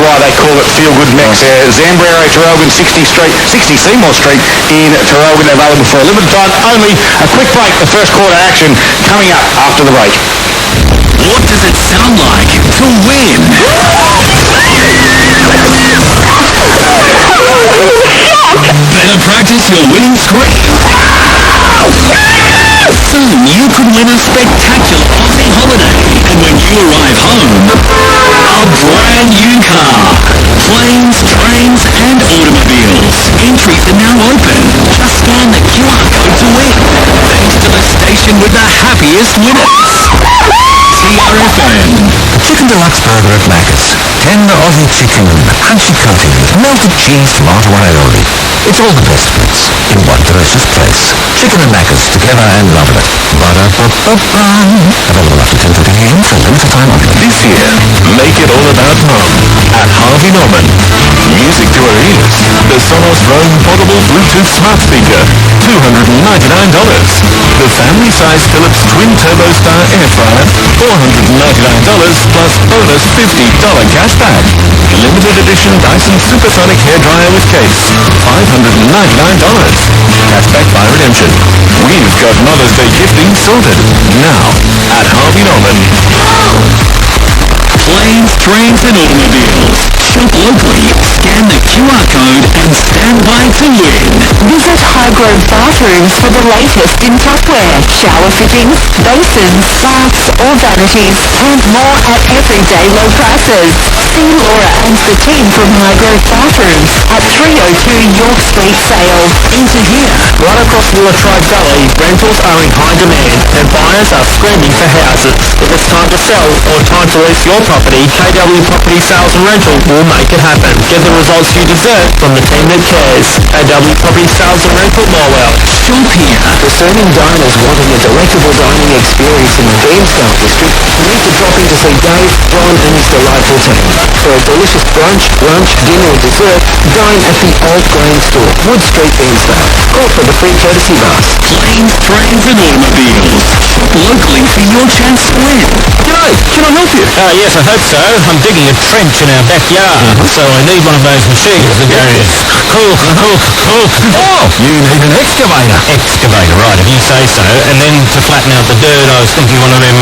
why they call it Feel Good Mex. Zambrero, Tarrogin, 60 Seymour Street in Tarrogin, available for a limited time only. A quick break, the first quarter action coming up after the break. What does it sound like to win? Better practice your winning scream. Soon you could win a spectacular Aussie holiday. And when you arrive home, a brand new car. Planes, trains and automobiles. Entries are now open. Just scan the QR code to win. Thanks to the station with the happiest winners. TRFM. Chicken Deluxe Burger at Macca's. Tender Aussie chicken, crunchy coating, melted cheese, tomato and aioli. It's all the best bits in one delicious place. Chicken and Macca's, together and loving it. Ba-da-ba-ba-ba. Available after 10:30 a.m. for a limited time only. This year, make it all about Mum at Harvey Norman. Music to her ears. The Sonos Roam Portable Bluetooth Smart Speaker, $299. The family-size Philips Twin Turbo Star Air Fryer, $499 plus bonus $50 cashback. Limited edition Dyson Supersonic Hairdryer with case, $599. Cashback by redemption. We've got Mother's Day gifting sorted. Now, at Harvey Norman. Planes, trains and automobiles. Shop locally, scan the QR code and stand by to win. Visit Highgrove Bathrooms for the latest in tapware, shower fittings, basins, baths or vanities, and more at everyday low prices. See Laura and the team from Highgrove Bathrooms at 302 York Street, Sale. Into here. Right across the Latrobe Valley, rentals are in high demand and buyers are screaming for houses. If it's time to sell or time to lease your property, KW Property Sales and Rental will make it happen. Get the results you deserve from the team that cares. KW Property Sales and Rental, Morwell. Shop here. Discerning diners wanting a delectable dining experience in the Beamsdale district need to drop in to see Dave, Ron and his delightful team. For a delicious brunch, lunch, dinner or dessert, dine at the Old Grain Store, Wood Street, Beamsdale. Call for the free courtesy bus. Planes, trains and automobiles. Shop locally for your chance to win. G'day, can I help you? Yes, I hope so. I'm digging a trench in our backyard, so I need one of those machines that goes cool. Oh, you need an excavator. Excavator, right, if you say so. And then to flatten out the dirt, I was thinking one of them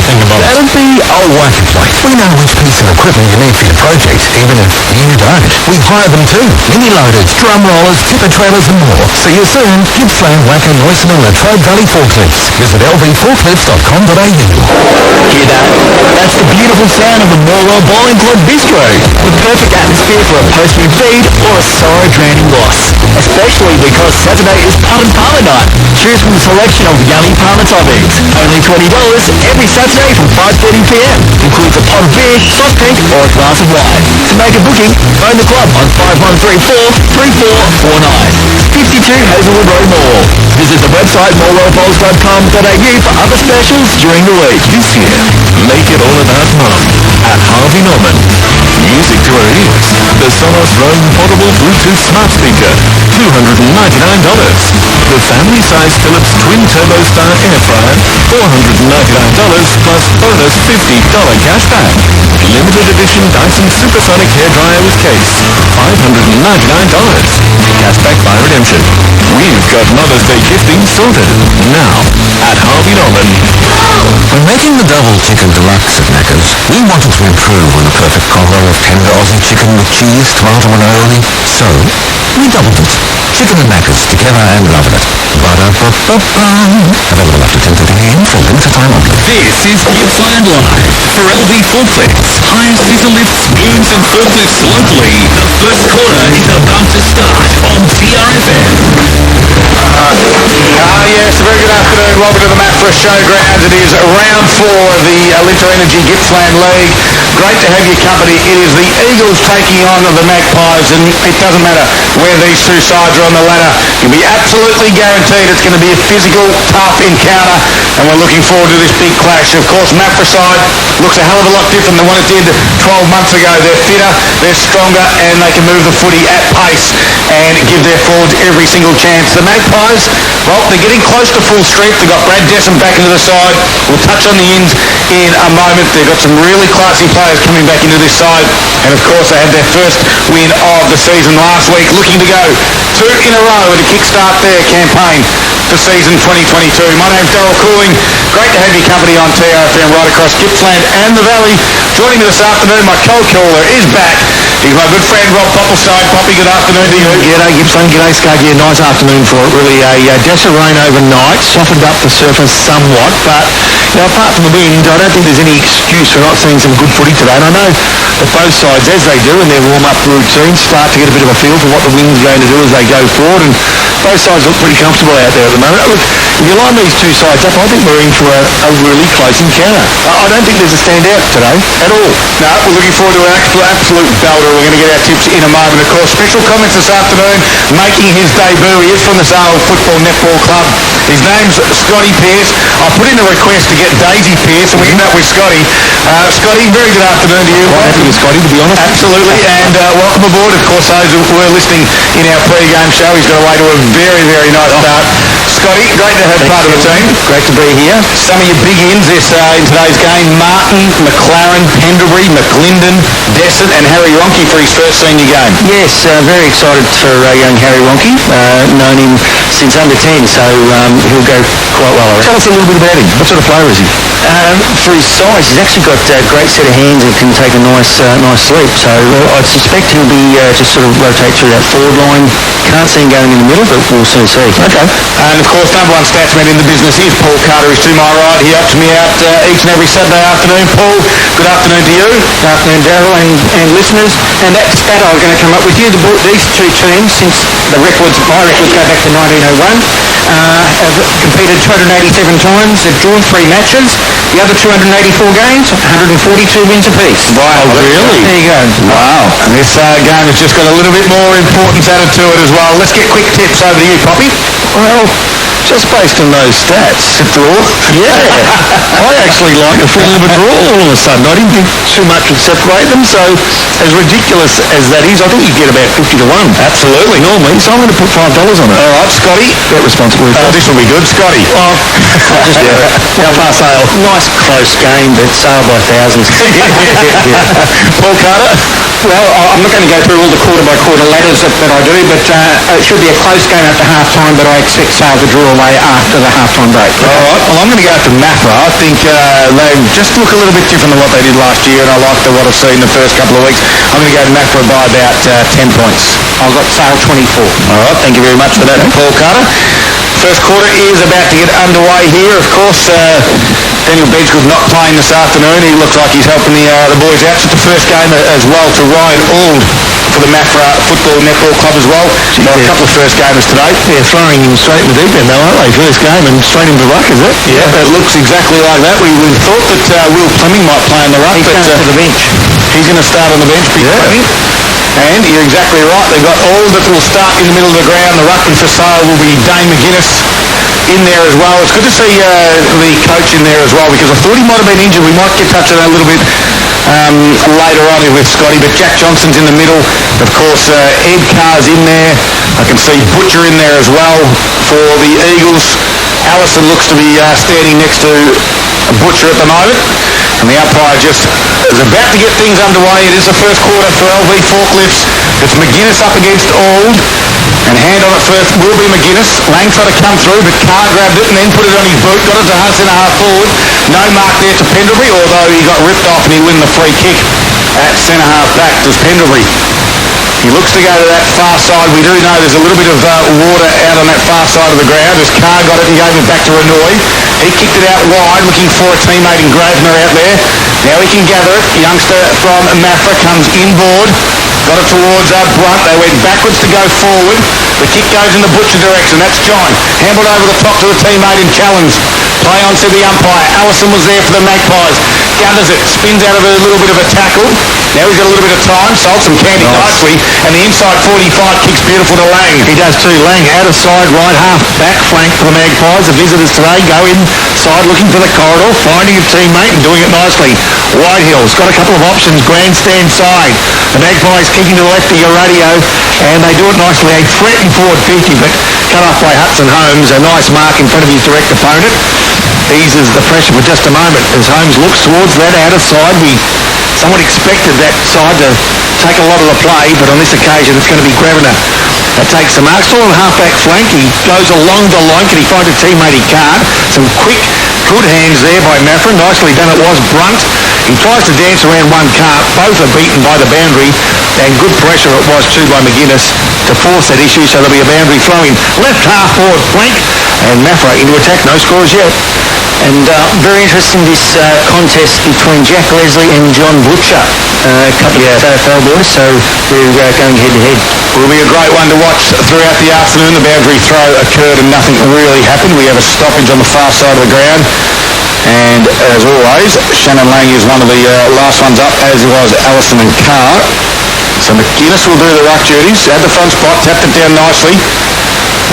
thingamabobs. That'll be a wacky place. We know which piece of equipment you need for your project, even if you don't. We hire them too. Mini loaders, drum rollers, tipper trailers and more. See you soon. Gippsland, Wacker, Neuston and Latrobe Valley Forklifts. Visit lvforklifts.com.au. Hear that? That's the beautiful sound of the Morwell Bowling Club Bistro. The perfect atmosphere for a post-move feed or a sorrow drowning loss. Especially because Saturday is Pub and Parlour night. Choose from a selection of yummy parlour toppings. Only $20 every Saturday from 5:30pm. Includes a pot of beer, soft drink or a glass of wine. To make a booking, phone the club on 5134-3449. 52 Hazelwood Road Mall. Visit the website morwellbowls.com.au for other specials during the week. This year, make it all about Mum at Harvey Norman. Music to her ears. The Sonos Roam Portable Bluetooth Smart Speaker, $299. The family-size Philips Twin Turbo Star Air Fryer, $499 plus bonus $50 cashback. Limited edition Dyson Supersonic Hairdryer with case, $599. Cashback by redemption. We've got Mother's Day gifting sorted. Now, at Harvey Norman. When making the double chicken deluxe at Macca's, we wanted to improve on the perfect combo of tender Aussie chicken with cheese, tomato and aioli. So, we doubled it. Chicken and Macca's, together and loving it. Ba-da-ba-ba-ba. Available after 10:30 a.m. for a limited time only. This is Gippsland Live for LV Forklifts. Hire scissor lifts, booms and forklifts locally. The first quarter is about to start on TRFM. Yes, a very good afternoon. Welcome to the Mapfra Showgrounds. It is round 4 of the Linter Energy Gippsland League. Great to have your company. It is the Eagles taking on the Magpies, and it doesn't matter where these two sides are on the ladder. You'll be absolutely guaranteed it's going to be a physical, tough encounter, and we're looking forward to this big clash. Of course, Mapfra side looks a hell of a lot different than what it did 12 months ago. They're fitter, they're stronger, and they can move the footy at pace and give their forwards every single chance. The Magpies, well, they're getting close to full strength. They've got Brad Desson back into the side. We'll touch on the ins in a moment. They've got some really classy players coming back into this side. And of course, they had their first win of the season last week, looking to go 2 in a row to kickstart their campaign for season 2022. My name's Darryl Cooling. Great to have your company on TRFM right across Gippsland and the Valley. Joining me this afternoon, my co-caller is back. He's my good friend Rob Popplestone. Poppy, good afternoon to you. G'day Gippsland, g'day Scud. Yeah, nice afternoon for it. Really a dash of rain overnight, softened up the surface somewhat, but apart from the wind, I don't think there's any excuse for not seeing some good footy today. And I know that both sides, as they do in their warm-up routines, start to get a bit of a feel for what the wind's going to do as they go forward, and both sides look pretty comfortable out there at the moment. Look, if you line these two sides up, I think we're in for a really close encounter. I don't think there's a standout today at all. No, we're looking forward to an absolute belter. We're going to get our tips in a moment. Of course, special comments this afternoon, making his debut. He is from the Sale Football Netball Club. His name's Scotty Pearce. I put in a request to get Daisy Pearce, and we ended up with Scotty. Scotty, very good afternoon to you. Quite happy with Scotty, to be honest. Absolutely, and welcome aboard. Of course, those who were listening in our pre-game show, he's got away to a very, very nice start. Scotty, great to have part of the team. Great to be here. Some of your big ins in today's game: Martin, McLaren, Pendlebury, McLinden, Desson, and Harry Ronke for his first senior game. Yes, very excited for young Harry Ronke. Known him since under 10, so he'll go quite well. Tell us a little bit about him. What sort of player is he? For his size, he's actually got a great set of hands and can take a nice sleep. So I suspect he'll be just sort of rotate through that forward line. Can't see him going in the middle, but we'll soon see. Okay. And of course, number one statsman in the business is Paul Carter. He's to my right. He helps me out each and every Saturday afternoon. Paul, good afternoon to you. Good afternoon, Darryl and listeners. And that stat I was going to come up with you. These two teams, since my records go back to 1901, have competed 287 times. They've drawn 3 matches. The other 284 games, 142 wins apiece. Wow, really? There you go. Wow. And this game has just got a little bit more importance added to it as well. Let's get quick tips over to you, Poppy. Well, just based on those stats, draw. Yeah. I actually like a feel of a draw all of a sudden. I didn't think too much would separate them, so as ridiculous as that is, I think you get about 50 to 1. Absolutely. Normally, so I'm going to put $5 on it. All right, Scotty. Get responsibility. This will be good, Scotty. Oh, how far Sale? Nice close game, but Sale by thousands. Paul Carter. Well, I'm not going to go through all the quarter-by-quarter ladders that I do, but it should be a close game after half-time, but I expect Sale to draw away after the half-time break. All right, well, I'm going to go to Mappa. I think they just look a little bit different than what they did last year, and I like what I've seen the first couple of weeks. I'm going to go to Mappa by about 10 points. I've got Sale 24. All right, thank you very much for that, Paul Carter. First quarter is about to get underway here. Of course, Daniel Bedgood not playing this afternoon. He looks like he's helping the boys out. It's the first game as well to Ryan Auld for the Mafra Football Netball Club as well. A couple of first gamers today. Yeah, throwing him straight in the deep end though, aren't they? First game and straight into the ruck, is it? Yeah, it looks exactly like that. We thought that Will Fleming might play on the ruck. He's going to the bench. He's going to start on the bench, Big Fleming. And you're exactly right. They've got all that will start in the middle of the ground. The ruckman for Sale will be Dane McGuinness in there as well. It's good to see the coach in there as well, because I thought he might have been injured. We might get touch on that a little bit later on with Scotty, but Jack Johnson's in the middle. Of course, Ed Carr's in there. I can see Butcher in there as well for the Eagles. Allison looks to be standing next to Butcher at the moment. And the umpire just is about to get things underway. It is the first quarter for LV Forklifts. It's McGuinness up against Auld. And hand on it first will be McGuinness. Lang tried to come through, but Carr grabbed it and then put it on his boot. Got it to centre-half forward. No mark there to Pendlebury, although he got ripped off and he won the free kick at centre-half back. Does Pendlebury. He looks to go to that far side. We do know there's a little bit of water out on that far side of the ground as Carr got it and gave it back to Renoy. He kicked it out wide, looking for a teammate in Grosvenor out there. Now he can gather it. Youngster from Mafra comes inboard. Got it towards Brunt. They went backwards to go forward. The kick goes in the Butcher direction. That's John. Handled over the top to the teammate in challenge. Play on to the umpire. Allison was there for the Magpies. scutters it, spins out of a little bit of a tackle. Now he's got a little bit of time, sold some candy nicely, and the inside 45 kicks beautiful to Lang. He does too. Lang out of side, right half, back flank for the Magpies. The visitors today go inside looking for the corridor, finding a teammate and doing it nicely. Whitehill's got a couple of options, grandstand side. The Magpies kicking to the left of your radio, and they do it nicely. They threaten forward 50, but cut off by Hudson Holmes. A nice mark in front of his direct opponent. Eases the pressure for just a moment as Holmes looks towards that outer side. We somewhat expected that side to take a lot of the play, but on this occasion it's going to be Grevena that takes the mark. Still on half-back flank. He goes along the line. Can he find a teammate? He can't. Some quick, good hands there by Maffra. Nicely done it was. Brunt. He tries to dance around one, can't. Both are beaten by the boundary, and good pressure it was too by McGuinness to force that issue, so there'll be a boundary throwing left half forward flank, and Maffra into attack. No scores yet. And very interesting, this contest between Jack Leslie and John Butcher, a couple of AFL boys, so we're going head-to-head. Will be a great one to watch throughout the afternoon. The boundary throw occurred and nothing really happened. We have a stoppage on the far side of the ground. And as always, Shannon Lang is one of the last ones up, as was Allison and Carr. So McGuinness will do the ruck duties. At the front spot, tapped it down nicely.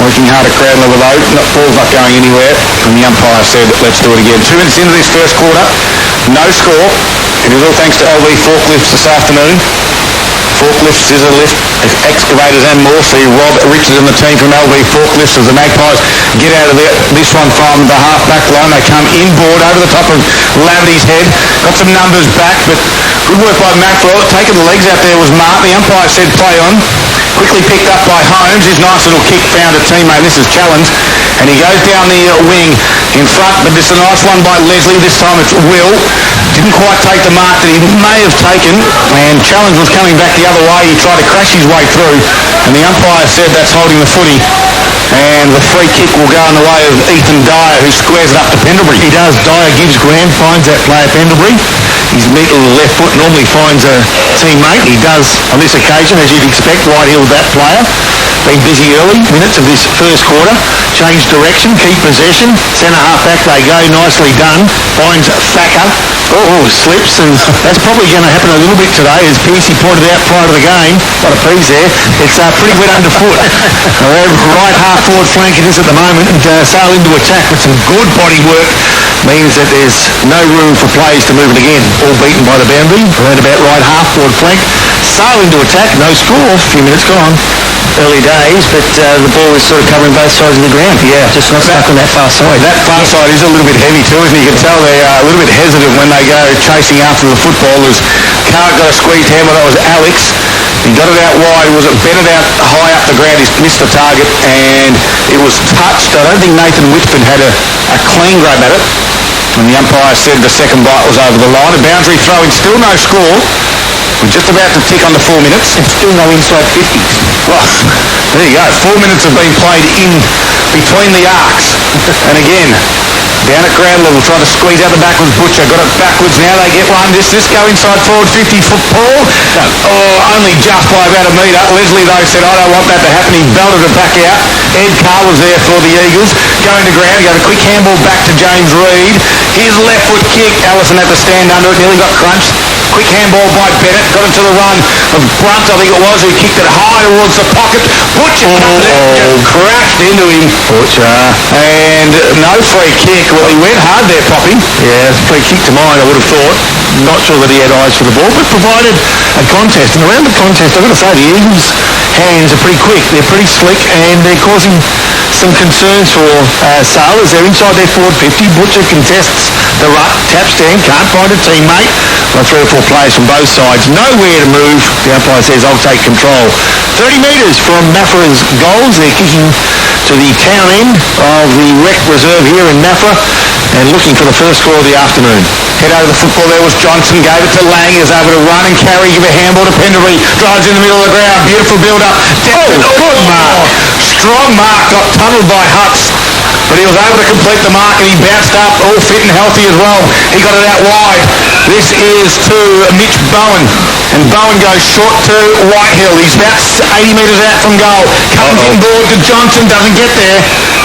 Working hard at crowd level though. Ball's not going anywhere. And the umpire said, let's do it again. 2 minutes into this first quarter. No score. It is all thanks to LV Forklifts this afternoon. Forklifts is a lift, excavators and more. See Rob Richard and the team from LV Forklifts as the Magpies get out of this one from the half-back line. They come inboard over the top of Laverty's head. Got some numbers back, but good work by Maxwell. Taking the legs out there was Martin. The umpire said play on. Quickly picked up by Holmes. His nice little kick found a teammate. This is challenged. And he goes down the wing in front, but this is a nice one by Leslie. This time it's Will. Didn't quite take the mark that he may have taken, and challenge was coming back the other way. He tried to crash his way through, and the umpire said that's holding the footy. And the free kick will go in the way of Ethan Dyer, who squares it up to Pendlebury. He does. Dyer gives ground, finds that player Pendlebury. His neat little left foot normally finds a teammate. He does on this occasion, as you'd expect. Whitehill, that player, been busy early minutes of this first quarter. Changed direction, keep possession. Centre half back they go, nicely done. Finds Thacker. Oh, slips, and that's probably going to happen a little bit today, as Pearcey pointed out prior to the game. Got a piece there. It's pretty wet underfoot. Right half forward flank it is at the moment, and sail into attack with some good body work. Means that there's no room for plays to move it again. All beaten by the boundary. Around about right half forward flank. Sail into attack, no score. A few minutes gone. Early days, but the ball is sort of covering both sides of the ground. Yeah. Just not stuck on that far side. That far side is a little bit heavy too, isn't it? You can tell they're a little bit hesitant when they go chasing after the footballers. Carr got a squeezed hand, but that was Alex. He got it out wide. Was it Bennett out high up the ground? He's missed the target, and it was touched. I don't think Nathan Whitford had a clean grab at it. And the umpire said the second bite was over the line. A boundary throwing, still no score. We're just about to tick on the 4 minutes. And still no inside 50s. Well, there you go. 4 minutes have been played in between the arcs. And again, down at ground level, trying to squeeze out the back with Butcher. Got it backwards now. They get one. This go inside forward 50 for Paul. No. Oh, only just by about a metre. Leslie, though, said, I don't want that to happen. He belted it back out. Ed Carr was there for the Eagles. Going to ground. He got a quick handball back to James Reid. His left foot kick. Allison had to stand under it. Nearly got crunched. Quick handball by Bennett. Got into the run of Brunt, I think it was, who kicked it high towards the pocket. Butcher crashed into him. Butcher. And no free kick. Well, he went hard there, Poppy. Yeah, free kick to mine, I would have thought. Not sure that he had eyes for the ball, but provided a contest. And around the contest, I've got to say, the Eagles' hands are pretty quick. They're pretty slick, and they're causing some concerns for Sailors. They're inside their forward 50. Butcher contests the ruck, tap stand, can't find a teammate. Got 3 or 4 players from both sides. Nowhere to move. The umpire says, I'll take control. 30 metres from Maffra's goals. They're kicking to the town end of the rec reserve here in Maffra, and looking for the first score of the afternoon. Head over the football there was Johnson, gave it to Lang, is able to run and carry, give a handball to Pendlebury, drives in the middle of the ground, beautiful build-up. Good mark. Strong mark, got tunnelled by Hutz, but he was able to complete the mark, and he bounced up, all fit and healthy as well. He got it out wide. This is to Mitch Bowen, and Bowen goes short to Whitehill. He's about 80 metres out from goal. Comes inboard to Johnson, doesn't get there.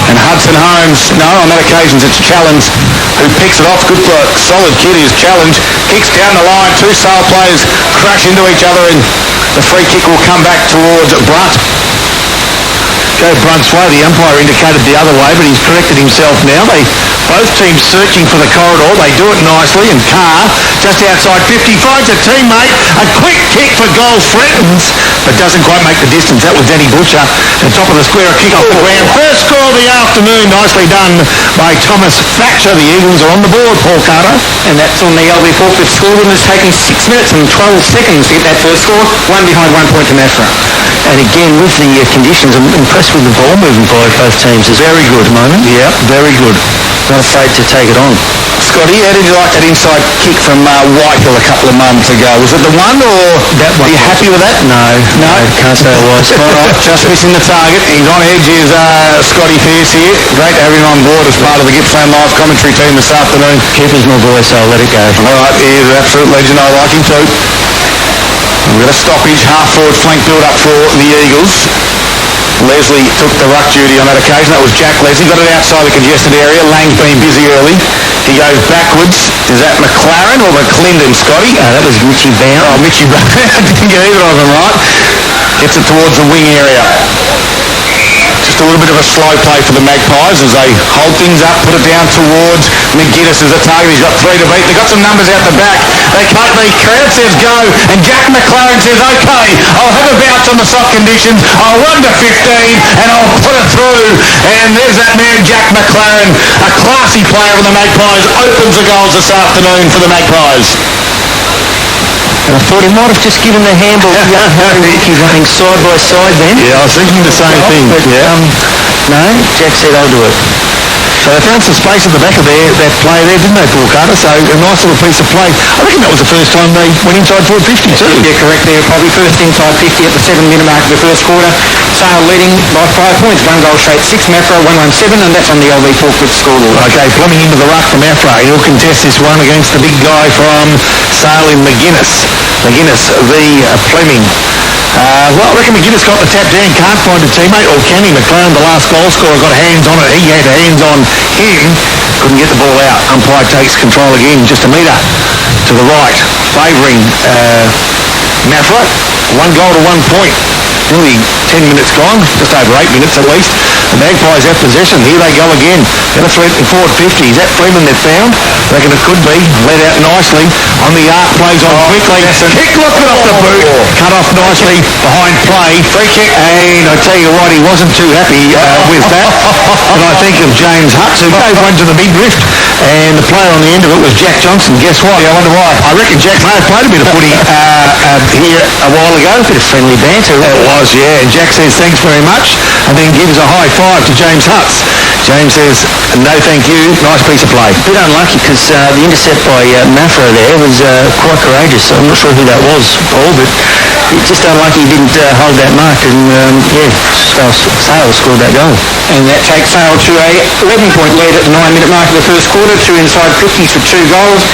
And Hudson Holmes, no, on that occasion it's Challenge who picks it off. Good for solid kid is Challenge. Kicks down the line, two Sale players crash into each other and the free kick will come back towards Brunt. Go Brunt's way. The umpire indicated the other way, but he's corrected himself now. Both teams searching for the corridor. They do it nicely, and Carr, just outside 50, finds a teammate. A quick kick for goal threatens, but doesn't quite make the distance. That was Danny Butcher. At top of the square, a kick off the ground. First score of the afternoon. Nicely done by Thomas Thatcher. The Eagles are on the board, Paul Carter. And that's on the LB Forklift score. It has taken 6 minutes and 12 seconds to get that first score. One behind, 1 point to Mafra. And again, with the conditions, I'm impressed with the ball moving by both teams. It's very good at the moment. Yeah, very good. Not afraid to take it on. Scotty, how did you like that inside kick from Whitehill a couple of moments ago? Was it the one or that one? Are you happy with that? No, can't say it was. All right, just missing the target. He's on edge is Scotty Pearce here. Great to have him on board as part of the Gippsland Live commentary team this afternoon. Keeper's my voice, I'll let it go. All right, he's an absolute legend. I like him too. We've got a stoppage, half-forward flank build-up for the Eagles. Leslie took the ruck duty on that occasion. That was Jack Leslie. Got it outside the congested area. Lang's been busy early. He goes backwards. Is that McLaren or McClendon, Scotty? That was Mitchy Bound. Oh, Mitchy Bound. I didn't get either of them right. Gets it towards the wing area. Just a little bit of a slow play for the Magpies as they hold things up, put it down towards McGuinness as a target. He's got 3 to beat. They've got some numbers out the back. The crowd says go, and Jack McLaren says, okay, I'll have a bounce on the soft conditions. I'll run to 15, and I'll put it through. And there's that man, Jack McLaren, a classy player for the Magpies, opens the goals this afternoon for the Magpies. And I thought he might have just given the handball to young Harry Ricky running side by side then. Yeah, I was thinking the same thing. But, no, Jack said, I'll do it. So they found some space at the back of that play there, didn't they, Paul Carter? So a nice little piece of play. I reckon that was the first time they went inside forward 50 too. Yeah, correct there. Probably first inside 50 at the 7-minute mark of the first quarter. Sale leading by 5 points. 1 goal straight, 6 Mafra, 117, and that's on the LV Forklift scoreboard. Okay, plumbing into the ruck from Afra. He'll contest this one against the big guy from Sale in McGuinness. McGuinness, the Fleming. Well, I reckon McGuinness got the tap down, can't find a teammate, or can he? McLaren, the last goal scorer, got hands on it. He had hands on him, couldn't get the ball out. Umpire takes control again, just a metre to the right, favouring Mafra. 1 goal to 1 point. Nearly 10 minutes gone, just over 8 minutes at least. The Magpies have possession. Here they go again. Got a threat in forward 50. Is that Freeman they've found? Reckon it could be. Led out nicely. On the arc, plays on quickly. Kick looking off the boot. Cut off nicely behind play. Free kick. And I tell you what, he wasn't too happy with that. And I think of James Hutz, who gave one to the midriff. And the player on the end of it was Jack Johnson. Guess what? I wonder why. I reckon Jack may have played a bit of footy here a while ago. A bit of friendly banter. It was, yeah. And Jack says thanks very much and then gives a high five to James Hutz. James says, no thank you, nice piece of play. A bit unlucky because the intercept by Mafra there was quite courageous. I'm not sure who that was, Paul, but it's just unlucky he didn't hold that mark and, Sale scored that goal. And that takes Sale to a 11-point lead at the 9-minute mark of the first quarter. 2 inside 50s for 2 goals.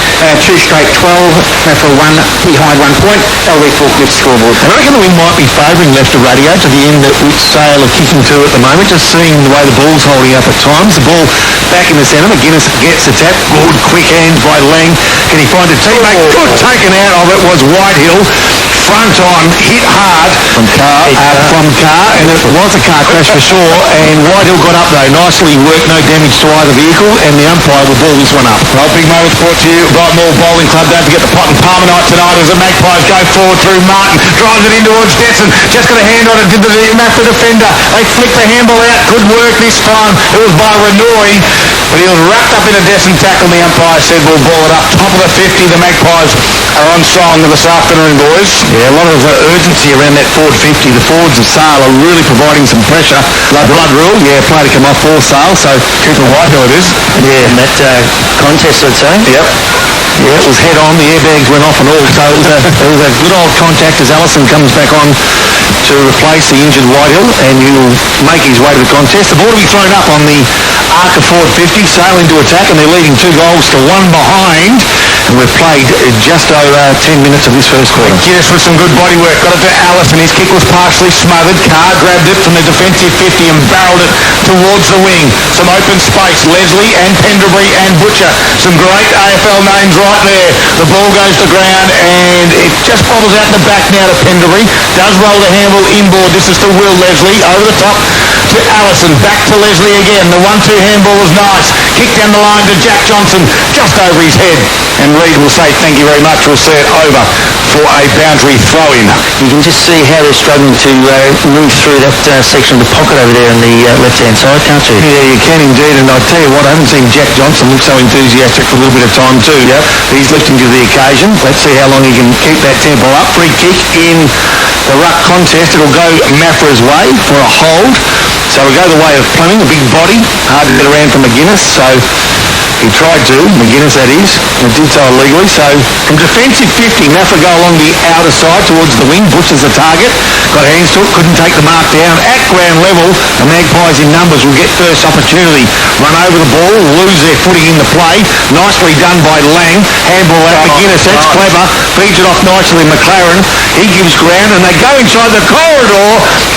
2 straight 12. Mafra 1 behind 1 point. LV Forklift scoreboard. I reckon the wind might be favouring left to radio to the end that which Sale are kicking to at the moment, just seeing the way the ball's holding up at times. The ball back in the centre. McGuinness gets the tap. Good quick hands by Lang. Can he find a teammate? Good taken out of it was Whitehill. Front on, hit hard from Carr, and it was a car crash for sure. And Whitehill got up though, nicely worked, no damage to either vehicle, and the umpire will ball this one up. Well, big moments brought to you by Morwell Bowling Club. Don't forget the pot and palmer night tonight as the Magpies go forward through Martin, drives it in towards Desson, just got a hand on it, did the Mafra defender. They flicked the handball out, good work this time. It was by Renoi, but he was wrapped up in a Desson tackle. The umpire said we'll ball it up. Top of the 50, the Magpies are on song this afternoon, boys. Yeah, a lot of urgency around that forward 50. The forwards of Sale are really providing some pressure. Blood rule, yeah, play to come off for Sale, so Cooper Whitehill it is. Yeah, and that contest, I'd say. Yep. Yeah, it was head on, the airbags went off and all, so it was a good old contact as Allison comes back on to replace the injured Whitehill, and he'll make his way to the contest. The ball will be thrown up on the arc of forward 50, Sale into attack, and they're leading 2 goals to 1 behind. And we've played just over 10 minutes of this first quarter. McGuinness with some good body work. Got it to Allison. His kick was partially smothered. Carr grabbed it from the defensive 50 and barreled it towards the wing. Some open space. Leslie and Pendlebury and Butcher. Some great AFL names right there. The ball goes to ground and it just bobbles out in the back now to Pendlebury. Does roll the handball inboard. This is to Will Leslie. Over the top to Allison. Back to Leslie again. The 1-2 handball was nice. Kick down the line to Jack Johnson. Just over his head. And Reid will say thank you very much. We'll see it over for a boundary throw-in. You can just see how they're struggling to move through that section of the pocket over there on the left-hand side, can't you? Yeah, you can indeed. And I tell you what, I haven't seen Jack Johnson look so enthusiastic for a little bit of time too. Yep. He's lifting to the occasion. Let's see how long he can keep that tempo up. Free kick in the ruck contest. It'll go Maffra's way for a hold. So we'll go the way of Fleming, a big body. Hard to get around from McGuinness. So he tried to, McGuinness that is, and did so illegally. So from defensive 50, Maffra go along the outer side towards the wing. Butcher's the target. Got hands to it, couldn't take the mark down. At ground level, the Magpies in numbers will get first opportunity. Run over the ball, lose their footing in the play. Nicely done by Lang. Handball at McGuinness, that's clever. Feeds it off nicely McLaren. He gives ground and they go inside the corridor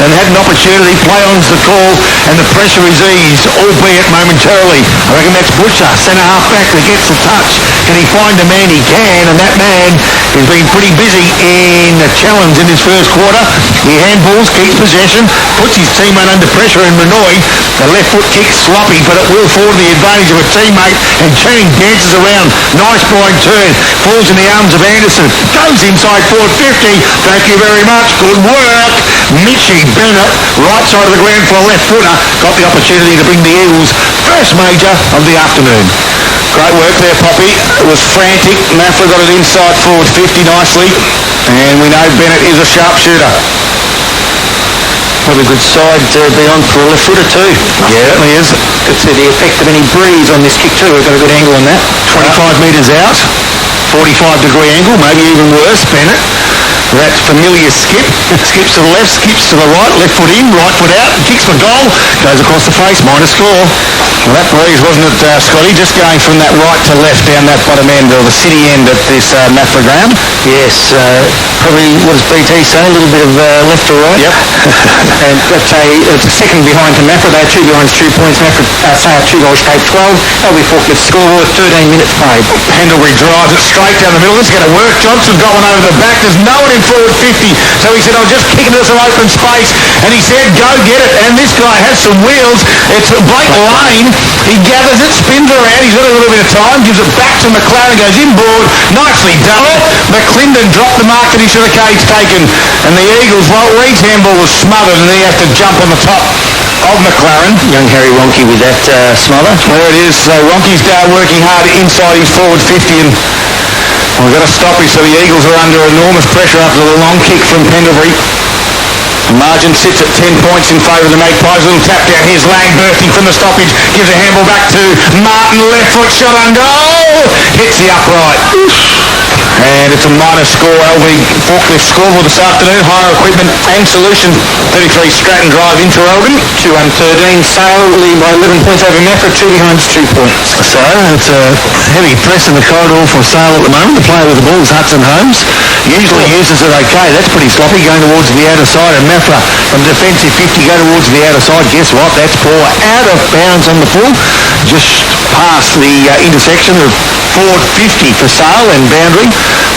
and had an opportunity. Play on's the call and the pressure is eased, albeit momentarily. I reckon that's Butcher. Centre half back that gets the touch. Can he find a man? He can, and that man has been pretty busy in the challenge in his first quarter. He handballs, keeps possession, puts his teammate under pressure in Renoy. The left foot kick sloppy, but it will fall to the advantage of a teammate, and Channing dances around. Nice blind turn, falls in the arms of Anderson, goes inside forward 50. Thank you very much, good work. Mitchie Bennett, right side of the ground for a left footer, got the opportunity to bring the Eagles' first major of the afternoon. Great work there, Poppy. It was frantic. Maffra got it inside forward 50 nicely. And we know Bennett is a sharpshooter. Probably a good side to be on for a left footer too. Yeah, it certainly is. Could see the effect of any breeze on this kick too. We've got a good angle on that. 25 metres out. 45-degree angle, maybe even worse. Bennett. That familiar skip. Skips to the left, skips to the right, left foot in, right foot out, kicks for goal, goes across the face, minor score. Well, that breeze, wasn't it, Scotty? Just going from that right to left down that bottom end, or the city end at this Maffra ground? Yes, probably, what does BT say, a little bit of left to right? Yep. And it's a second behind to Maffra. They're 2 behind 2 points. Maffra say 2 goals paid 12. They'll be forfeit score, 13 minutes played. Pendlebury drives it straight down the middle. This is going to work. Johnson got one over the back. There's no one in forward 50. So he said, I'll just kick it into some open space. And he said, go get it. And this guy has some wheels. It's Blake Lane. He gathers it, spins around. He's got a little bit of time. Gives it back to McLaren. Goes inboard. Nicely done. McClendon dropped the mark that he should have taken. And the Eagles, well, Reid's handball was smothered and he had to jump on the top of McLaren. Young Harry Ronke with that smother. There it is. So Ronke's working hard inside his forward 50 and we've got to stop him. So the Eagles are under enormous pressure after the long kick from Pendlebury. The margin sits at 10 points in favour of the Magpies. Little tap down. Here's Lang bursting from the stoppage. Gives a handball back to Martin. Left foot shot on goal. Hits the upright. And it's a minor score. LV forklift scoreboard this afternoon. Hire Equipment and Solutions. 33 Stratton Drive, Inverelgin. 213. Sale lead by 11 points over Maffra. 2 behind 2 points. So it's a heavy press in the corridor for Sale at the moment. The player with the ball is Hudson Holmes. Usually uses it okay. That's pretty sloppy going towards the outer side. And Maffra from defensive 50 go towards the outer side. Guess what? That's poor. Out of bounds on the full. Just past the intersection of forward 50 for Sale and boundary.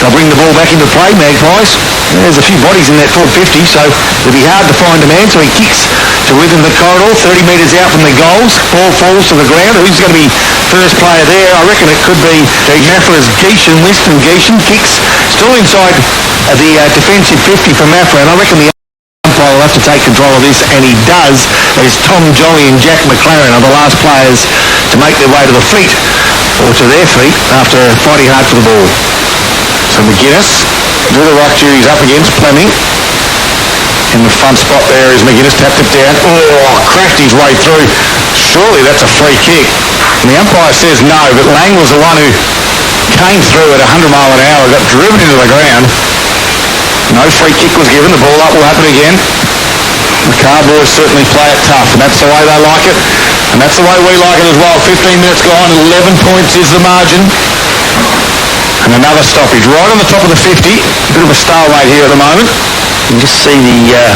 They'll bring the ball back into play, Magpies. There's a few bodies in that forward 50, so it'll be hard to find a man. So he kicks to within the corridor, 30 metres out from the goals. Ball falls to the ground. Who's going to be first player there? I reckon it could be Maffra's Geishan, Liston Geishan. Kicks still inside the defensive 50 for Maffra, and I reckon the umpire will have to take control of this, and he does, as Tom Jolly and Jack McLaren are the last players to make their way to the feet, or to their feet, after fighting hard for the ball. So McGuinness, do the ruck duties up against Fleming. In the front spot there is McGuinness, tapped it down. Oh, crashed his way through. Surely that's a free kick. And the umpire says no, but Lang was the one who came through at 100 mile an hour, got driven into the ground. No free kick was given. The ball up will happen again. The Car boys certainly play it tough, and that's the way they like it. And that's the way we like it as well. 15 minutes gone, 11 points is the margin. And another stoppage right on the top of the 50. Bit of a stalemate here at the moment. You can just see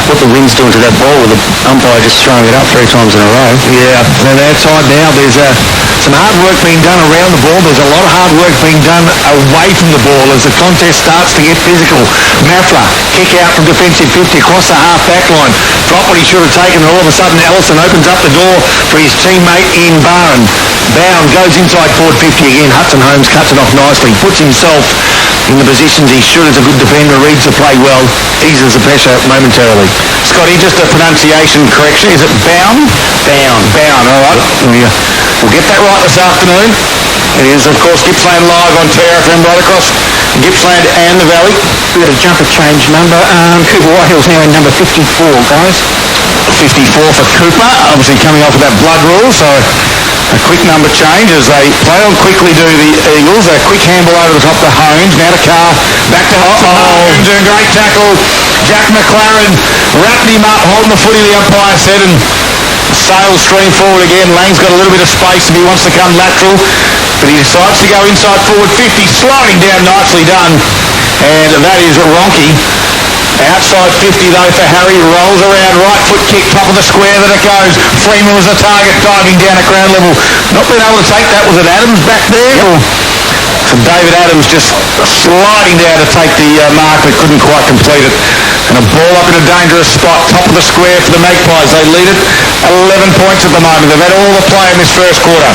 what the wind's doing to that ball with the umpire just throwing it up 3 times in a row. Yeah, and outside now there's some hard work being done around the ball. There's a lot of hard work being done away from the ball as the contest starts to get physical. Mafra, kick out from defensive 50 across the half-back line. Drop what he should have taken, and all of a sudden Ellison opens up the door for his teammate Ian Barron. Bound goes inside forward 50 again. Hudson Holmes cuts it off nicely, puts himself in the positions he should as a good defender, reads the play well, eases the pressure momentarily. Scotty, just a pronunciation correction. Is it Bound? Bound, all right. We'll get that right this afternoon. It is, of course, Gippsland Live on Terra FM right across Gippsland and the Valley. We've got a jumper change number. Cooper Whitehill's now in number 54, guys. 54 for Cooper, obviously coming off of that blood rule, so a quick number change as they play on quickly do the Eagles. A quick handball over the top to Holmes, now to Carr, back to Holmes, doing great tackle. Jack McLaren wrapped him up, holding the footy, the umpire said, and sails stream forward again. Lang's got a little bit of space if he wants to come lateral, but he decides to go inside forward 50, sliding down, nicely done, and that is Ronke. Outside 50 though for Harry, rolls around, right foot kick, top of the square that it goes. Freeman was the target, diving down at ground level. Not being able to take that. Was it Adams back there? Or so David Adams just sliding down to take the mark but couldn't quite complete it. And a ball up in a dangerous spot, top of the square for the Magpies. They lead it 11 points at the moment. They've had all the play in this first quarter.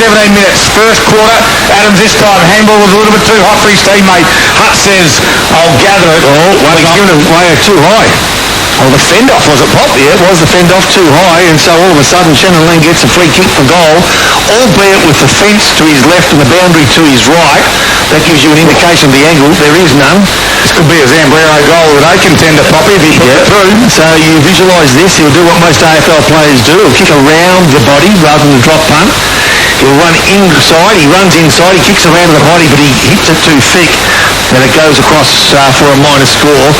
17 minutes, first quarter. Adams this time, handball was a little bit too hot for his teammate. Hutt says, I'll gather it. Oh, well, he's given it away too high. Well, the fend-off was a pop, yeah, it was the fend-off too high, and so all of a sudden Shannon Lang gets a free kick for goal, albeit with the fence to his left and the boundary to his right. That gives you an indication of the angle. There is none. This could be a Zambrero goal with a contender, Poppy, if he puts it through. So you visualise this, he'll do what most AFL players do. He'll kick around the body rather than drop punt. He'll run inside, he runs inside, he kicks around the body, but he hits it too thick, and it goes across for a minor score.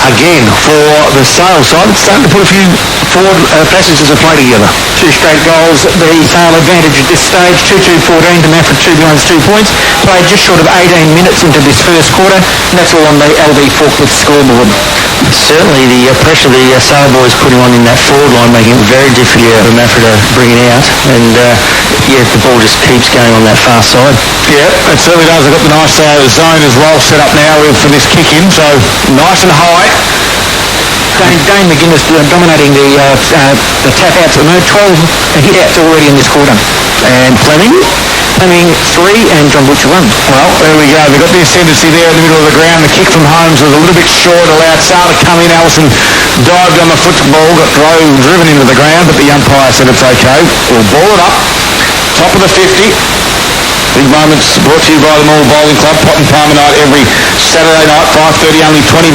Again, for the Sale side, it's starting to put a few forward passages of play together. 2 straight goals. The Sale advantage at this stage, 2-2-14 to Mafford, 2 behind 2 points. Played just short of 18 minutes into this first quarter, and that's all on the LB Forklift scoreboard. Certainly the pressure the Sale boys putting on in that forward line, making it very difficult for Mafford to bring it out, and the ball just keeps going on that far side. Yeah, it certainly does. They've got the nice zone as well set up now for this kick-in, so nice and high. Dane McGuinness dominating the tap-outs at the moment. 12 hit-outs already in this quarter. And Fleming 3 and John Butcher 1. Well, there we go. They've got the ascendancy there in the middle of the ground. The kick from Holmes was a little bit short, allowed Sale to come in. Allison dived on the football, got driven into the ground, but the umpire said it's okay. We'll ball it up. Top of the 50. Big moments brought to you by the Morwell Bowling Club. Pot and Palmer night every Saturday night, 5:30, only $20.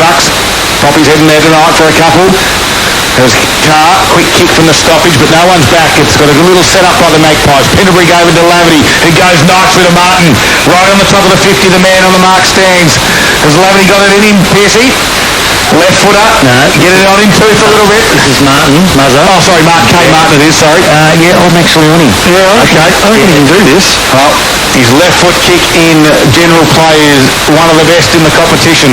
Poppy's heading there tonight for a couple. There's Carr, quick kick from the stoppage, but no one's back. It's got a little set up by the Magpies. Penderbury gave it to Laverty. It goes nicely to Martin. Right on the top of the 50, the man on the mark stands. Has Laverty got it in him, Piercy? Left footer. No. Get it on him too for a little bit. This is Martin, Muzzer. Oh, sorry, Martin. Kate Martin it is, sorry. I'm actually on him. Yeah, okay. I think he can do this. Well, his left foot kick in general play is one of the best in the competition.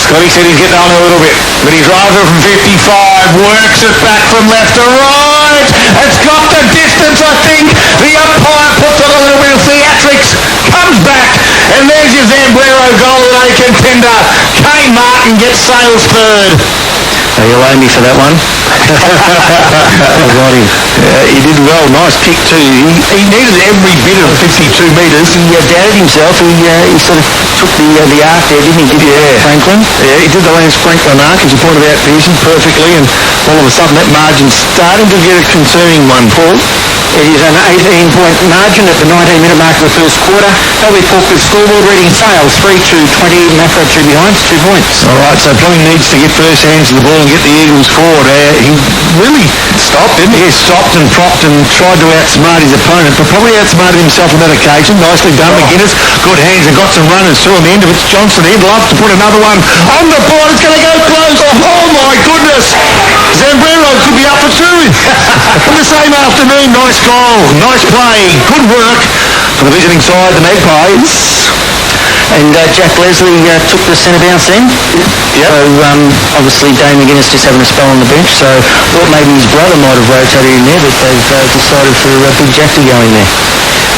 Scotty said he's getting on a little bit, but he's riser from 55, works it back from left to right. It's got the distance, I think. The umpire puts on a little bit of theatrics, comes back, and there's your Zambrero goal at a contender. Kane Martin gets Sale's third. You owe me for that one. I got him. He did well. Nice kick too. He needed every bit of 52 metres. He doubted himself. He sort of took the arc there, didn't he? Franklin. Yeah, he did the Lance Franklin arc, as you pointed out, Pearson, perfectly, and all of a sudden that margin's starting to get a concerning one, Paul. It is an 18-point margin at the 19-minute mark of the first quarter. LB Forklift scoreboard reading Sales 3-2-20, Maffra 2 behind, 2 points. All right, so Fleming needs to get first hands to the ball and get the Eagles forward. He really stopped, didn't he? He stopped and propped and tried to outsmart his opponent, but probably outsmarted himself on that occasion. Nicely done, McGuinness. Good hands and got some runners through on the end of it. Johnson, he'd love to put another one on the board. It's going to go close. Oh, my goodness. Zambrero could be up for 2 on the same afternoon. Nice goal. Nice play. Good work for the visiting side, the Magpies. And Jack Leslie took the centre bounce then. Yep. So obviously Dane McGuinness just having a spell on the bench, so thought maybe his brother might have rotated in there, but they've decided for Big Jack to go in there.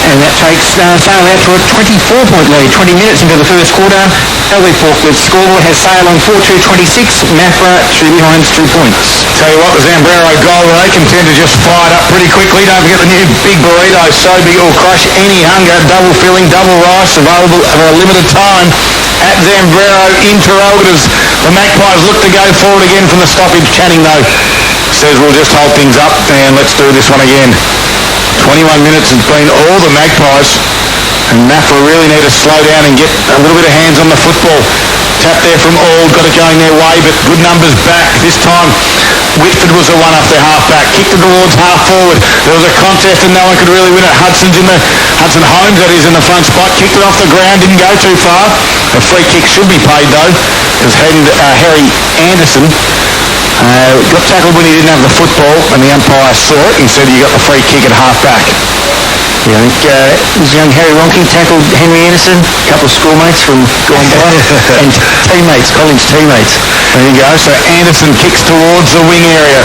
And that takes Sale out to a 24-point lead, 20 minutes into the first quarter. LV Forklift scoreboard has Sale on 4-2-26, Mafra 2 behind 2 points. Tell you what, the Zambrero goal, they contend to just fire it up pretty quickly. Don't forget the new big burrito, so big it will crush any hunger. Double filling, double rice, available for a limited time at Zambrero Interrogatives. The Magpies look to go forward again from the stoppage. Channing, though, says we'll just hold things up and let's do this one again. 21 minutes has been all the Magpies, and Mafra really need to slow down and get a little bit of hands on the football. Tap there from Auld, got it going their way, but good numbers back. This time Whitford was the one up their half-back, kicked it towards half-forward. There was a contest and no one could really win it. Hudson Holmes, that is, in the front spot, kicked it off the ground, didn't go too far. A free kick should be paid, though, as Harry Anderson got tackled when he didn't have the football, and the umpire saw it and said he got the free kick at half-back. Yeah, I think this young Harry Ronke tackled Henry Anderson, a couple of schoolmates from gone by, and teammates, college teammates. There you go. So Anderson kicks towards the wing area.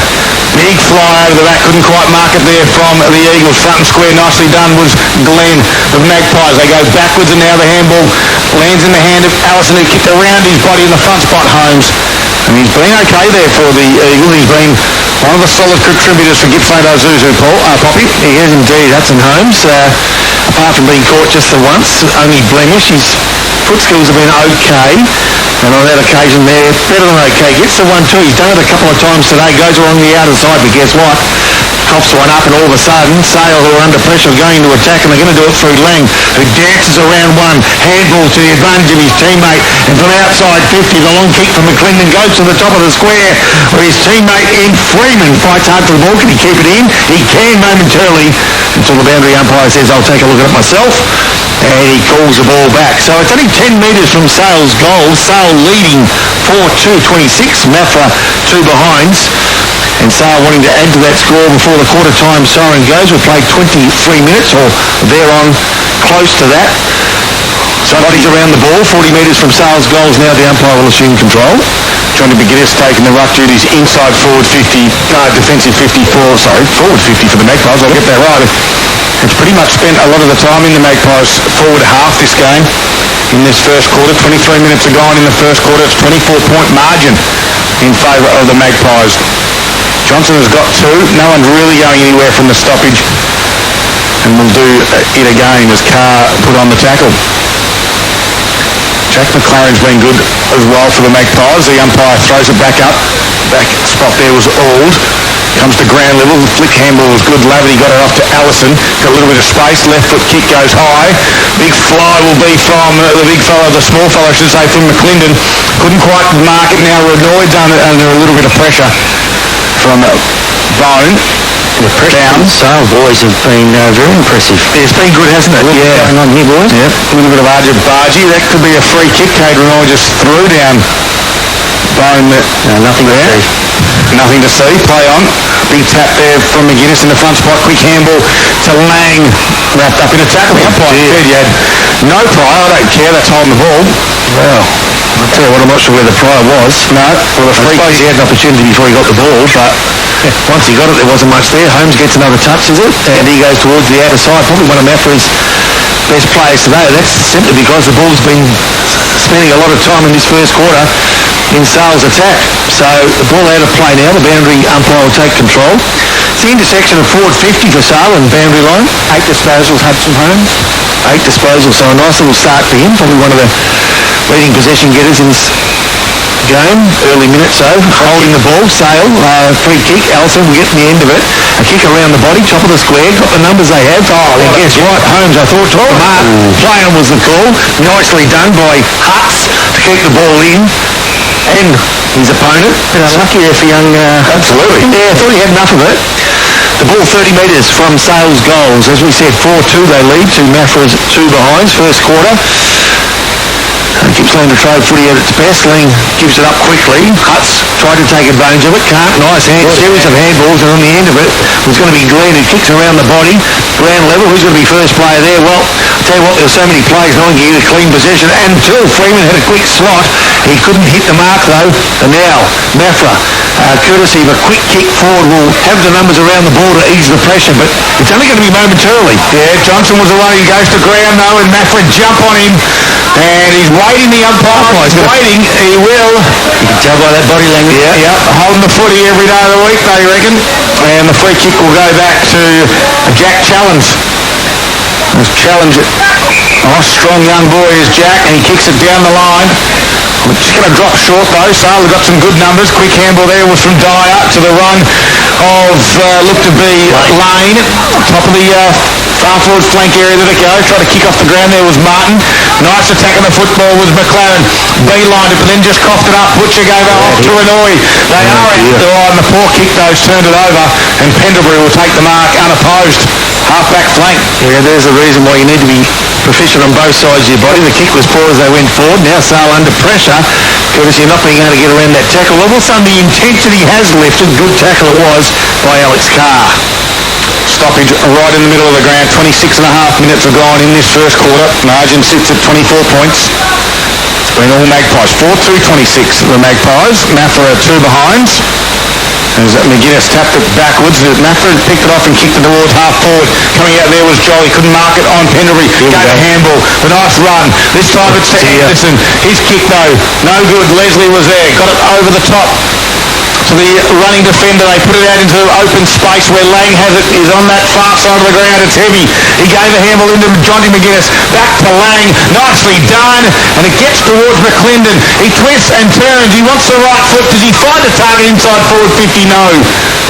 Big fly over the back, couldn't quite mark it there from the Eagles. Front and square, nicely done was Glenn of Magpies. They go backwards and now the handball lands in the hand of Allison, who kicked around his body in the front spot, Holmes. And he's been okay there for the Eagles. He's been one of the solid contributors for Gippsland Ozuzu, Poppy. He is indeed, Hudson Holmes. Apart from being caught just the once, only blemish, his foot skills have been okay. And on that occasion there, better than okay. Gets the 1-2. He's done it a couple of times today. Goes along the outer side, but guess what? Coughs one up and all of a sudden, Sale, who are under pressure, going to attack, and they're going to do it through Lang, who dances around one, handball to the advantage of his teammate, and from outside 50, the long kick from McClendon goes to the top of the square, where his teammate in Freeman fights hard for the ball. Can he keep it in? He can momentarily, until the boundary umpire says, I'll take a look at it myself, and he calls the ball back. So it's only 10 metres from Sale's goal. Sale leading 4-2-26, Mafra 2 behinds. And Sale wanting to add to that score before the quarter time siren goes. We've played 23 minutes or thereon, close to that. Bodies around the ball, 40 metres from Sale's goals. Now the umpire will assume control. Johnny McGuinness taking the rough duties inside forward 50, defensive 54, forward 50 for the Magpies. I'll get that right. It's pretty much spent a lot of the time in the Magpies forward half this game. In this first quarter, 23 minutes are gone in the first quarter. It's 24-point margin in favour of the Magpies. Johnson has got 2. No one's really going anywhere from the stoppage. And we'll do it again as Carr put on the tackle. Jack McLaren's been good as well for the Magpies. The umpire throws it back up. Back spot there was Auld. Comes to ground level. The flick handball was good. Laverty got it off to Allison. Got a little bit of space. Left foot kick goes high. Big fly will be from the big fellow, the small fellow, I should say, from McClendon. Couldn't quite mark it now. Renoy's under a little bit of pressure from Bone. Down. Sale boys have been very impressive. It's been good, hasn't it? Yeah. Going on here, boys. Yep. A little bit of argy-bargy. That could be a free kick. Kate Renoy just threw down Bone. Nothing there. to see. Nothing to see. Play on. Big tap there from McGuinness in the front spot. Quick handball to Lang. Wrapped up in a tackle. The umpire said you had no prior. I don't care. That's holding the ball. Well, I'll tell you what, I'm not sure where the prior was. No. Well, I suppose he had an opportunity before he got the ball, but once he got it, there wasn't much there. Holmes gets another touch, is it? And he goes towards the outer side. Probably one of Mafra's best players today. That's simply because the ball's been spending a lot of time in this first quarter in Sale's attack. So the ball out of play now. The boundary umpire will take control. It's the intersection of forward 50 for Sale and boundary line. 8 disposals, Hudson Holmes. 8 disposals, so a nice little start for him. Probably one of the leading possession getters in this game, early minutes so, holding the ball, Sale, free kick, Allison will get in the end of it, a kick around the body, top of the square, got the numbers they have, and guess what, Holmes, I thought, playing was the call, nicely done by Hutz to keep the ball in, and his opponent, lucky there for young, absolutely, yeah, I thought he had enough of it. The ball 30 metres from Sale's goals, as we said, 4-2 they lead to Mafra's 2 behinds, first quarter. Gippsland to throw footy at its best. Ling gives it up quickly. Huts tried to take advantage of it. Can't. Nice series of handballs, and on the end of it was going to be Glenn, who kicks around the body. Ground level. Who's going to be first player there? Well, I'll tell you what, there were so many plays, no one can get a clean possession. And until Freeman had a quick slot, he couldn't hit the mark though. And now, Mafra, courtesy of a quick kick forward, will have the numbers around the ball to ease the pressure, but it's only going to be momentarily. Yeah, Johnson was the one who goes to ground though, and Maffra jump on him, and he's waiting the umpire. He's waiting. He will. You can tell by that body language. Yeah, holding the footy every day of the week, they reckon. And the free kick will go back to Jack Challenge. Challenge it. Oh, strong young boy is Jack, and he kicks it down the line. We're just going to drop short though. Sale got some good numbers. Quick handball there was from Dyer to the run of looked to be Lane. Top of the far forward flank area that it goes. Tried to kick off the ground there was Martin. Nice attack on the football was McLaren. Beelined it, but then just coughed it up. Butcher gave it off to Renoy. They are out on the poor kick though. Turned it over, and Pendlebury will take the mark unopposed. Half-back flank. Yeah, there's the reason why you need to be proficient on both sides of your body. The kick was poor as they went forward. Now Sale under pressure, courtesy of not being able to get around that tackle. All of a sudden the intensity has lifted. Good tackle it was by Alex Carr. Stoppage right in the middle of the ground. 26 and a half minutes have gone in this first quarter. Margin sits at 24 points. It's been all Magpies. 4-2-26 the Magpies. Mafra 2 behind. As McGuinness tapped it backwards, Mafra picked it off and kicked it towards half forward. Coming out there was Jolly, couldn't mark it on Pendlebury. Gave a handball, a nice run. This time it's to Anderson. His kick though, no good. Leslie was there, got it over the top to the running defender. They put it out into open space where Lang has it, is on that far side of the ground. It's heavy. He gave a handball into Johnny McGuinness. Back to Lang. Nicely done. And it gets towards McClendon. He twists and turns. He wants the right foot. Does he find a target inside forward 50? No.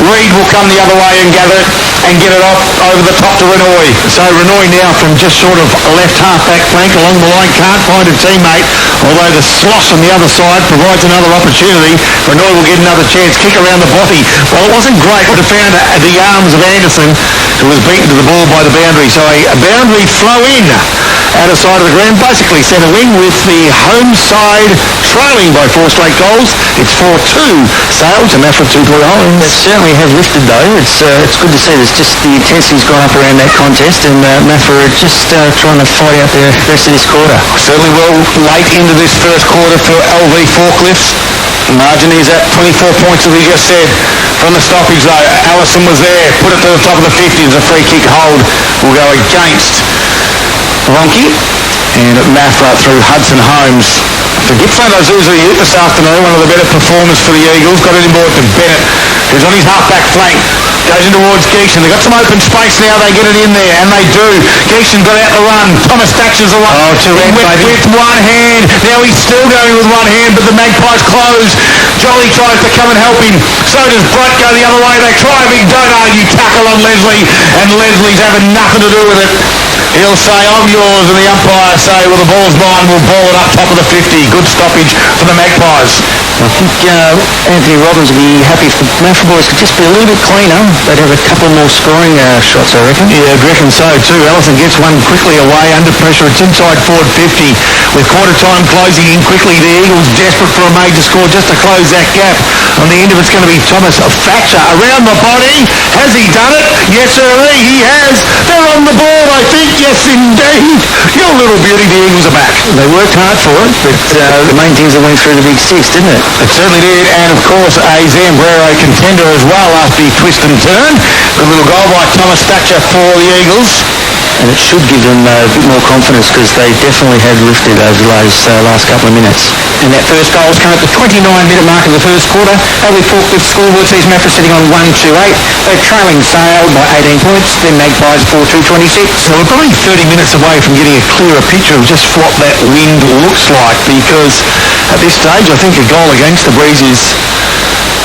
Reid will come the other way and gather it and get it off over the top to Renoy. So Renoy now from just sort of left half-back flank along the line, can't find a teammate, although the slosh on the other side provides another opportunity. Renoy will get another chance. Kick around the body. Well, it wasn't great, but it found the arms of Anderson, who was beaten to the ball by the boundary. So a boundary throw in out of side of the ground, basically centre wing, with the home side trailing by 4 straight goals. It's 4-2. Sale to Mafra 2-point home. It certainly has lifted though. It's good to see. There's just the intensity's gone up around that contest, and Mafra are just trying to fight out the rest of this quarter. Certainly well late into this first quarter for LV Forklifts. Margin is at 24 points, as we just said. From the stoppage though, Allison was there, put it to the top of the 50s. A free kick hold will go against Ronke, and Mafra through Hudson Holmes. For Gippsland Ozuzu this afternoon, one of the better performers for the Eagles. Got it inboard to Bennett, who's on his half-back flank. Goes in towards Geeshan. They've got some open space now. They get it in there, and they do. Geeshan got out the run. Thomas Thatcher's the one. With one hand. Now he's still going with one hand, but the Magpies close. Jolly tries to come and help him. So does Bright go the other way. They try a big don't argue tackle on Leslie, and Leslie's having nothing to do with it. He'll say, I'm yours, and the umpire say, well, the ball's mine. We'll ball it up top of the 50. Good stoppage for the Magpies. I think Anthony Robbins would be happy if the Mafra boys could just be a little bit cleaner. They'd have a couple more scoring shots, I reckon. Yeah, I'd reckon so too. Allison gets one quickly away under pressure. It's inside forward 50. With quarter time closing in quickly, the Eagles desperate for a major score just to close that gap. On the end of it's going to be Thomas Thatcher around the body. Has he done it? Yes, sir, he has. They're on the board, I think. Yes, indeed. Your little beauty, the Eagles are back. They worked hard for it, but the main thing is they went through the big six, didn't it? It certainly did, and of course a Zambrero contender as well after he twist and turn. Good little goal by Thomas Thatcher for the Eagles. And it should give them a bit more confidence, because they definitely have lifted over those last couple of minutes. And that first goal has come at the 29-minute mark of the first quarter. LV Forklift scoreboard sees Mafra sitting on 1-2-8. They're trailing Sale by 18 points. Then Magpies 4-2-26. So we're probably 30 minutes away from getting a clearer picture of just what that wind looks like, because at this stage I think a goal against the breeze is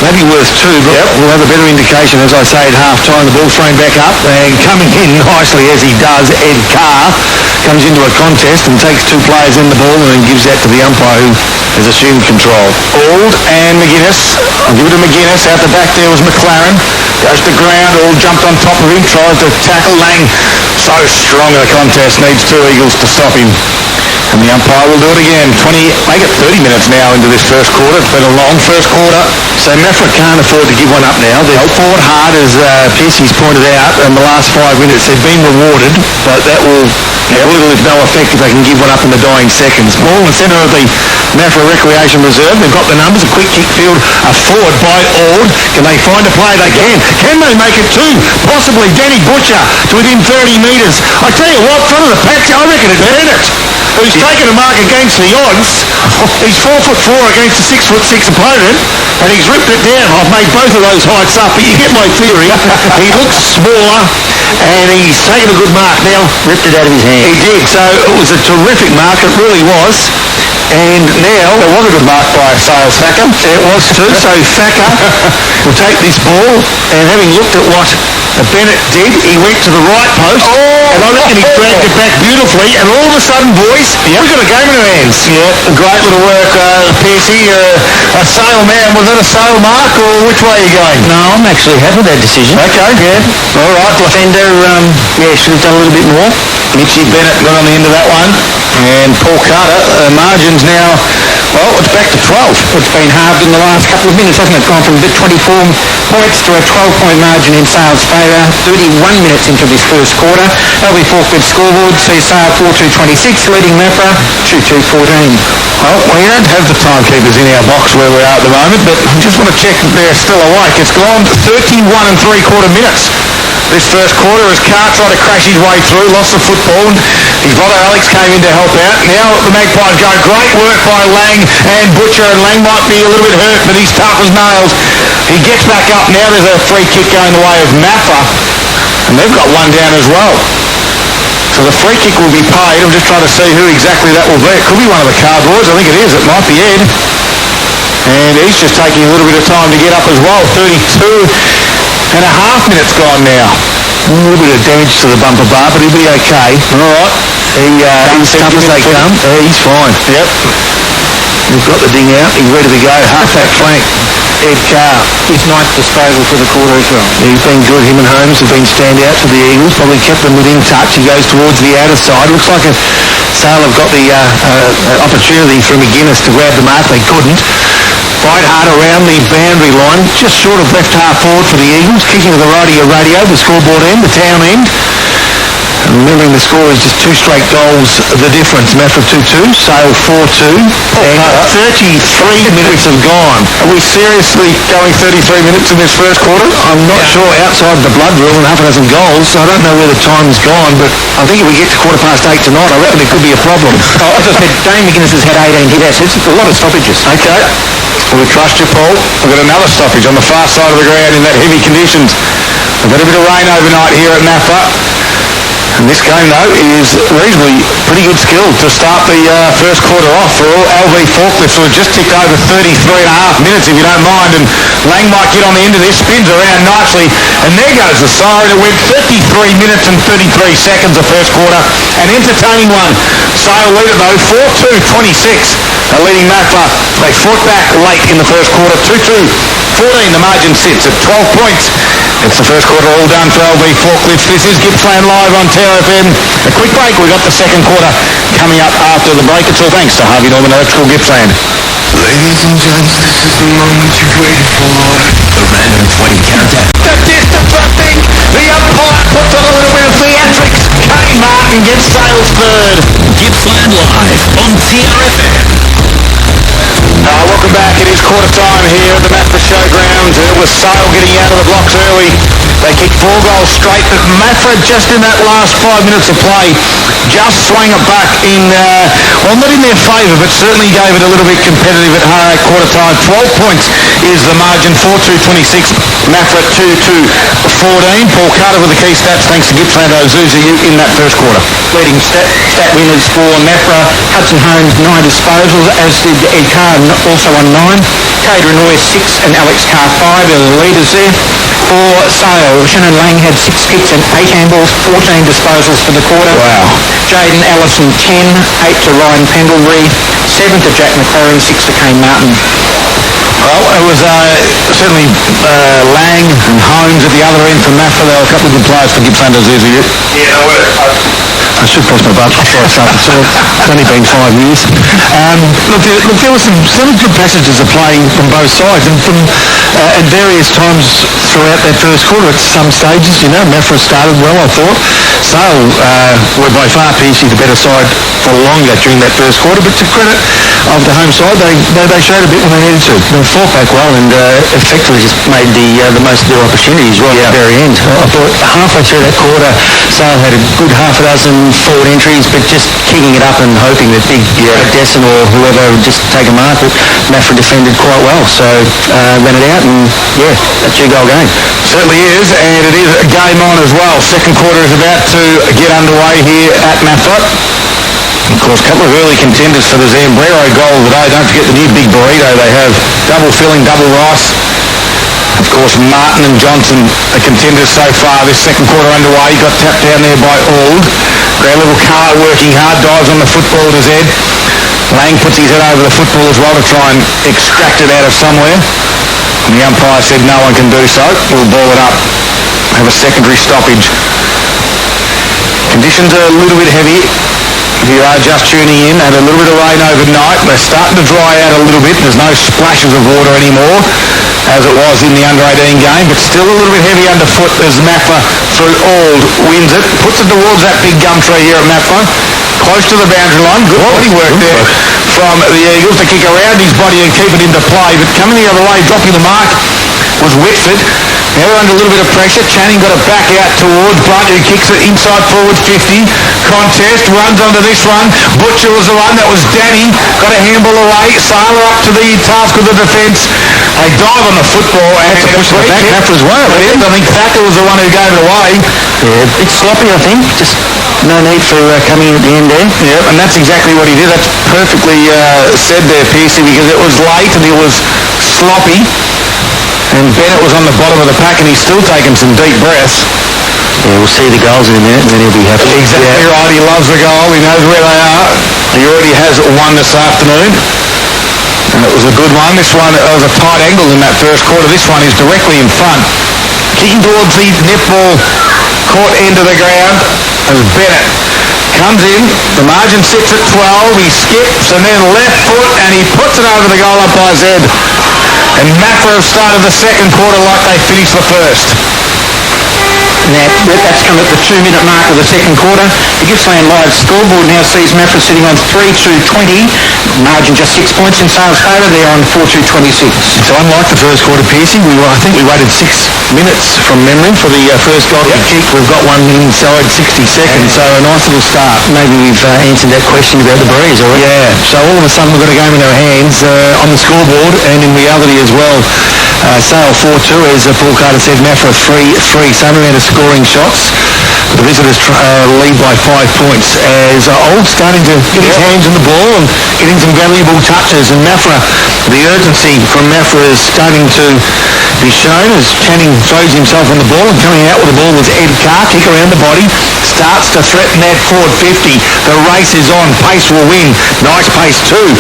maybe worth 2, but we'll have a better indication, as I say, at half-time. The ball thrown back up, and coming in nicely as he does, Ed Carr comes into a contest and takes 2 players in the ball and then gives that to the umpire, who has assumed control. Auld and McGuinness. I'll give it to McGuinness. Out the back there was McLaren. Goes to ground. Auld jumped on top of him, tries to tackle Lang. So strong in the contest, needs 2 Eagles to stop him. And the umpire will do it again. Make it 30 minutes now into this first quarter. It's been a long first quarter. So Mafra can't afford to give one up now. They've fought hard, as Piercy's pointed out, in the last 5 minutes. They've been rewarded, but that will have little if no effect if they can give one up in the dying seconds. Ball in the centre of the Mafra Recreation Reserve. They've got the numbers. A quick kick field, a forward by Ord. Can they find a play? They can. Can they make it two? Possibly. Danny Butcher to within 30 metres. I tell you what, front of the pack, I reckon it'd earn it. He's taken a mark against the odds. He's 4'4" against a 6'6" opponent, and he's ripped it down. I've made both of those heights up, but you get my theory. He looks smaller, and he's taken a good mark now. Ripped it out of his hand. He did, so it was a terrific mark, it really was. And now, it was a good mark by Sales Thacker. It was too, so Thacker will take this ball, and having looked at what Bennett did, he went to the right post, and I reckon he dragged it back beautifully, and all of a sudden, boys, we've got a game in our hands. Yeah, great little work, Piercy. A Sale man, was that a Sale mark, or which way are you going? No, I'm actually happy with that decision. Okay, yeah. All right, defender, should have done a little bit more. Mitchie Bennett got on the end of that one, and Paul Carter, margins now, well, it's back to 12. It's been halved in the last couple of minutes, hasn't it? Gone from 24 points to a 12-point margin in Sale's favour. 31 minutes into this first quarter. LB Forklift scoreboard sees Sale 4-2-26, leading Mafra 2-2-14. Well, we don't have the timekeepers in our box where we are at the moment, but I just want to check that they're still awake. It's gone 31 3/4 minutes. This first quarter as Carr tried to crash his way through, lost the football, and his brother Alex came in to help out. Now the Magpies go. Great work by Lang and Butcher, and Lang might be a little bit hurt, but he's tough as nails. He gets back up. Now there's a free kick going the way of Mafra, and they've got one down as well. So the free kick will be paid. I'm just trying to see who exactly that will be. It could be one of the Carr boys. I think it is. It might be Ed. And he's just taking a little bit of time to get up as well. 32.5 minutes gone now. A little bit of damage to the bumper bar, but he'll be okay. All right. He's tough as they come. He's fine. Yep. We've got the ding out. He's ready to go. Half-back flank. Ed Carr. His ninth disposal for the quarter as well. He's been good. Him and Holmes have been standouts for the Eagles. Probably kept them within touch. He goes towards the outer side. Looks like Sale have got the opportunity for McGuinness to grab the mark. They couldn't. Fight hard around the boundary line, just short of left half forward for the Eagles, kicking to the right of your radio, the scoreboard end, the town end. And remembering the score is just two straight goals, the difference. Mafra 2-2, Sale 4-2, and 33 minutes have gone. Are we seriously going 33 minutes in this first quarter? I'm not sure. Outside the blood rule and half a dozen goals, so I don't know where the time's gone, but I think if we get to 8:15 tonight, I reckon it could be a problem. As I said, Dane McGuinness has had 18 hit assets. It's a lot of stoppages. Okay. Well, we trust you, Paul. We've got another stoppage on the far side of the ground in that heavy conditions. We've got a bit of rain overnight here at Mafra. And this game, though, is reasonably pretty good skill to start the first quarter off for all LV Forklifts, who have just ticked over 33.5 minutes, if you don't mind. And Lang might get on the end of this, spins around nicely, and there goes the siren. It went 33 minutes and 33 seconds the first quarter. An entertaining one. Sale lead it, though, 4-2-26. Leading Mafra. They fought back late in the first quarter. 2-2-14. The margin sits at 12 points. It's the first quarter all done for LV Forklifts. This is Gippsland Live on TRFM. A quick break. We've got the second quarter coming up after the break. It's all thanks to Harvey Norman Electrical Gippsland. Ladies and gents, this is the moment you've waited for. The random 20 countdown. The distance, I think. The umpire puts on a little bit of theatrics. Kane Martin gets Sale's third. Gippsland Live on TRFM. Welcome back. It is quarter time here at the Mafra Showground. It was Sale getting out of the blocks early. They kicked 4 goals straight, but Mafra just in that last 5 minutes of play just swung it back in, well, not in their favour, but certainly gave it a little bit competitive at quarter time. 12 points is the margin, 4-2-26. Mafra 2-2-14. Paul Carter with the key stats, thanks to Gippsland Ozuzi in that first quarter. Leading stat winners for Mafra, Hudson Holmes 9 disposals, as did Ed Carr also on 9. Cader Noy 6 and Alex Carr 5 are the leaders there. For Sale, Shannon Lang had 6 kicks and 8 handballs, 14 disposals for the quarter. Wow. Jaden Allison 10, 8 to Ryan Pendlebury, 7 to Jack McCorry, 6 to Kane Martin. Well, it was certainly Lang and Holmes at the other end for Mafra. There were a couple of good players for Gippsland Ozuzi. Yeah, I should press my button before I start to talk. It's only been 5 years. Look, there were some good passages of play from both sides, and from at various times throughout that first quarter. At some stages, Mafra started well, I thought. Sale were by far PC the better side for longer during that first quarter, but to credit of the home side, they showed a bit when they needed to. They fought back well and effectively just made the most of their opportunities right at the very end. I thought halfway through that quarter, Sale had a good half a dozen forward entries, but just kicking it up and hoping that big Desson or whoever would just take a mark. But Mafra defended quite well, so ran it out, and a 2-goal game. Certainly is, and it is a game on as well. Second quarter is about to get underway here at Mafra. Of course, a couple of early contenders for the Zambrero goal today. Don't forget the new big burrito. They have double filling, double rice. Of course, Martin and Johnson are contenders so far. This second quarter underway. Got tapped down there by Auld. Great little car working hard, dives on the football to Zed. Lang puts his head over the football as well to try and extract it out of somewhere. And the umpire said no one can do so. We'll ball it up. Have a secondary stoppage. Conditions are a little bit heavy. If you are just tuning in, had a little bit of rain overnight. They're starting to dry out a little bit. There's no splashes of water anymore, as it was in the under-18 game, but still a little bit heavy underfoot as Mafra through Auld wins it. Puts it towards that big gum tree here at Mafra. Close to the boundary line. Good body work there from the Eagles to kick around his body and keep it into play. But coming the other way, dropping the mark, was Whitford. Now we're under a little bit of pressure. Channing got it back out towards Blunt, who kicks it inside forward 50. Contest, runs onto this one. Butcher was the one. That was Danny. Got a handball away. Sailor up to the task of the defence. They dive on the football and push it back. Mafra's way. I think Thacker was the one who gave it away. Yeah, it's sloppy, I think. Just no need for coming at the end there. Yeah, and that's exactly what he did. That's perfectly said there, Piercy, because it was late and it was sloppy. And Bennett was on the bottom of the pack and he's still taking some deep breaths. Yeah, we'll see the goals in a minute and then he'll be happy. Exactly right. He loves the goal. He knows where they are. He already has one this afternoon. And it was a good one. This one, it was a tight angle in that first quarter. This one is directly in front. Kicking towards the netball court end of the ground as Bennett comes in. The margin sits at 12. He skips and then left foot and he puts it over the goal umpire Zed. And Mafra have started the second quarter like they finished the first. That's come at the 2-minute mark of the second quarter. The Gippsland Live scoreboard now sees Mafra sitting on 3-2-20. Margin just 6 points in Sale's favour. They're on 4-2-26. So unlike the first quarter, Piercy, I think we waited 6 minutes from memory for the first goal to kick. We've got one inside 60 seconds, so a nice little start. Maybe we've answered that question about the Breeze already. Yeah, so all of a sudden we've got a game in our hands on the scoreboard and in reality as well. Sale 4-2, as Paul Carter said, Mafra 3-3. Same amount of scoring shots. The visitors lead by 5 points as Old's starting to get his hands on the ball and getting some valuable touches. And Mafra, the urgency from Mafra is starting to be shown as Channing throws himself on the ball, and coming out with the ball was Ed Carr. Kick around the body, starts to threaten that forward 50. The race is on. Pace will win. Nice pace too.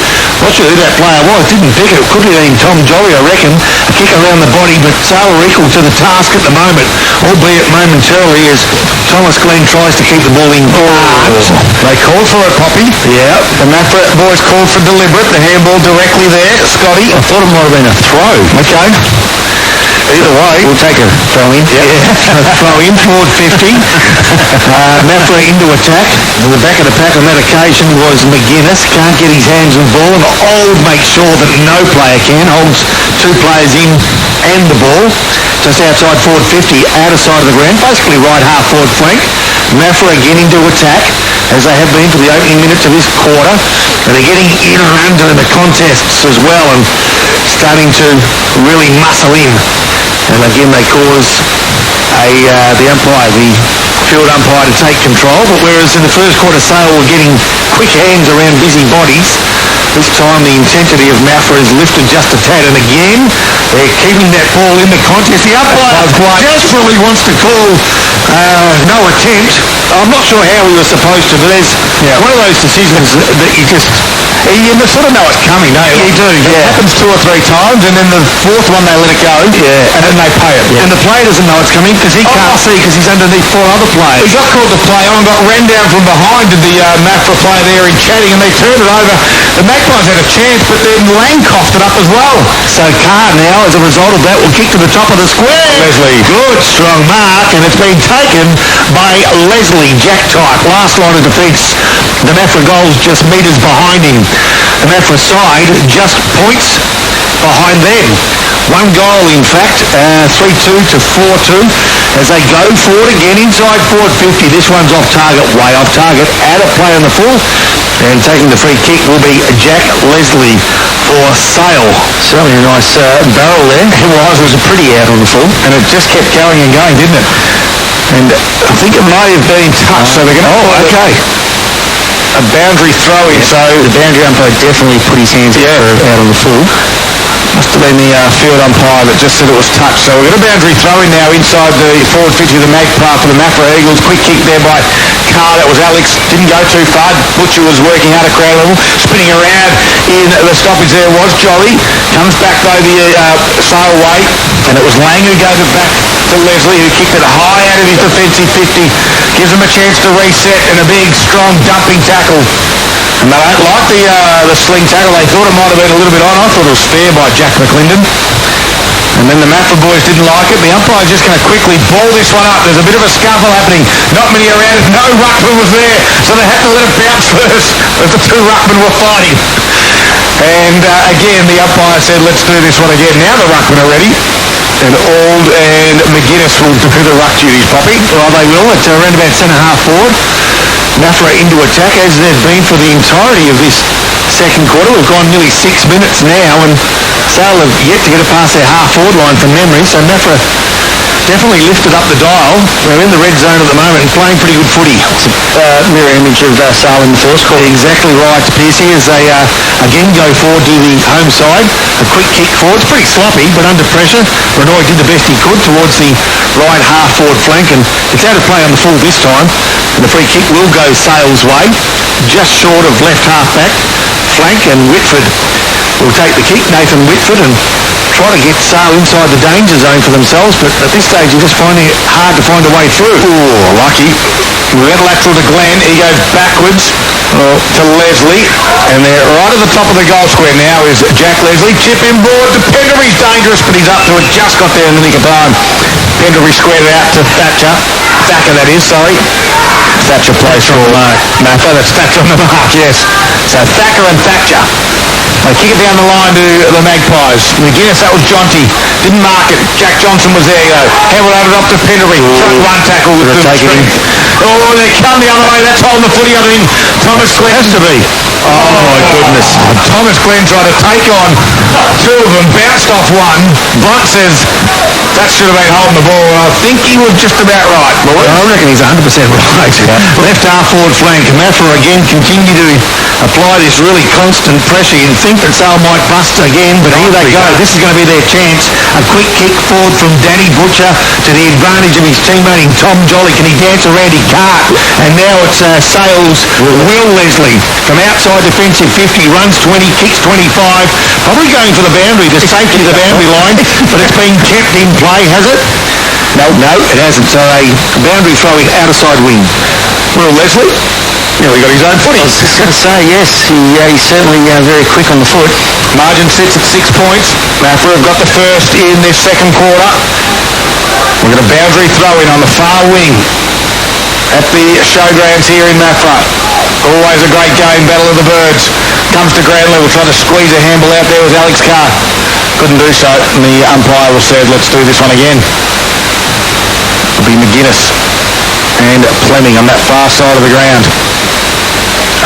Not sure who that player was. Didn't pick it. Could have been Tom Jolly, I reckon. A kick around the body, but Sale are equal to the task at the moment, albeit momentarily as Thomas Glenn tries to keep the ball in. They called for it, Poppy. Yeah. The Mafra boys called for deliberate. The handball directly there. Scotty. I thought it might have been a throw. Okay. Either way. We'll take a throw in. Yeah. Throw in forward 50. Mafra into attack. And the back of the pack on that occasion was McGuinness. Can't get his hands on the ball. And Old makes sure that no player can. Holds 2 players in and the ball. Just outside forward 50, outer side of the ground. Basically right half forward flank. Mafra again into attack, as they have been for the opening minutes of this quarter. And they're getting in and under the contests as well and starting to really muscle in. And again, they cause the umpire, the field umpire, to take control. But whereas in the first quarter, Sale were getting quick hands around busy bodies, this time the intensity of Mafra is lifted just a tad. And again, they're keeping that ball in the contest. The umpire desperately wants to call no attempt. I'm not sure how we were supposed to, but there's one of those decisions that you just You sort of know it's coming, don't you? You do, yeah. It happens 2 or 3 times, and then the 4th one they let it go, and then they pay it. Yeah. And the player doesn't know it's coming because he can't see because he's underneath 4 other players. He got called to play on, got ran down from behind to the Mafra player there in chatting, and they turned it over. The Magpies had a chance, but then Lang coughed it up as well. So Carr now, as a result of that, will kick to the top of the square. Leslie. Good, strong mark, and it's been taken by Leslie, Jack type. Last line of defence. The Mafra goals just metres behind him. The Mafra side just points behind them. 1 goal, in fact, 3-2 to 4-2 as they go forward again inside forward 50. This one's off target, way off target, out of play on the full, and taking the free kick will be Jack Leslie for Sale. Certainly a nice barrel there. It was a pretty out on the full, and it just kept going and going, didn't it? And I think it might have been touched, so they're going to... Oh, okay. A boundary throw-in, so the boundary umpire definitely put his hands out on the full. Must have been the field umpire that just said it was touched. So we've got a boundary throw-in now inside the forward 50 of the Magpie for the Mafra Eagles. Quick kick there by Carr. That was Alex. Didn't go too far. Butcher was working out at crowd level. Spinning around in the stoppage there was Jolly. Comes back though the sail way. And it was Lang who gave it back to Leslie, who kicked it high out of his defensive 50. Gives him a chance to reset, and a big, strong dumping tackle. And they don't like the sling tackle. They thought it might have been a little bit on. I thought it was fair by Jack McClendon. And then the Mafra boys didn't like it. The umpire's just going to quickly ball this one up. There's a bit of a scuffle happening. Not many around it. No ruckman was there. So they had to let it bounce first as the 2 ruckmen were fighting. And again, the umpire said, let's do this one again. Now the ruckmen are ready. And Auld and McGuinness will do the ruck duties, Poppy. Well, they will. It's around about centre-half forward. Mafra into attack, as they've been for the entirety of this second quarter. We've gone nearly 6 minutes now, and Sale have yet to get it past their half-forward line from memory, so Mafra definitely lifted up the dial. They're in the red zone at the moment and playing pretty good footy. It's a mirror image of Sale in the first quarter. Exactly right, Piercy, as they again go forward to the home side. A quick kick forward. It's pretty sloppy, but under pressure. Renoy did the best he could towards the right half-forward flank, and it's out of play on the full this time. And the free kick will go Sale's way, just short of left half-back flank, and Whitford will take the kick, Nathan Whitford, and try to get Sale inside the danger zone for themselves, but at this stage you're just finding it hard to find a way through. Oh, lucky. We've got lateral to Glenn. He goes backwards to Leslie, and they're right at the top of the goal square now is Jack Leslie. Chip inboard to Penderbury's dangerous, but he's up to it. Just got there in the nick of time. Penderbury squared it out to Thatcher. Thacker, that is, sorry. Thatcher plays for Mafra. That's Thatcher on the mark, yes. So Thacker and Thatcher. They kick it down the line to the Magpies. McGuinness, that was Jonty. Didn't mark it. Jack Johnson was there, though. Hammered over it up to Penderbury. One tackle with the strength. Oh, they come the other way. That's holding the footy under him. Thomas Glenn has to be. Oh, my goodness. Thomas Glenn tried to take on 2 of them. Bounced off one. Blunt says that should have been holding the ball. I think he was just about right. Well, I reckon he's 100% right. Left half forward flank. Mafra again continue to apply this really constant pressure. You'd think that Sale might bust again, but here they go. This is going to be their chance. A quick kick forward from Danny Butcher to the advantage of his teammate in Tom Jolly. Can he dance around his cart? And now it's Sale's Will Leslie from outside defensive 50, runs 20, kicks 25, probably going for the boundary, the safety of the boundary line, but it's been kept in play, has it? No, it hasn't. So a boundary throwing outside wing. Will Leslie? Yeah, he got his own footy. I was just going to say, yes, he's certainly very quick on the foot. Margin sits at 6 points. Mafra have got the first in this second quarter. We've got a boundary throw-in on the far wing at the showgrounds here in Mafra. Always a great game, Battle of the Birds. Comes to ground level, trying to squeeze a handball out there with Alex Carr. Couldn't do so, and the umpire was said, let's do this one again. It'll be McGuinness and Fleming on that far side of the ground.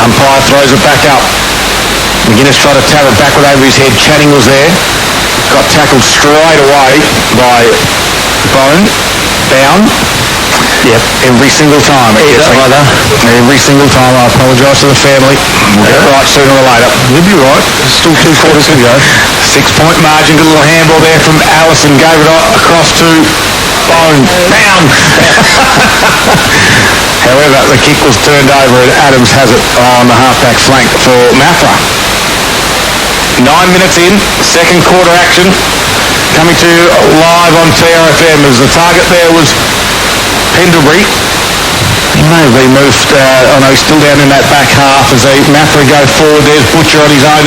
Umpire throws it back up. McGuinness tried to tap it backward over his head. Channing was there. Got tackled straight away by Bowen. Down. Yep, every single time. Every single time. I apologise to the family. We'll get it right sooner or later. You'll be right. There's still 2 quarters to go. 6 point margin. Good little handball there from Allison. Gave it across to bone. Down. However, the kick was turned over and Adams has it on the half-back flank for Mafra. 9 minutes in, second quarter action, coming to live on TRFM as the target there was Pendlebury. He may have been moved, he's still down in that back half as Mafra go forward. There's Butcher on his own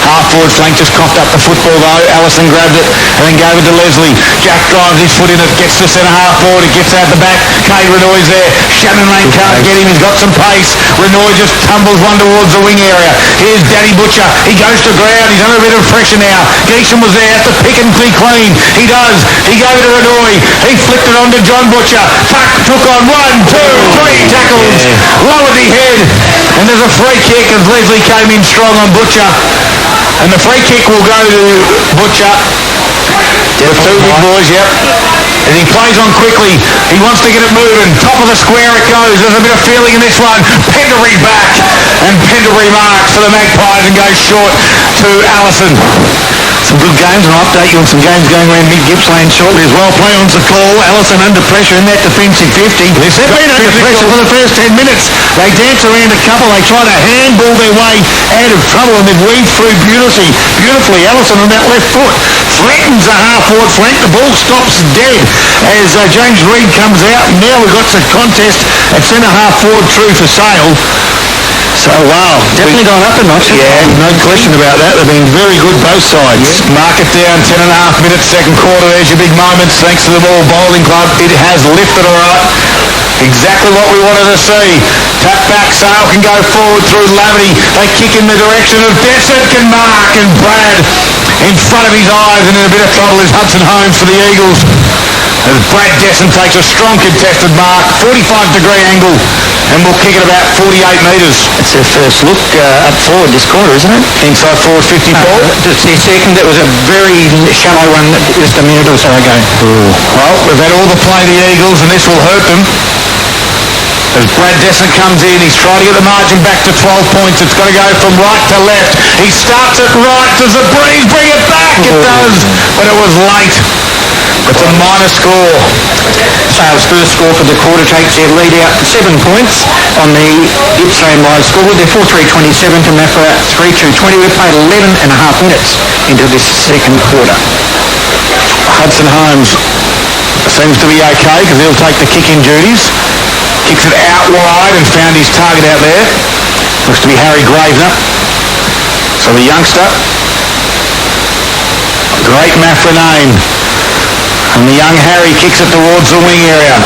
half-forward flank, just coughed up the football though. Allison grabbed it and then gave it to Leslie. Jack drives his foot in it, gets to centre half forward, it gets out the back. Kay Renoy's there. Shannon Lane can't get him, he's got some pace. Renoy just tumbles one towards the wing area. Here's Danny Butcher, he goes to ground, he's under a bit of pressure now. Geesham was there, has to pick and be clean. He does, he gave it to Renoy, he flicked it on to John Butcher. Tuck took on 1, 2, 3 tackles, lowered the head, and there's a free kick as Leslie came in strong on Butcher. And the free kick will go to Butcher. The two big boys, yep. And he plays on quickly. He wants to get it moving. Top of the square it goes. There's a bit of feeling in this one. Pendlebury back. And Pendlebury marks for the Magpies and goes short to Allison. Some good games, and I'll update you on some games going around mid-Gippsland shortly as well. Play on's the call. Allison under pressure in that defensive 50. They've been under pressure for the first 10 minutes. They dance around a couple. They try to handball their way out of trouble, and they've weaved through beautifully. Allison on that left foot threatens the half-forward flank. The ball stops dead as James Reid comes out. Now we've got the contest at centre-half forward through for Sale. So, wow. Definitely gone up a notch. Yeah, no question about that. They've been very good both sides. Yeah. Mark it down, 10.5 minutes, second quarter. There's your big moments. Thanks to the Morwell Bowling Club. It has lifted all right. Exactly what we wanted to see. Tap back, Sale can go forward through Lavity. They kick in the direction of Desert, can mark, and Brad in front of his eyes, and in a bit of trouble is Hudson Holmes for the Eagles. As Brad Desson takes a strong contested mark, 45-degree angle, and will kick it about 48 metres. It's their first look up forward this quarter, isn't it? Inside forward 54. It's their second. That was a very shallow one just a minute or so ago. Ooh. Well, we've had all the play the Eagles, and this will hurt them. As Brad Desson comes in, he's trying to get the margin back to 12 points. It's got to go from right to left. He starts it right. Does the breeze bring it back? It does, but it was late. It's a minor score. Sale's first score for the quarter takes their lead out to 7 points on the Gippsland live scoreboard. They're 4-3-27 to Mafra 3-2-20. We've played 11.5 minutes into this second quarter. Hudson Holmes seems to be okay because he'll take the kicking duties. Kicks it out wide and found his target out there. Looks to be Harry Gravener. So the youngster. Great Mafra name. And the young Harry kicks it towards the wing area.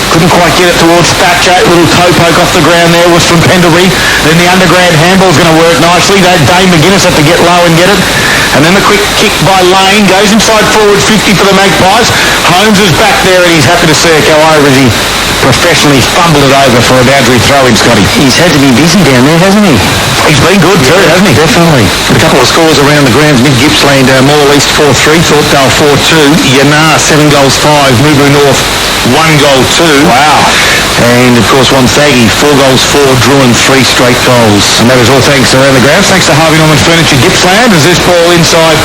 Couldn't quite get it towards Thatcher. Little toe poke off the ground there was from Pendlebury. Then the underground handball's going to work nicely. Dane McGuinness had to get low and get it. And then the quick kick by Lane goes inside forward 50 for the Magpies. Holmes is back there and he's happy to see it go over as he professionally fumbled it over for a boundary throw-in, Scotty. He's had to be busy down there, hasn't he? He's been good too, hasn't he? Definitely. A couple of scores around the grounds. Mid-Gippsland, Morwell East 4-3, Thorpedale 4-2, Yanar 7 goals 5, Mubu North 1 goal 2. Wow. And of course Wonthaggi 4 goals 4, Druin 3 straight goals. And that is all thanks around the grounds. Thanks to Harvey Norman Furniture Gippsland as this ball inside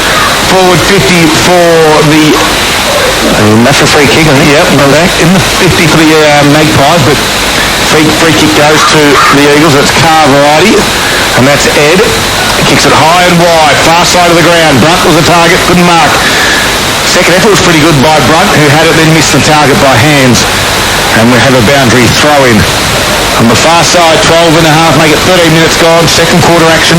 forward 50 for the Mafra free kick, I think. Yep, in the 50 for the Magpies, but free kick goes to the Eagles. That's car variety, and that's Ed. Kicks it high and wide, far side of the ground. Brunt was the target, couldn't mark. Second effort was pretty good by Brunt, who had it, then missed the target by hands. And we have a boundary throw-in. On the far side, 12.5, make it 13 minutes gone. Second quarter action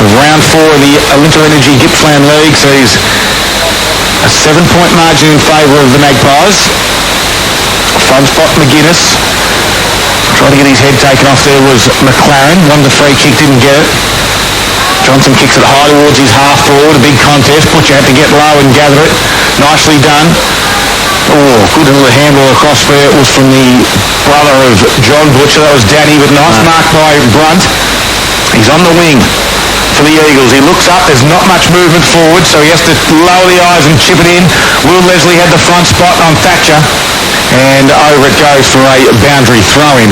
of round 4 of the Olinto Energy Gippsland League sees a 7-point margin in favour of the Magpies. Front spot McGuinness. Trying to get his head taken off there was McLaren. Won the free kick, didn't get it. Johnson kicks it high towards his half forward. A big contest. Butcher had to get low and gather it. Nicely done. Oh, good little handball across there. It was from the brother of John Butcher. That was Danny, but nice mark by Brunt. He's on the wing for the Eagles. He looks up. There's not much movement forward, so he has to lower the eyes and chip it in. Will Leslie had the front spot on Thatcher. And over it goes for a boundary throw-in.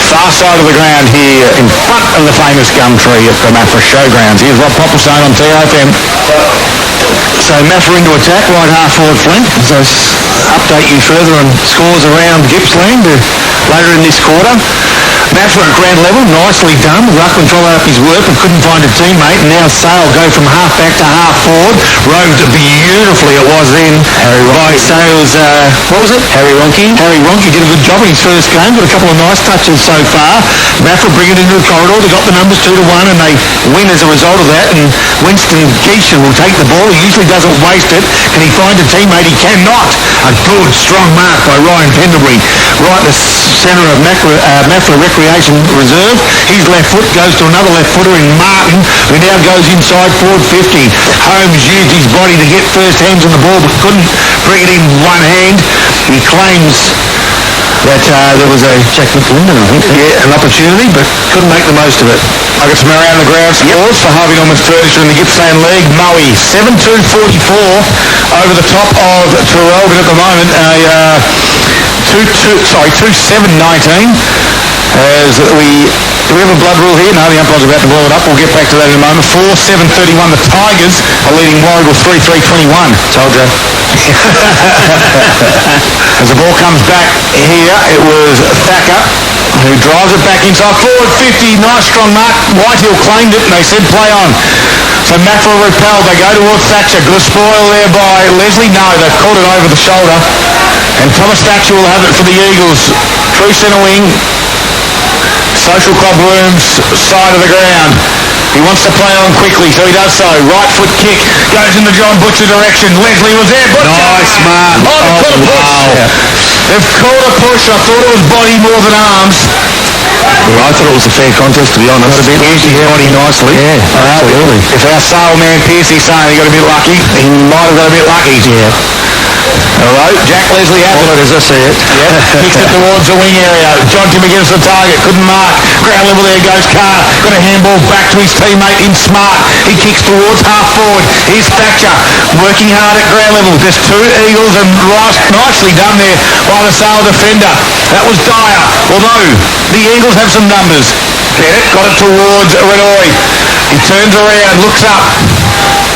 Far side of the ground here in front of the famous gum tree at the Mafra Showgrounds. Here's Rob Popplestone on TRFM. So Mafra into attack, right half forward flank. So update you further on scores around Gippsland later in this quarter. Mafra at ground level, nicely done. Ruckman followed up his work but couldn't find a teammate, and now Sale go from half back to half forward. Roamed beautifully it was then by Sale's, what was it? Harry Ronke. Harry Ronke did a good job in his first game, got a couple of nice touches so far. Mafra bring it into the corridor, they got the numbers 2-1 and they win as a result of that, and Winston Keisha will take the ball. He usually doesn't waste it. Can he find a teammate? He cannot. A good, strong mark by Ryan Pendlebury. Right in the centre of Mafra Recreation Reserve. His left foot goes to another left footer in Martin, who now goes inside forward 50. Holmes used his body to get first hands on the ball but couldn't bring it in one hand. He claims that there was a Jack McLinden, I think. Yeah, an opportunity, but couldn't make the most of it. I got some around the ground scores for Harvey Norman Furniture in the Gippsland League. Moe 7-2-44 over the top of Terrelgan at the moment. 2-7-19 as do we have a blood rule here? No, the umpire's about to blow it up. We'll get back to that in a moment. 4-7-31. The Tigers are leading Warragul 3-3-21. Told you. As the ball comes back here, it was Thacker who drives it back inside forward 50. Nice strong mark. Whitehill claimed it and they said play on. So Mafra repelled. They go towards Thatcher. Good spoil there by Leslie. No, they've caught it over the shoulder. And Thomas Thatcher will have it for the Eagles. True centre wing. Social Club Rooms side of the ground. He wants to play on quickly, so he does so. Right foot kick goes in the John Butcher direction. Leslie was there. Butcher! Nice, man. Oh, they've caught a push. Wow. They've caught a push. I thought it was body more than arms. Well, I thought it was a fair contest, to be honest. Got a bit used his body nicely. Yeah, absolutely. If our sale man Piercy's saying he got a bit lucky, he might have got a bit lucky. Yeah. Hello, Jack Leslie has it. As I see it. Yeah, kicks it towards the wing area. John Tim against the target, couldn't mark. Ground level there goes Carr. Got a handball back to his teammate in Smart. He kicks towards half forward. Here's Thatcher working hard at ground level. There's two Eagles and nicely done there by the Sale defender. That was Dyer. Although the Eagles have some numbers. Get it? Got it towards Renoy. He turns around, looks up.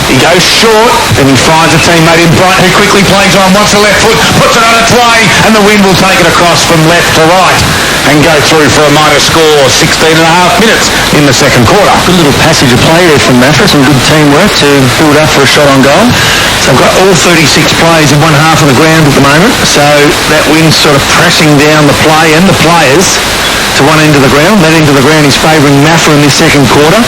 He goes short, and he finds a teammate in Bright who quickly plays on, wants the left foot, puts it on its way, and the wind will take it across from left to right and go through for a minor score. 16 and a half minutes in the second quarter. Good little passage of play there from Mafra. Some good teamwork to build up for a shot on goal. So I've got all 36 players in one half of the ground at the moment. So that wind's sort of pressing down the play and the players to one end of the ground. That end of the ground is favouring Mafra in this second quarter.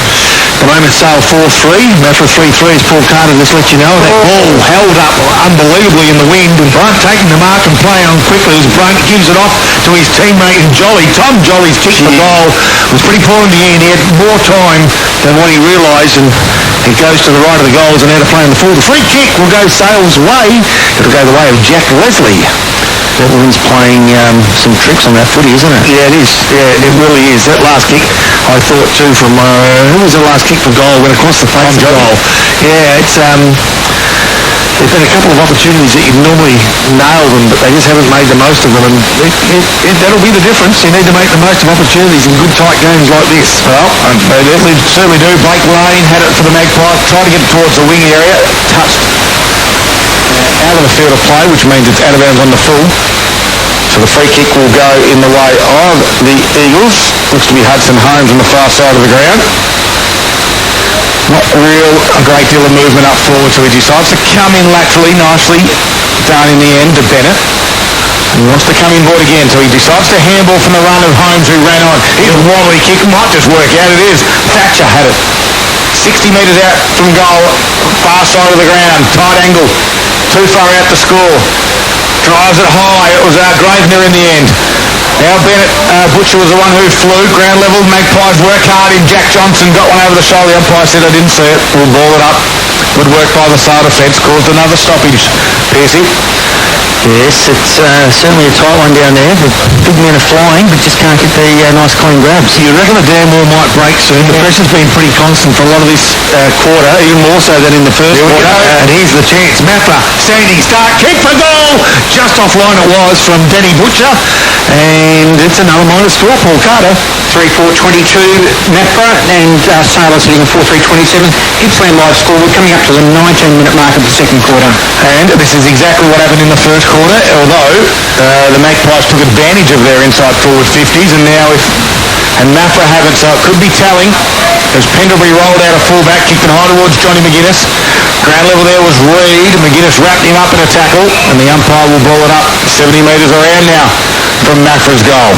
At the moment, Sale 4-3, Mafra 3-3 as Paul Carter just let you know. That ball held up unbelievably in the wind, and Brunt taking the mark and playing on quickly as Brunt gives it off to his teammate Jolly. Tom Jolly's kick for goal was pretty poor in the end. He had more time than what he realised, and it goes to the right of the goals and out of play in the full. The free kick will go Sale's way. It'll go the way of Jack Leslie. That woman's playing some tricks on that footy, isn't it? Yeah, it is. Yeah, it really is. That last kick, I thought too from, who was the last kick for goal? Went across the face of goal. Yeah, it's, there's been a couple of opportunities that you'd normally nail them, but they just haven't made the most of them, and that'll be the difference. You need to make the most of opportunities in good tight games like this. Well, they definitely certainly do. Blake Lane had it for the Magpies, tried to get it towards the wing area, touched out of the field of play, which means it's out of bounds on the full. So the free kick will go in the way of the Eagles. Looks to be Hudson Holmes on the far side of the ground. Not a great deal of movement up forward, so he decides to come in laterally, nicely down in the end to Bennett. He wants to come inboard again, so he decides to handball from the run of Holmes, who ran on. His wobbly kick might just work out. It is. Thatcher had it. 60 metres out from goal, far side of the ground, tight angle, too far out to score. Drives it high. It was Gravener in the end. Now Bennett, Butcher was the one who flew. Ground level, Magpies work hard in. Jack Johnson got one over the shoulder. The umpire said, I didn't see it. We'll ball it up. Good work by the Sale defence. Caused another stoppage. Piercy. Yes, it's certainly a tight one down there. The big men are flying, but just can't get the nice clean grabs. You reckon the dam wall might break soon? The pressure's been pretty constant for a lot of this quarter, even more so than in the first quarter. And here's the chance. Mafra, standing start, kick for goal! Just offline it was from Denny Butcher. And it's another minus score, Paul Carter. 3-4-22 Mafra and Sailor sitting at 4-3-27. Gippsland live score. We're coming up to the 19-minute mark of the second quarter. And this is exactly what happened in the first quarter, although the Magpies took advantage of their inside forward 50s, and now Mafra haven't, so it could be telling as Pendlebury rolled out a fullback, kicked it high towards Johnny McGuinness. Ground level there was Reid. McGuinness wrapped him up in a tackle, and the umpire will ball it up 70 metres around now from Mafra's goal.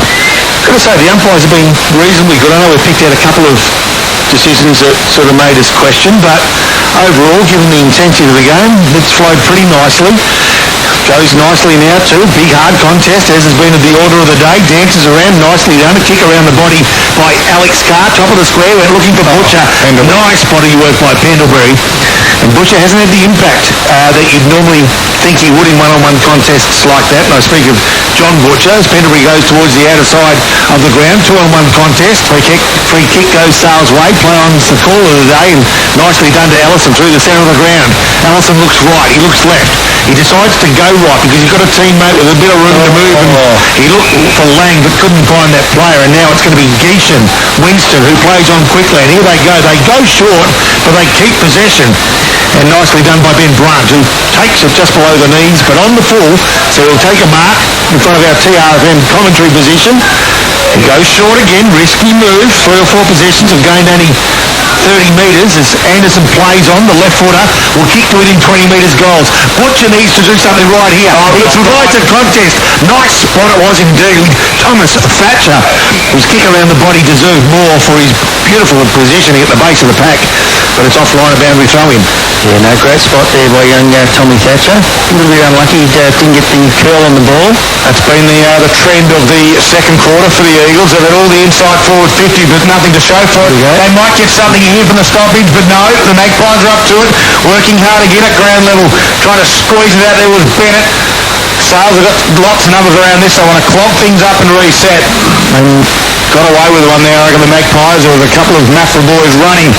Got to say, the umpires have been reasonably good. I know we picked out a couple of decisions that sort of made us question, but overall, given the intensity of the game, it's flowed pretty nicely. Goes nicely now too. Big hard contest, as has been at the order of the day. Dances around, nicely done. A kick around the body by Alex Carr. Top of the square, went looking for Butcher. Nice body work by Pendlebury. And Butcher hasn't had the impact that you'd normally think he would in one-on-one contests like that. And I speak of John Butcher as Pendlebury goes towards the outer side of the ground. 2-on-1 contest. Free kick goes Sales' way. Play on the call of the day, and nicely done to Allison through the centre of the ground. Allison looks right. He looks left. He decides to go right because he's got a teammate with a bit of room to move, and he looked for Lang but couldn't find that player, and now it's going to be Geishan, Winston, who plays on quickly, and here they go short, but they keep possession, and nicely done by Ben Brunt, who takes it just below the knees but on the full, so he'll take a mark in front of our TRFM commentary position. He goes short again, risky move. 3 or 4 possessions have gained only 30 metres as Anderson plays on. The left footer will kick to within 20 metres goals. Butcher needs to do something right here. He provides a contest. Nice spot it was indeed. Thomas Thatcher, whose kick around the body deserved more for his beautiful positioning at the base of the pack, but it's offline a boundary throw-in. Yeah, no, great spot there by young Tommy Thatcher. A little bit unlucky, he didn't get the curl on the ball. That's been the trend of the second quarter for the Eagles. They've had all the inside forward 50, but nothing to show for it. They might get something here from the stoppage, but no, the Magpies are up to it, working hard again at ground level, trying to squeeze it out there with Bennett. Sales have got lots of numbers around this. They want to clog things up and reset. And got away with one there, I reckon, the Magpies. There was a couple of Mafra boys running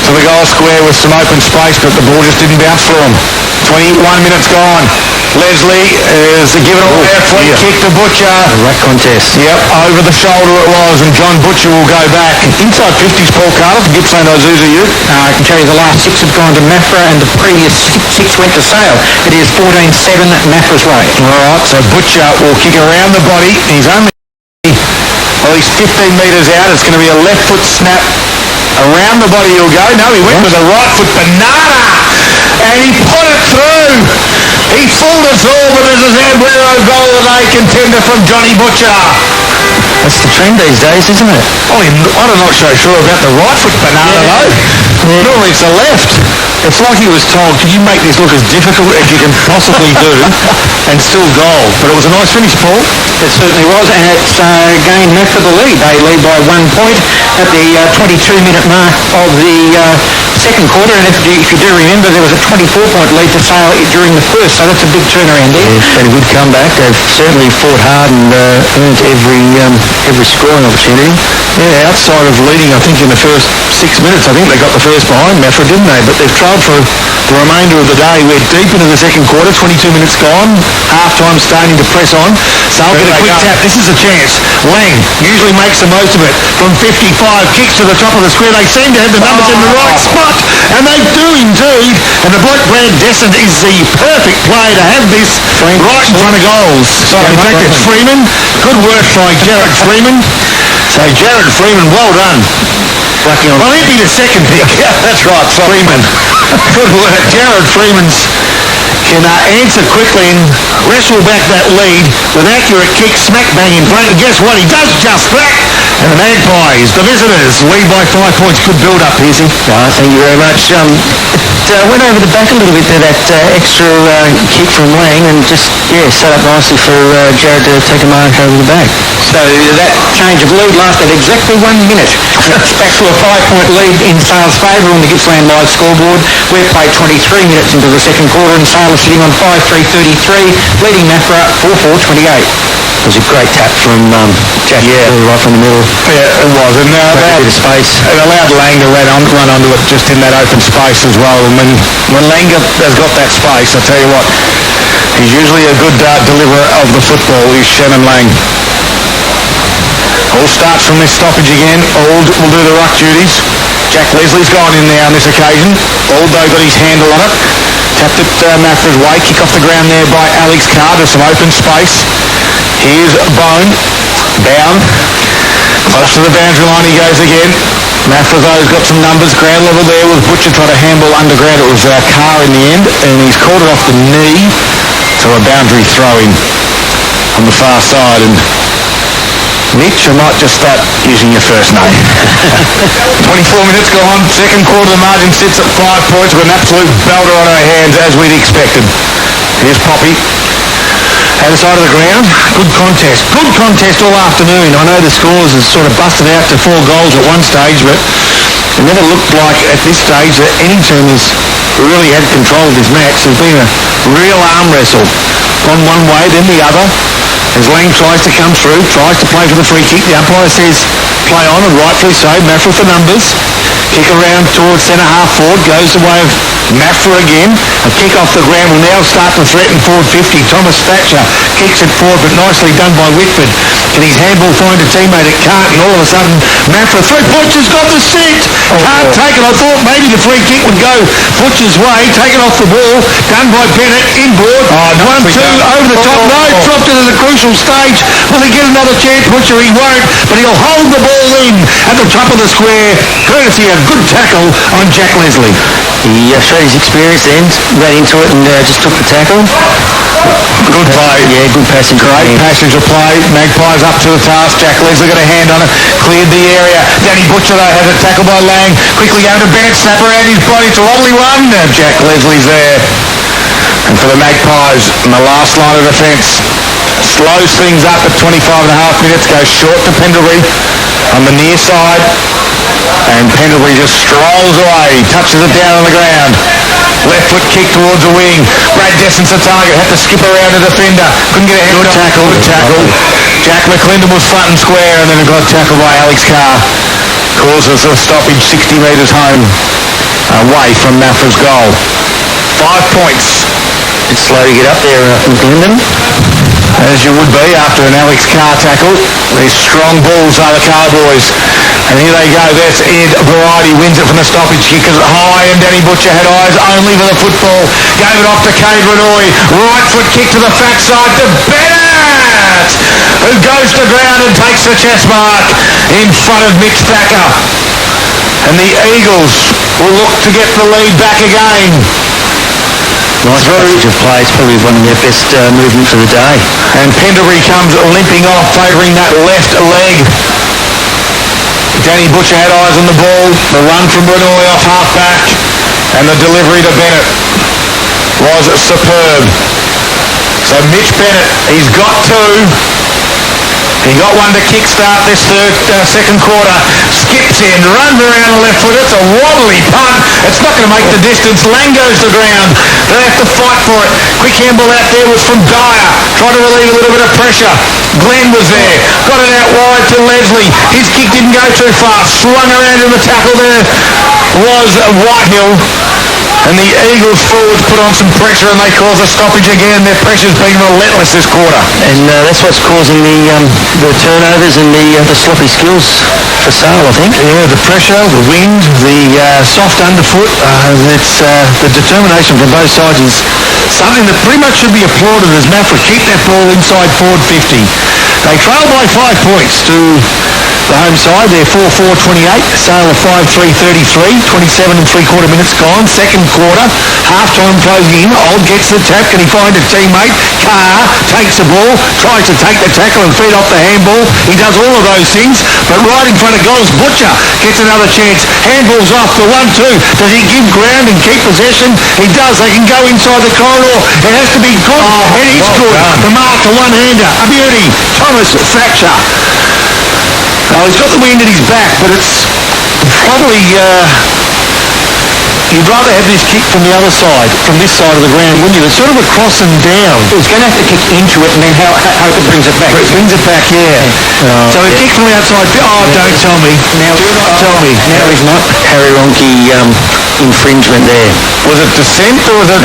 to the goal square with some open space, but the ball just didn't bounce for them. 21 minutes gone. Leslie is given away a free kick to Butcher. Right contest. Yep, over the shoulder it was, and John Butcher will go back. Inside 50s, Paul Carter for Gippsland Isuzu Youth. I can tell you the last 6 have gone to Mafra and the previous 6 went to Sale. It is 14-7 Mafra's way. All right, so Butcher will kick around the body. He's only, well, he's 15 metres out. It's going to be a left foot snap. Around the body he'll go. No, he went with a right foot banana, and he put it through. He fooled us all, but this is Aguero goal of the day contender from Johnny Butcher. That's the trend these days, isn't it? Oh, I'm not so sure about the right foot banana though. Yeah. Normally it's the left. It's like he was told, can you make this look as difficult as you can possibly do and still goal? But it was a nice finish, Paul. It certainly was, and it's gained Mafra the lead. They lead by 1 point at the 22-minute mark of the second quarter, and if you do remember, there was a 24-point lead to Sale during the first, so that's a big turnaround there. Yeah, it's been a good comeback. They've certainly fought hard and earned every scoring opportunity. Yeah, outside of leading, I think in the first 6 minutes, I think they got the first behind Mafra, didn't they? But they've trailed for the remainder of the day. We're deep into the second quarter, 22 minutes gone, half-time starting to press on. Sale get a quick tap. This is a chance. Lang usually makes the most of it. From 55, kicks to the top of the square. They seem to have the numbers in the right spot, and they do indeed. And the bloke Brad Descent is the perfect player to have this right in front of goals. So in fact, it's Freeman. Good work by Jared Freeman. So Jared Freeman, well done. Well, he'd be the second pick. Yeah, that's right, Freeman. Good work. Jared Freeman's can answer quickly and wrestle back that lead with accurate kick, smack bang in front. And guess what? He does just that. And the Magpies, the visitors, lead by 5 points. Good build-up, Piercy. Thank you very much. It went over the back a little bit there, that extra kick from Lang, and just, set up nicely for Jared to take a mark over the back. So that change of lead lasted exactly 1 minute. It's back to a 5-point lead in Sale's favour on the Gippsland Live scoreboard. We've played 23 minutes into the second quarter, and Sale is sitting on 5-3-33, leading Mafra 4-4-28. It was a great tap from Jack, right from the middle. Yeah, it was. And a bit of space. It allowed Lang to run onto it just in that open space as well. And when Lang has got that space, I tell you what, He's usually a good deliverer of the football, is Shannon Lang. All starts from this stoppage again. Auld will do the ruck duties. Jack Leslie's gone in there on this occasion. Auld, though, got his handle on it. Tapped it Maffra's way. Kick off the ground there by Alex Carr. There's some open space. Here's Bone. Bound. Close to the boundary line he goes again. Maffra, though, has got some numbers. Ground level there with Butcher trying to handball underground. It was Carr in the end, and he's called it off the knee. So a boundary throw-in on the far side. And Mitch, I might just start using your first name. 24 minutes gone. Second quarter, the margin sits at 5 points. We've got an absolute belter on our hands, as we'd expected. Here's Poppy. Other side of the ground. Good contest. Good contest all afternoon. I know the scores has sort of busted out to 4 goals at one stage, but it never looked like at this stage that any team has really had control of this match. There's been a real arm wrestle. Gone one way, then the other. As Lang tries to come through, tries to play for the free kick. The umpire says play on, and rightfully so. Maffra for numbers. Kick around towards centre half forward. Goes the way of Maffra again. A kick off the ground will now start to threaten forward 50. Thomas Thatcher kicks it forward, but nicely done by Whitford. Can his handball find a teammate? It can't, and all of a sudden Maffra through. Butcher's got the set. Can't take it. I thought maybe the free kick would go Butcher's way. Taken off the ball. Done by Bennett. Inboard. 1-2 over the top. No, dropped it at the crucial stage. Will he get another chance? Butcher, he won't, but he'll hold the ball in at the top of the square, courtesy of good tackle on Jack Leslie. He showed his experience then, ran into it and just took the tackle. Good play. Yeah, good passage. Great passage of play. Magpies up to the task. Jack Leslie got a hand on it. Cleared the area. Danny Butcher, though, has it tackled by Lang. Quickly going to Bennett. Snap around his body. It's a lovely one. Now Jack Leslie's there. And for the Magpies, in the last line of defence, slows things up at 25 and a half minutes. Goes short to Pendlebury on the near side. And Pendlebury just strolls away. Touches it down on the ground. Left foot kick towards the wing. Brad Desson's the target. Had to skip around the defender. Couldn't get a head. Good tackle. Good tackle. Jack McClendon was front and square, and then it got tackled by Alex Carr. Causes a stoppage 60 metres home away from Maffra's goal. 5 points. It's slow to get up there, McClendon. As you would be after an Alex Carr tackle. These strong balls are the Cowboys. And here they go. That's Ed Variety. Wins it from the stoppage kick. High, and Danny Butcher had eyes only for the football. Gave it off to Cade Renoy. Right foot kick to the fat side to Bennett, who goes to ground and takes the chest mark in front of Mitch Thacker. And the Eagles will look to get the lead back again. Nice passage of play. It's probably one of their best movements of the day. And Pendlebury comes limping off, favouring that left leg. Danny Butcher had eyes on the ball. The run from Renoy off half-back. And the delivery to Bennett was superb. So Mitch Bennett, he's got two. He got one to kickstart this second quarter. Skips in, runs around the left foot. It's a wobbly punt. It's not going to make the distance. Lang goes to ground. They have to fight for it. Quick handball out there was from Dyer. Trying to relieve a little bit of pressure. Glenn was there. Got it out wide to Leslie. His kick didn't go too far. Swung around in the tackle there was Whitehill. And the Eagles forwards put on some pressure, and they cause a stoppage again. Their pressure's been relentless this quarter. And that's what's causing the turnovers and the sloppy skills for Sale, I think. Yeah, the pressure, the wind, the soft underfoot. It's the determination from both sides is something that pretty much should be applauded as Maffra keep that ball inside forward 50. They trail by 5 points to the home side. They're 4-4-28. Sale of 5-3-33. 27 and 3/4 minutes gone. Second quarter. Half-time closing in. Old gets the tap. Can he find a teammate? Carr takes the ball. Tries to take the tackle and feed off the handball. He does all of those things. But right in front of goals, Butcher gets another chance. Handball's off for 1-2. Does he give ground and keep possession? He does. They can go inside the corridor. It has to be good. And it's good. The mark, a one-hander. A beauty. Thomas Thatcher. Oh, he's got the wind at his back, but it's probably You'd rather have this kick from the other side, from this side of the ground, wouldn't you? It's sort of a cross and down. It's going to have to kick into it and then hope it brings it back. It brings it back, yeah. So a kick from the outside. Oh, don't tell me. Now, Do not tell me. Now he's not. Harry Ronke infringement there. Was it descent or was it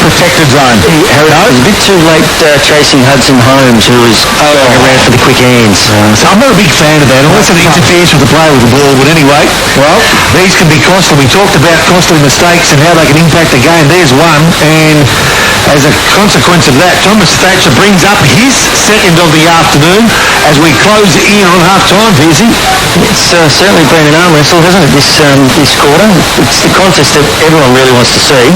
protected zone? Harry was a bit too late chasing Hudson Holmes, who was going around for the quick hands. So I'm not a big fan of that, unless it interferes with the player with the ball. But anyway, well, these can be costly. We talked about costly mistakes and how they can impact the game. There's one, and as a consequence of that, Thomas Thatcher brings up his second of the afternoon as we close in on half-time, Pearsey. It's certainly been an arm wrestle, hasn't it, this quarter? It's the contest that everyone really wants to see.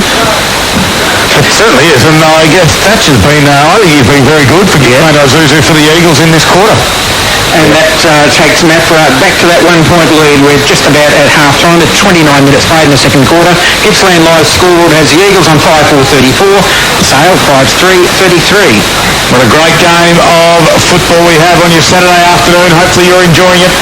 It certainly is, and I guess Thatcher's been, I think he's been very good for Zuzu for the Eagles in this quarter. And that takes Mafra back to that 1-point lead. We're just about at half-time. At 29 minutes played in the second quarter. Gippsland Live scoreboard has the Eagles on 5-4-34. Sale 5-3-33. What a great game of football we have on your Saturday afternoon. Hopefully you're enjoying it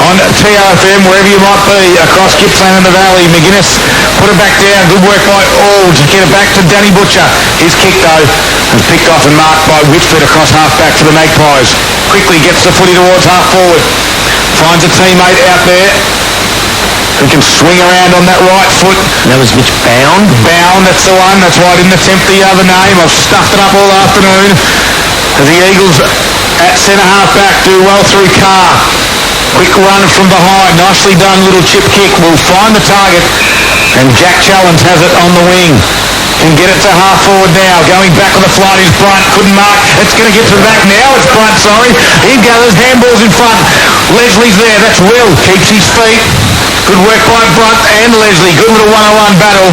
on TRFM, wherever you might be, across Gippsland and the Valley. McGuinness put it back down. Good work by all to get it back to Danny Butcher. His kick, though, was picked off and marked by Whitford across half-back for the Magpies. Quickly gets the footy towards half-forward. Finds a teammate out there who can swing around on that right foot. That was Mitch Bound. Bound, that's the one. That's why I didn't attempt the other name. I've stuffed it up all afternoon. The Eagles at centre half-back do well through Carr. Quick run from behind. Nicely done, little chip kick. Will find the target. And Jack Challenge has it on the wing. Can get it to half forward now. Going back on the flight is Brunt. Couldn't mark. It's going to get to the back now. It's Brunt, sorry. He gathers. Handball's in front. Leslie's there. That's Will. Keeps his feet. Good work by Brunt and Leslie. Good little one-on-one battle.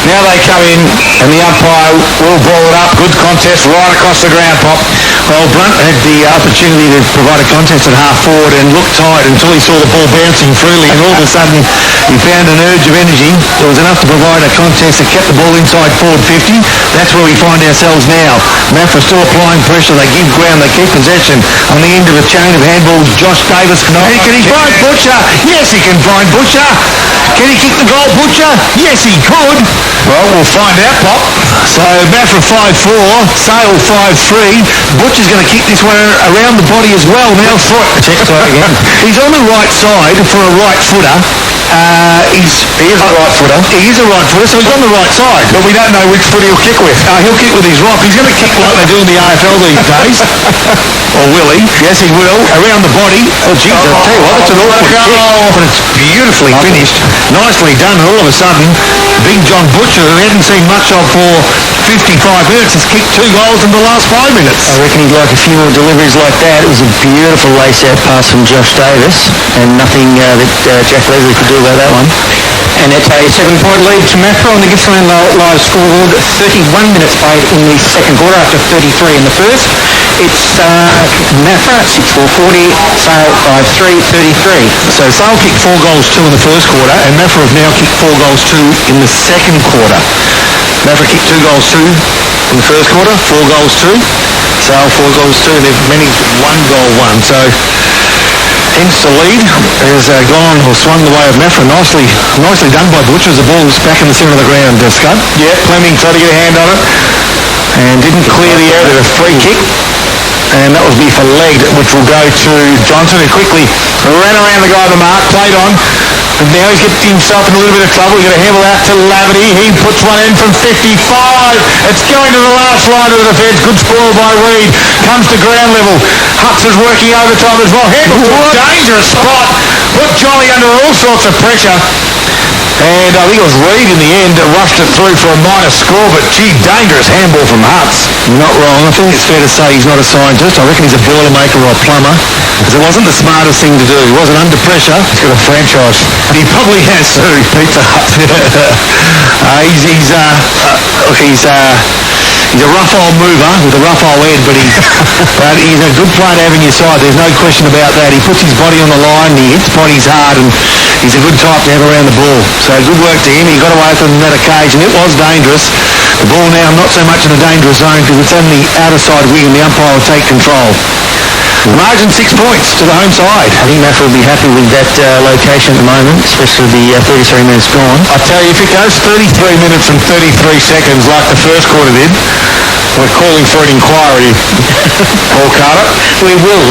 Now they come in and the umpire will ball it up. Good contest right across the ground, Pop. Well, Brunt had the opportunity to provide a contest at half forward and looked tired until he saw the ball bouncing freely, and all of a sudden he found an urge of energy. There was enough to provide a contest that kept the ball inside forward 50. That's where we find ourselves now. Mafra still applying pressure. They give ground. They keep possession. On the end of a chain of handballs, Josh Davis can he find Butcher? Yes, he can find Butcher. Can he kick the goal, Butcher? Yes, he could. Well, we'll find out, Pop. So Mafra 5-4, Sale 5-3. Butcher's going to kick this one around the body as well. Now foot. Check side again. He's on the right side for a right footer. He is a right footer. He is a right footer, so he's on the right side. But we don't know which foot he'll kick with. He'll kick with his right. He's going to kick like they do in the AFL these days. Or will he? Yes, he will. Around the body. Oh, geez, I'll tell you what, it's an awkward kick. But it's beautifully finished. Nicely done. And all of a sudden, Big John Butcher, who we hadn't seen much of for 55 minutes, has kicked 2 goals in the last 5 minutes. I reckon he'd like a few more deliveries like that. It was a beautiful lace-out pass from Josh Davis, and nothing that Jack Leslie could do about that one. And it's a 7-point lead to Mafra on the Gippsland Live scoreboard. 31 minutes played in the second quarter after 33 in the first. It's Mafra 6-4-40, Sale 5-3-33. So Sale kicked 4 goals, 2 in the first quarter, and Mafra have now kicked 4 goals, 2 in the second quarter. Mafra kicked 2 goals, 2 in the first quarter, 4 goals, 2. Sale 4 goals, 2. They've managed 1 goal, 1. So hence the lead has gone or swung the way of Mafra. Nicely done by Butcher as the ball was back in the centre of the ground, Scud. Yeah, Fleming tried to get a hand on it And didn't clear the area with a free kick. And that will be for leg, which will go to Johnson, who quickly ran around the guy on the mark, played on. And now he's getting himself in a little bit of trouble. He's going to handle out to Laverty. He puts one in from 55. It's going to the last line of the defence. Good spoil by Reid. Comes to ground level. Hutz is working overtime as well. Handles to a dangerous spot. Put Jolly under all sorts of pressure. And I think it was Reid in the end that rushed it through for a minor score, but gee, dangerous handball from Hutz. Not wrong. I think it's fair to say he's not a scientist. I reckon he's a boilermaker or a plumber, because it wasn't the smartest thing to do. He wasn't under pressure. He's got a franchise. He probably has too, Pizza Hut. He's a rough old mover with a rough old head, but he's a good player to have in your side. There's no question about that. He puts his body on the line, he hits bodies hard, and he's a good type to have around the ball. So good work to him. He got away from that occasion. It was dangerous. The ball now not so much in a dangerous zone because it's on the outer side wing and the umpire will take control. Margin 6 points to the home side. I think Matt will be happy with that location at the moment, especially the 33 minutes gone. I tell you, if it goes 33 minutes and 33 seconds like the first quarter did, we're calling for an inquiry, Paul Carter. We will.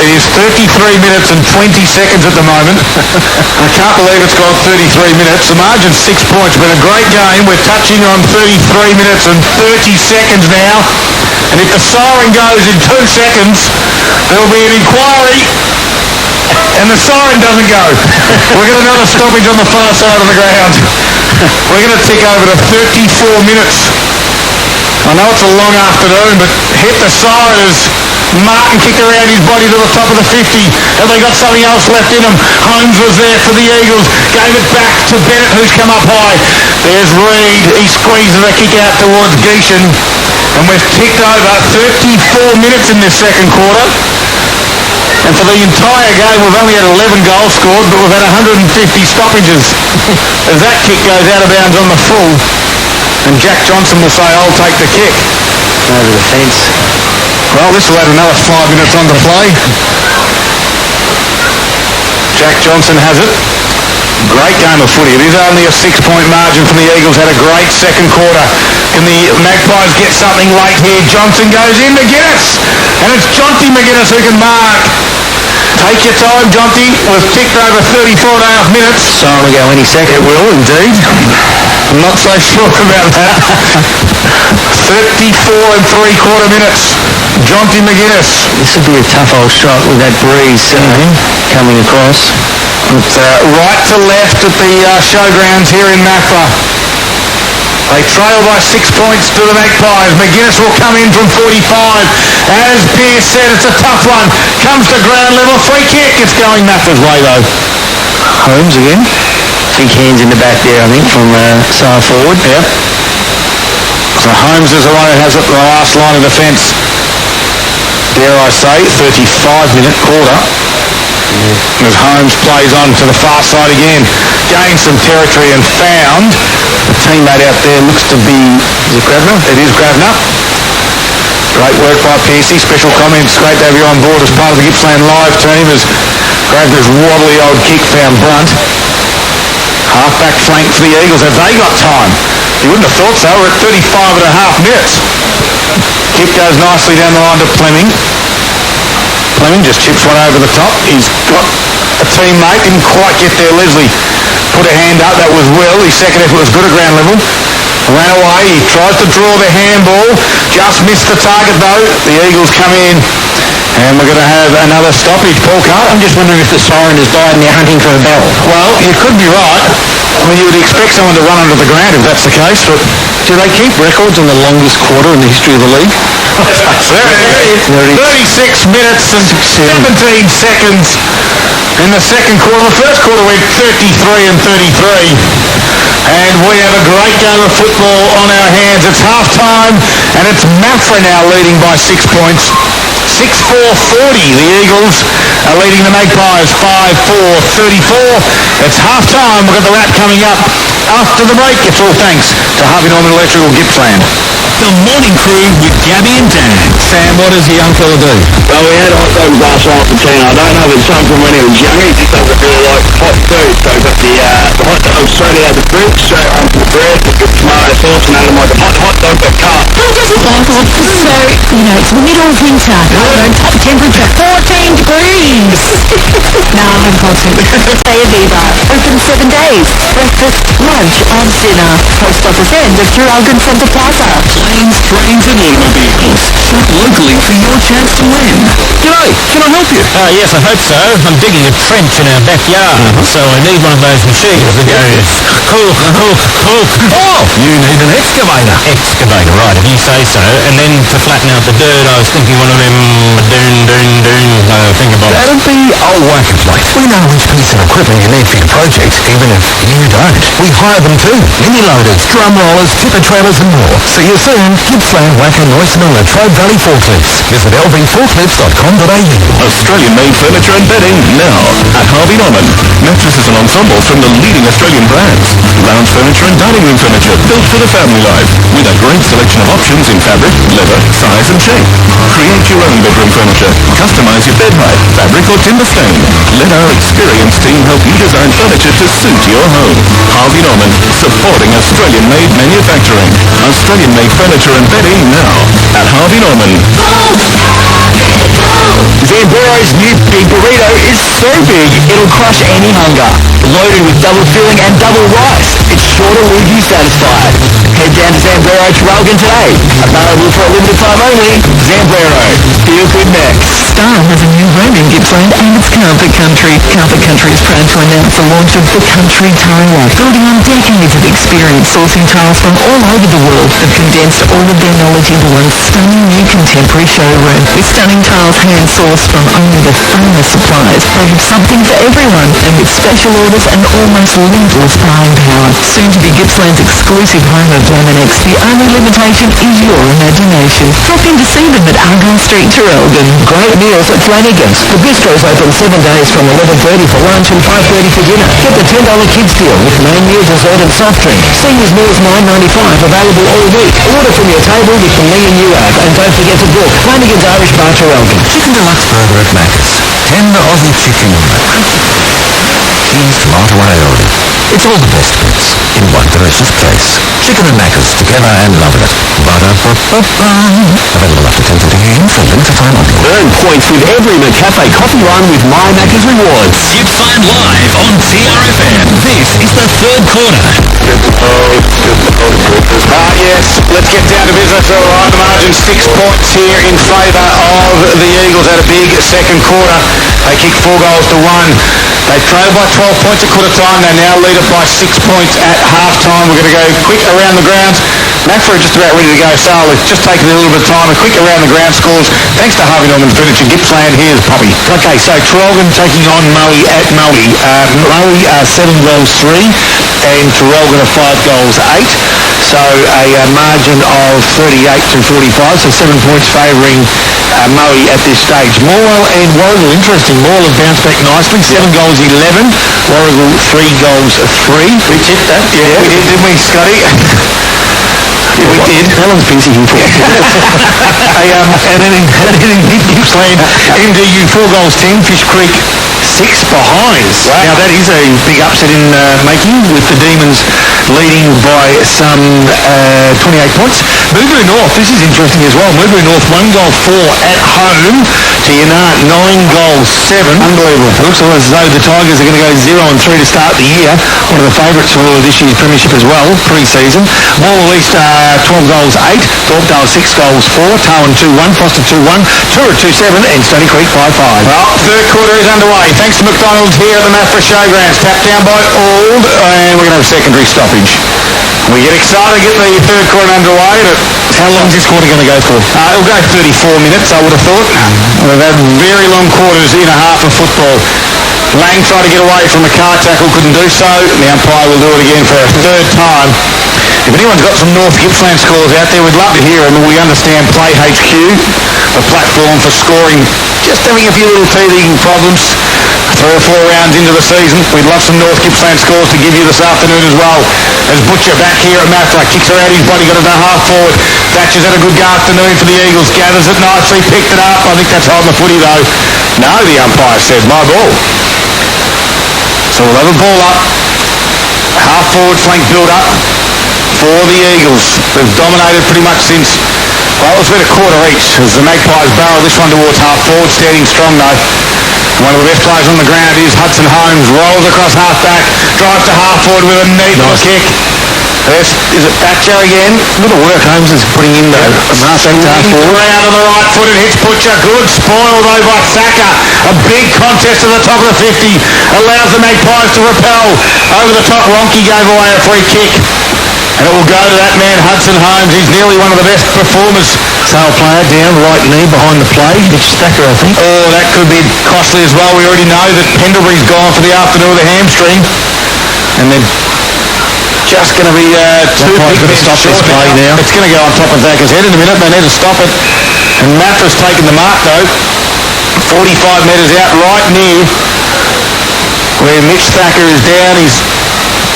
It is 33 minutes and 20 seconds at the moment. I can't believe it's gone 33 minutes. The margin's 6 points. Been a great game. We're touching on 33 minutes and 30 seconds now. And if the siren goes in 2 seconds, there'll be an inquiry. And the siren doesn't go. We're going to another stoppage on the far side of the ground. We're going to tick over to 34 minutes. I know it's a long afternoon, but hit the siren as Martin kicked around his body to the top of the 50. Have they got something else left in them? Holmes was there for the Eagles. Gave it back to Bennett, who's come up high. There's Reid. He squeezes a kick out towards Geeshan. And we've ticked over 34 minutes in this second quarter. And for the entire game, we've only had 11 goals scored, but we've had 150 stoppages. As that kick goes out of bounds on the full. And Jack Johnson will say, I'll take the kick. Over the fence. Well, this will add another 5 minutes on to play. Jack Johnson has it. Great game of footy. It is only a 6-point margin from the Eagles. Had a great second quarter. Can the Magpies get something late here? Johnson goes in, McGuinness. And it's Jonty McGuinness who can mark. Take your time, Jonty. We've ticked over 34.5 minutes. Siren will go any second. It will, indeed. I'm not so sure about that. 34 3/4 minutes. Jonty McGuinness. This would be a tough old shot with that breeze coming across. It's, right to left at the showgrounds here in Maffra. They trail by 6 points to the Magpies. McGuinness will come in from 45. As Pearce said, it's a tough one. Comes to ground level. Free kick. It's going Maffra's way, though. Holmes again. Big hands in the back there, I think, from Sar forward. Yep. So Holmes is the one who has it, the last line of defence. Dare I say, 35-minute quarter. As Holmes plays on to the far side again. Gains some territory and found. The teammate out there looks to be... Is it Gravner? It is Gravner. Great work by Piercy. Special comments. Great to have you on board as part of the Gippsland Live team as Gravner's wobbly old kick found Brunt. Half-back flank for the Eagles. Have they got time? You wouldn't have thought so. We're at 35.5 minutes. Kick goes nicely down the line to Fleming. Fleming just chips one over the top. He's got a teammate. Didn't quite get there. Leslie put a hand up. That was Will. His second effort was good at ground level. Ran away. He tries to draw the handball. Just missed the target though. The Eagles come in. And we're going to have another stoppage. Paul Carter. I'm just wondering if the siren has died and they're hunting for a bell. Well, you could be right. I mean, you would expect someone to run under the ground if that's the case, but... Do they keep records on the longest quarter in the history of the league? 36 minutes and 17 seconds in the second quarter. The first quarter went 33 and 33. And we have a great game of football on our hands. It's half-time, and it's Maffra now leading by 6 points. 6-4-40. The Eagles are leading the Magpies 5-4-34. It's half-time. We've got the wrap coming up after the break. It's all thanks to Harvey Norman Electrical Gippsland. The Morning Crew with Gabby and Dan. Sam, what does the young fella do? Well, we had hot dogs last night for tea. I don't know if it's something from when he was younger. He just doesn't really like hot food. So he got the hot dogs straight out of the fridge, straight onto the bread, with good tomato sauce, and had them like a hot dog but cut. Who doesn't like hot? So, it's middle of winter. Top temperature, 14 degrees. No, I'm confident. Say Aviva. Open 7 days. Breakfast, lunch and dinner. Post office end of Traralgon Centre Plaza. Planes, trains and automobiles. Shop locally for your chance to win. G'day, can I help you? Yes, I hope so. I'm digging a trench in our backyard, so I need one of those machines that goes... Oh, you need an excavator. Excavator, right, if you say so. And then to flatten out the dirt, I was thinking one of them thingamabobs. That'd be a whacker plate. We know which piece of equipment you need for your project, even if you don't. We hire them too. Mini loaders, drum rollers, tipper trailers and more. See you soon. Gippsland, Wacker, Royston, Latrobe Valley Forklifts. Visit lvforklifts.com.au. Australian-made furniture and bedding now at Harvey Norman. Mattresses and ensembles from the leading Australian brands. Lounge furniture and dining room furniture built for the family life with a great selection of options in fabric, leather, size and shape. Create your own bedroom furniture. Customize your bed height, fabric or timber stain. Let our experienced team help you design furniture to suit your home. Harvey Norman, supporting Australian-made manufacturing. Australian-made furniture and bedding now at Harvey Norman. Zamburo's new big burrito is so big, it'll crush any hunger. Loaded with double filling and double rice, it's sure to leave you satisfied. Head down to Zamburo Traralgon today. Available for a limited time only. Zamburo, feel good next. Star has a new home in Gippsland and it's Carpet Country. Carpet Country is proud to announce the launch of the Country Tailor. Building on decades of experience sourcing tiles from all over the world, they've condensed all of their knowledge into one stunning new contemporary showroom. With stunning tiles hand-sourced from only the finest suppliers, they have something for everyone, and with special orders and almost limitless buying power. Soon to be Gippsland's exclusive home of Laminex, the only limitation is your imagination. Drop in to see them at Argyle Street, Traralgon. Great meals at Flanagan's. The bistro's open 7 days from 11:30 for lunch and 5:30 for dinner. Get the $10 kids deal with main meal, dessert and soft drink. Seniors meals $9.95, available all week. Order from your table with the Me and You app, and don't forget to book Flanagan's Irish Bar, Traralgon. Chicken Deluxe Burger at Macca's. Tender Aussie chicken. Cheese, tomato aioli. It's all the best bits in one delicious place. Chicken and Macca's together and loving it. Ba-da-ba-ba-ba. Available after 10:30 a.m. for limited time only. Earn points with every McCafe coffee run with My Macca's Rewards. Gippsland Live on TRFM. This is the third quarter. Yes, let's get down to business. All right, the margin 6 points here in favour of the Eagles at a big second quarter. They kicked 4 goals to 1. They trailed by 12 points at quarter time. They now lead it by 6 points at half time. We're going to go quick around the grounds. Macford are just about ready to go, so it's just taking a little bit of time. A quick around the ground scores. Thanks to Harvey Norman Furniture, Gippsland. Here's Poppy. Okay, so Traralgon taking on Moe at Moe. Moe are 7 goals 3 and Traralgon are 5 goals 8. So a margin of 38 to 45, so 7 points favouring Moe at this stage. Morwell and Warragul, interesting. Morwell have bounced back nicely, 7 goals 11. Warragul 3 goals 3. We tipped that. Yeah, we did, didn't we, Scotty? We did. How long's busy here for? And then in Gippsland, MDU 4 goals 10, Fish Creek 6 behind. Wow. Now that is a big upset in making, with the Demons leading by some 28 points. Moodbury North, this is interesting as well. Moodbury North 1 goal 4 at home to Yanart 9 goals 7. Unbelievable. It looks as though the Tigers are going to go 0-3 to start the year. One of the favourites for this year's premiership as well, pre-season. Morwell East 12 goals 8, Thorpedale 6 goals 4, Tarwin 2-1, Foster 2-1, Tura 2-7 and Stony Creek 5-5. Well, third quarter is underway. Thanks to McDonald's here at the Maffra Showgrounds. Tapped down by Auld, and we're going to have a secondary stoppage. We get excited to get the third quarter underway. How long is this quarter going to go for? It'll go 34 minutes, I would have thought. We've had very long quarters in a half of football. Lang tried to get away from a car tackle, couldn't do so. The umpire will do it again for a third time. If anyone's got some North Gippsland scores out there, we'd love to hear them. We understand Play HQ, a platform for scoring, just having a few little teething problems. 3 or 4 rounds into the season. We'd love some North Gippsland scores to give you this afternoon as well. As Butcher back here at Maffra kicks her out his body, got it down half forward. Thatcher's had a good afternoon for the Eagles. Gathers it nicely, picked it up. I think that's holding the footy though. No, the umpire said, my ball. So we'll have a ball up. Half forward flank build up for the Eagles. They've dominated pretty much since, well, it's been a quarter each as the Magpies barrel this one towards half forward, standing strong though. One of the best players on the ground is Hudson Holmes. Rolls across half back, drives to half forward with a neat little kick. Is it Thatcher again? A little work Holmes is putting in though. Half back to half forward. Around on the right foot and hits Butcher. Good spoil though by Thacker. A big contest at the top of the 50. Allows the Magpies to repel. Over the top, Ronke gave away a free kick. And it will go to that man, Hudson Holmes. He's nearly one of the best performers. Sale player down, right knee behind the play. Mitch Thacker, I think. Oh, that could be costly as well. We already know that Pendlebury's gone for the afternoon with a hamstring. And then just going to be 2 big men short. It's going to go on top of Thacker's head in a minute. They need to stop it. And Mafra's taken the mark, though. 45 metres out, right near where Mitch Thacker is down. He's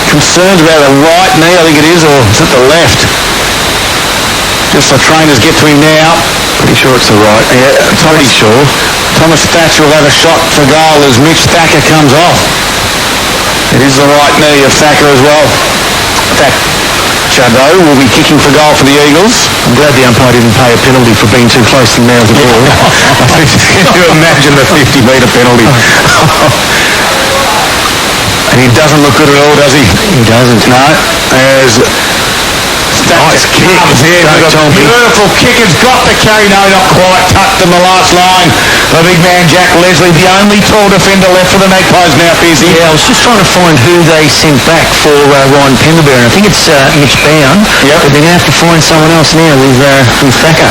concerned about the right knee, I think it is, or it's at the left. Just the trainers get to him now. Pretty sure it's the right. Yeah, pretty sure. Thomas Thatcher will have a shot for goal as Mitch Thacker comes off. It is the right knee of Thacker as well. Chado will be kicking for goal for the Eagles. I'm glad the umpire didn't pay a penalty for being too close to the nail of the ball. Can you imagine the 50-metre penalty? And he doesn't look good at all, does he? He doesn't. No. As nice kick. Beautiful kick. It's got the carry. No, not quite. Tucked in the last line. The big man, Jack Leslie, the only tall defender left for the Magpies now, Pearcey. Yeah, I was just trying to find who they sent back for Ryan Pendlebury. I think it's Mitch Bound. Yep. But they're going to have to find someone else now with Thacker.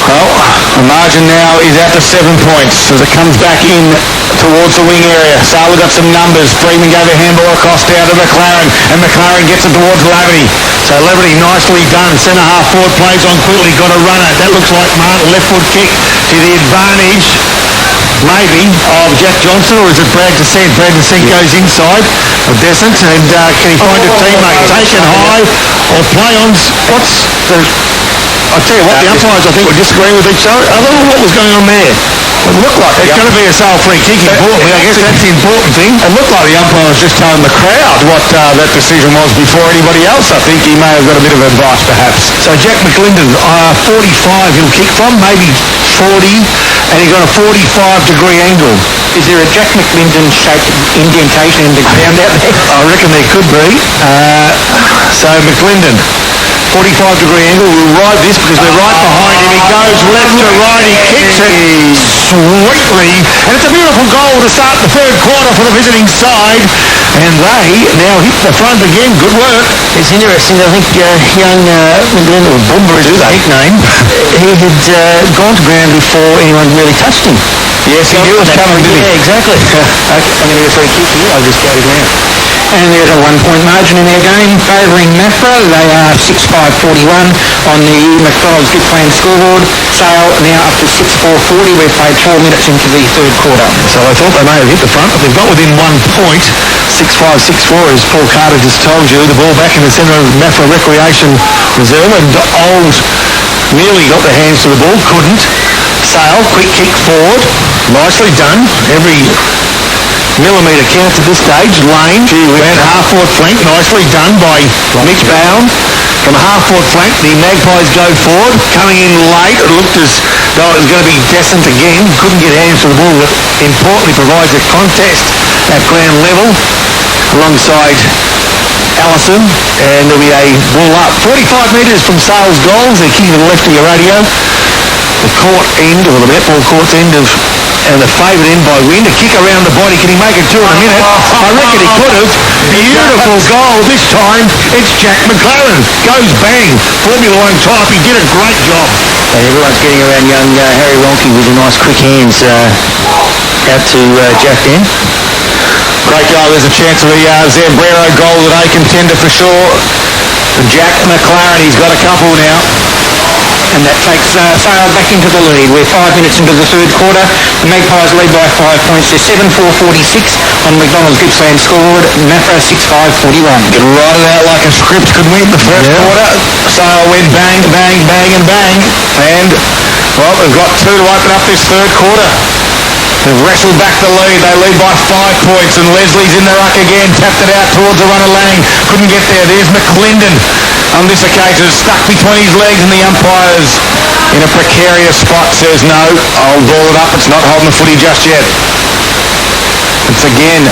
Well, the margin now is out to 7 points as it comes back in towards the wing area. Sala got some numbers. Freeman gave a handball across down to McLaren, and McLaren gets it towards Laverty. So Laverty nicely done. Centre half forward plays on quickly. Got a runner. That looks like Martin. Left foot kick to the advantage, maybe, of Jack Johnson, or is it Brad Descent? Brad Descent goes inside of Descent, and can he find a teammate? Taken high or play on? What's the... I'll tell you what, the umpires, I think, were disagreeing with each other. I don't know what was going on there. It looked like it's going to be a sale free kick importantly. I guess that's the important thing. It looked like the umpire was just telling the crowd what that decision was before anybody else. I think he may have got a bit of advice, perhaps. So Jack McLindon, 45 he'll kick from, maybe 40, and he got a 45-degree angle. Is there a Jack McLindon-shaped indentation in the ground out there? I reckon there could be. So McLindon, 45-degree angle, will ride this because they're right behind him. He goes left to right, he kicks it sweetly, and it's a beautiful goal to start the third quarter for the visiting side, and they now hit the front again. Good work. It's interesting. I think young McLindon, or Bumba is his nickname, he had gone to ground before anyone really touched him. Yes, he knew it was coming, didn't he? Yeah, exactly. I'm going to get a free kick here. I'll just go to ground. And there's a 1-point margin in their game favouring Mafra. They are 6-5-41 on the McDonald's Gippsland scoreboard. Sale now up to 6-4-40. We've played 4 minutes into the third quarter. So I thought they may have hit the front, but they've got within 1 point. 6-5-6-4, as Paul Carter just told you. The ball back in the centre of Mafra Recreation Reserve, and Old nearly got their hands to the ball, couldn't. Sale, quick kick forward. Nicely done. Every millimetre counts at this stage. Lane ran half-forward flank, nicely done by Mitch Bound. From half-forward flank, the Magpies go forward. Coming in late, it looked as though it was going to be Descent again. Couldn't get hands to the ball, but importantly provides a contest at ground level alongside Allison, and there'll be a ball up. 45 metres from Sales goals. They're kicking to the left of your radio. The court end, or the netball court's end of, and the favoured end by Wynn. A kick around the body. Can he make it 2 in a minute? I reckon he could have. Beautiful goal. This time it's Jack McLaren. Goes bang. Formula 1 type. He did a great job. And everyone's getting around young Harry Wonky with the nice quick hands out to Jack then. Great goal. There's a chance of a Zambrero goal that A contender for sure. Jack McLaren, he's got a couple now. And that takes Sale back into the lead. We're 5 minutes into the third quarter. The Magpies lead by 5 points. They're 7-4-46 on McDonald's Gippsland scoreboard. Mafra 6-5-41. Could write it out like a script, could we, in the first quarter? Sale went bang, bang, bang, and bang. And, well, they've got 2 to open up this third quarter. They've wrestled back the lead. They lead by 5 points, and Leslie's in the ruck again. Tapped it out towards the runner Lang. Couldn't get there. There's McLindon. On this occasion, stuck between his legs, and the umpire's in a precarious spot. Says no, I'll ball it up. It's not holding the footy just yet. It's again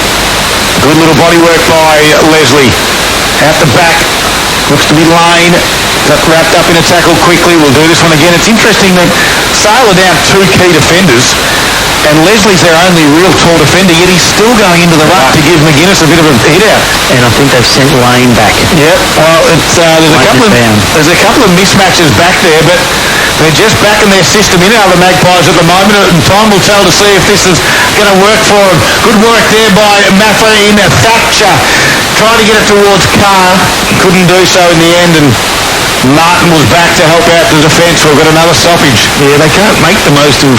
good little body work by Leslie. Out the back, looks to be Lane. Got wrapped up in a tackle quickly. We'll do this one again. It's interesting that Sale are down 2 key defenders, and Leslie's their only real tall defender, yet he's still going into the ruck to give McGuinness a bit of a hit out. And I think they've sent Lane back. Yep. Well, there's a couple of mismatches back there, but they're just backing their system in out of the Magpies at the moment, and time will tell to see if this is going to work for them. Good work there by Mafra in Thatcher. Trying to get it towards Carr. Couldn't do so in the end, and Martin was back to help out the defence. We've got another stoppage. Yeah, they can't make the most of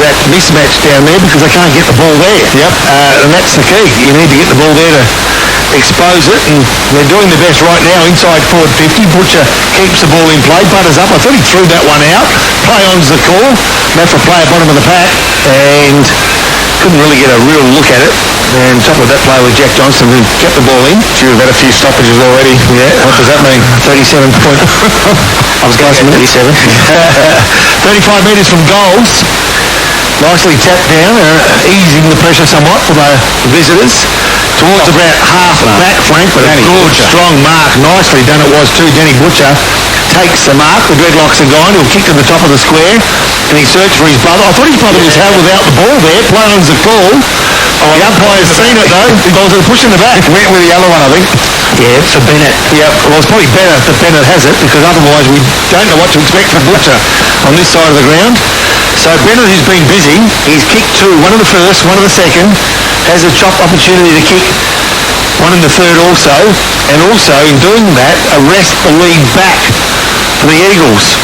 that mismatch down there because they can't get the ball there. Yep. And that's the key. You need to get the ball there to expose it, and they're doing their best right now inside forward 50. Butcher keeps the ball in play, butters up. I thought he threw that one out. Play on's the call. Mafra play at bottom of the pack, and couldn't really get a real look at it. And top of that play was Jack Johnson, who kept the ball in. You've had a few stoppages already. Yeah. What does that mean? 37 point. I was going 37. 35 metres from goals. Nicely tapped down, easing the pressure somewhat for the visitors. Towards about half back flank, but a good, strong mark. Nicely done it was too. Danny Butcher takes the mark. The dreadlocks are gone. He'll kick to the top of the square, and he searched for his brother. I thought his brother was held without the ball there. Play on's the call. The umpire's seen it though. The balls are pushing the back. Went with the other one, I think. Yeah, for Bennett. Yeah, well, it's probably better that Bennett has it, because otherwise we don't know what to expect from Butcher on this side of the ground. So Bennett, who's been busy, he's kicked two, one in the first, one in the second, has a chop opportunity to kick one in the third also, and also in doing that, arrest the lead back for the Eagles.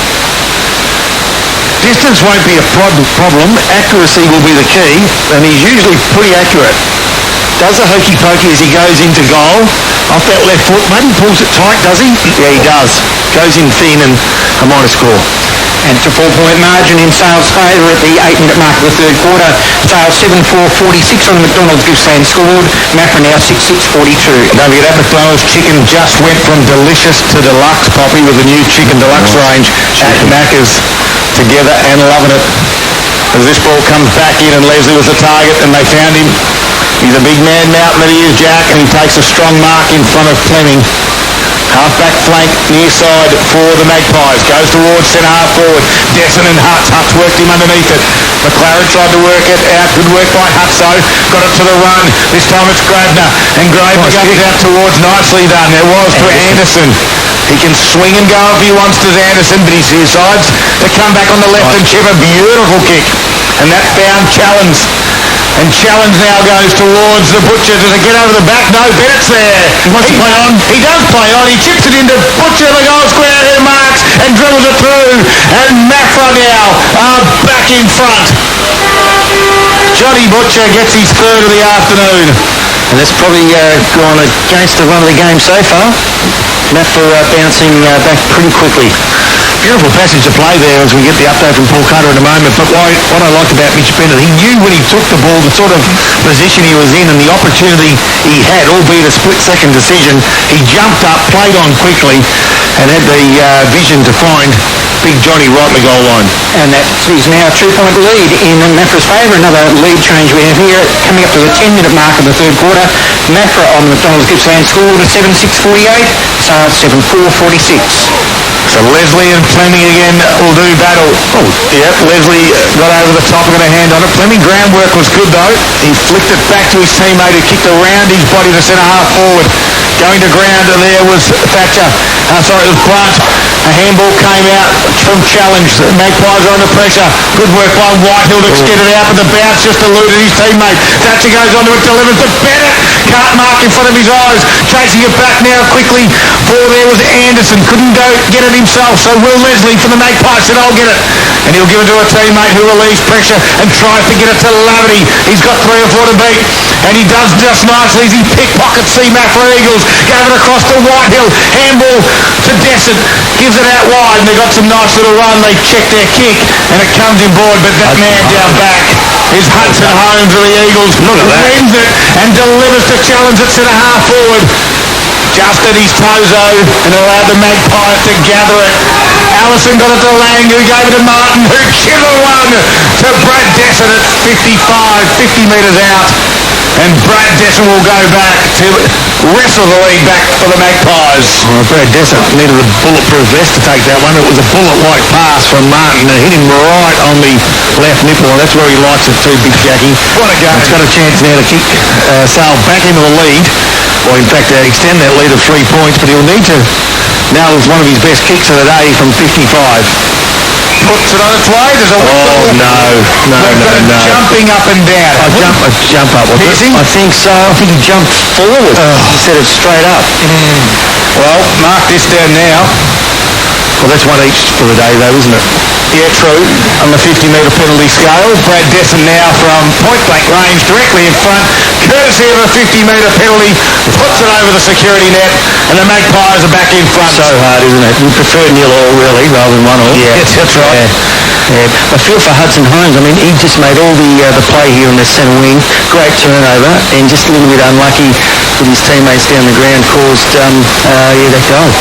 Distance won't be a problem, accuracy will be the key, and he's usually pretty accurate. Does a hokey pokey as he goes into goal, off that left foot, maybe pulls it tight, does he? Yeah, he does. Goes in thin and a minor score. And it's a 4-point margin in Sales' favour at the 8-minute mark of the third quarter. Sales 7-4-46 on the McDonald's Gippsland scored. Mafra now 6-6-42. Don't forget that McDonald's chicken just went from delicious to deluxe, Poppy, with the new chicken deluxe range at Macca's. Together and loving it. As this ball comes back in and Leslie was the target and they found him. He's a big man mountain that he is, Jack, and he takes a strong mark in front of Fleming. Half-back flank, near side for the Magpies. Goes towards centre-half forward. Desson and Hutz. Hutz worked him underneath it. McLaren tried to work it out. Good work by Hutz, though. Got it to the run. This time it's Grabner. And Grabner goes out towards. Nicely done. There was to Anderson. He can swing and go if he wants to Anderson, but he decides to come back on the left and chip a beautiful kick. And that found Challenge. And Challenge now goes towards the Butcher. Does it get over the back? No, Bennett's there. He wants to play on. He does play on. He chips it into Butcher, the goal square, who marks and dribbles it through. And Mafra now are back in front. Johnny Butcher gets his third of the afternoon. And that's probably gone against the run of the game so far. Mafra bouncing back pretty quickly. Beautiful passage to play there as we get the update from Paul Carter in a moment. But what I liked about Mitch Bennett, he knew when he took the ball the sort of position he was in and the opportunity he had, albeit a split-second decision. He jumped up, played on quickly, and had the vision to find Big Johnny right in the goal line. And that is now a 2-point lead in Mafra's favour. Another lead change we have here, coming up to the 10-minute mark of the third quarter. Mafra on the McDonald's Gippsland scored at 7-6-48, Sales 7-4-46. So Leslie and Fleming again will do battle. Oh, yep, Leslie got over the top and got a hand on it. Fleming groundwork was good though. He flicked it back to his teammate who kicked around his body to centre-half forward. Going to ground, and there was Thatcher. It was Blunt. A handball came out from Challenge. The Magpies are under pressure. Good work by Whitehill to get it out, but the bounce just eluded his teammate. Thatcher goes on to it, delivers to Bennett. Can't mark in front of his eyes. Chasing it back now quickly. For there was Anderson. Couldn't go get it himself, so Will Leslie from the Magpies said, I'll get it. And he'll give it to a teammate who relieves pressure and tries to get it to Laverty. He's got 3 or 4 to beat, and he does just nicely as he pickpockets the Mafra Eagles. Gave it across to Whitehill. Handball to Desson. Gives it out wide, and they got some nice little run. They check their kick, and it comes in board, but that man down back is Hudson Holmes of the Eagles. Wins it and delivers to Challenge at centre-half forward. Just at his tozo and allowed the Magpies to gather it. Allison got it to Lang, who gave it to Martin, who chiseled one to Brad Desson at 50 metres out. And Brad Desson will go back to wrestle the lead back for the Magpies. Well, Brad Desson needed a bulletproof vest to take that one. It was a bullet-like pass from Martin and hit him right on the left nipple, and that's where he likes it too, Big Jackie. What a game. It's got a chance now to kick Sale back into the lead, or in fact extend that lead of 3 points, but he'll need to now with one of his best kicks of the day from 55. Puts it on its way. There's a whistle. No. Jumping up and down. A jump up. Was it? I think so. I think he jumped forward instead of straight up. Well, mark this down now. Well, that's one each for the day, though, isn't it? Yeah, true. On the 50-metre penalty scale, Brad Desson now from point-blank range, directly in front, courtesy of a 50-metre penalty, puts it over the security net, and the Magpies are back in front. So hard, isn't it? We prefer nil all, really, rather than 1 all. Yeah, that's right. Yeah. I feel for Hudson Holmes. I mean, he just made all the play here on the centre wing. Great turnover, and just a little bit unlucky with his teammates down the ground caused, that goal.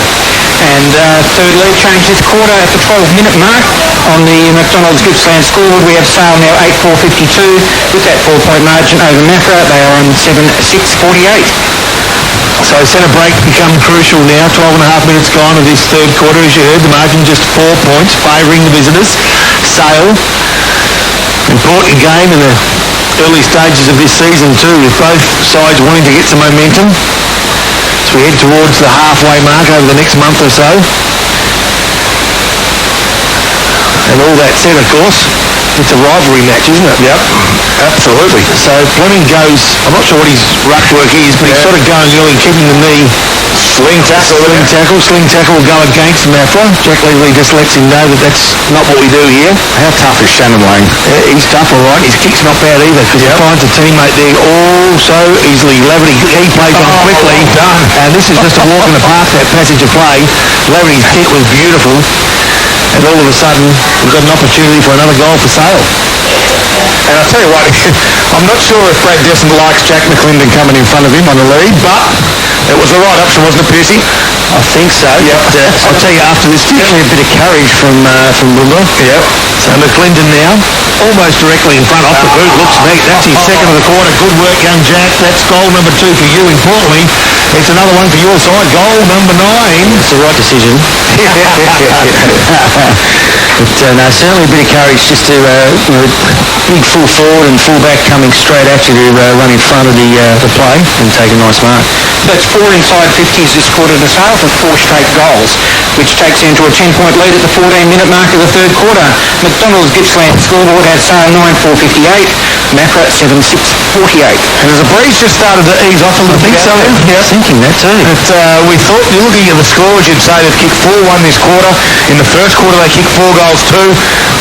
And third lead change this quarter at the 12-minute mark. On the McDonald's Gippsland scoreboard, we have Sale now 8-4-52 with that 4-point margin over Maffra. They are on 7-6-48. So centre break become crucial now. 12 and a half minutes gone of this third quarter. As you heard, the margin just 4 points, favouring the visitors. Sale, important game in the early stages of this season too, with both sides wanting to get some momentum. As we head towards the halfway mark over the next month or so. And all that said, of course, it's a rivalry match, isn't it? Yep, absolutely. So Fleming goes, I'm not sure what his ruck work is, but he's sort of going early, keeping the knee. Sling tackle Will go against Maffra. Jack Leahy just lets him know that that's not what we do here. How tough is Shannon Lane? He's tough, all right. His kick's not bad either, because he finds a teammate there all so easily. Laverty, he plays on quickly. Done. And this is just a walk in the park, that passage of play. Laverty's kick was beautiful. And all of a sudden, we've got an opportunity for another goal for Sale. And I'll tell you what, I'm not sure if Brad Desson likes Jack McClendon coming in front of him on the lead, but it was the right option, wasn't it, Piercy? I think so. Yep. But, I'll tell you, after this, definitely a bit of courage from Boomer. Yep. So McClendon now, almost directly in front, off the boot, looks neat. That's his second of the quarter. Good work, young Jack. That's goal number 2 for you. Importantly, it's another one for your side. Goal number 9. It's the right decision. But no, certainly a bit of courage just to, big full forward and full back coming straight at you to run in front of the play and take a nice mark. That's 4 inside 50s this quarter to Sale for 4 straight goals, which takes into a 10-point lead at the 14-minute mark of the third quarter. McDonald's Gippsland scoreboard has Sale 9-4-58, Maffra 7-6-48. And as the breeze just started to ease off a little bit. So, yeah, thinking that too. But we thought, looking at the scores, you'd say they've kicked 4-1 this quarter. In the first quarter, they kicked 4 goals too.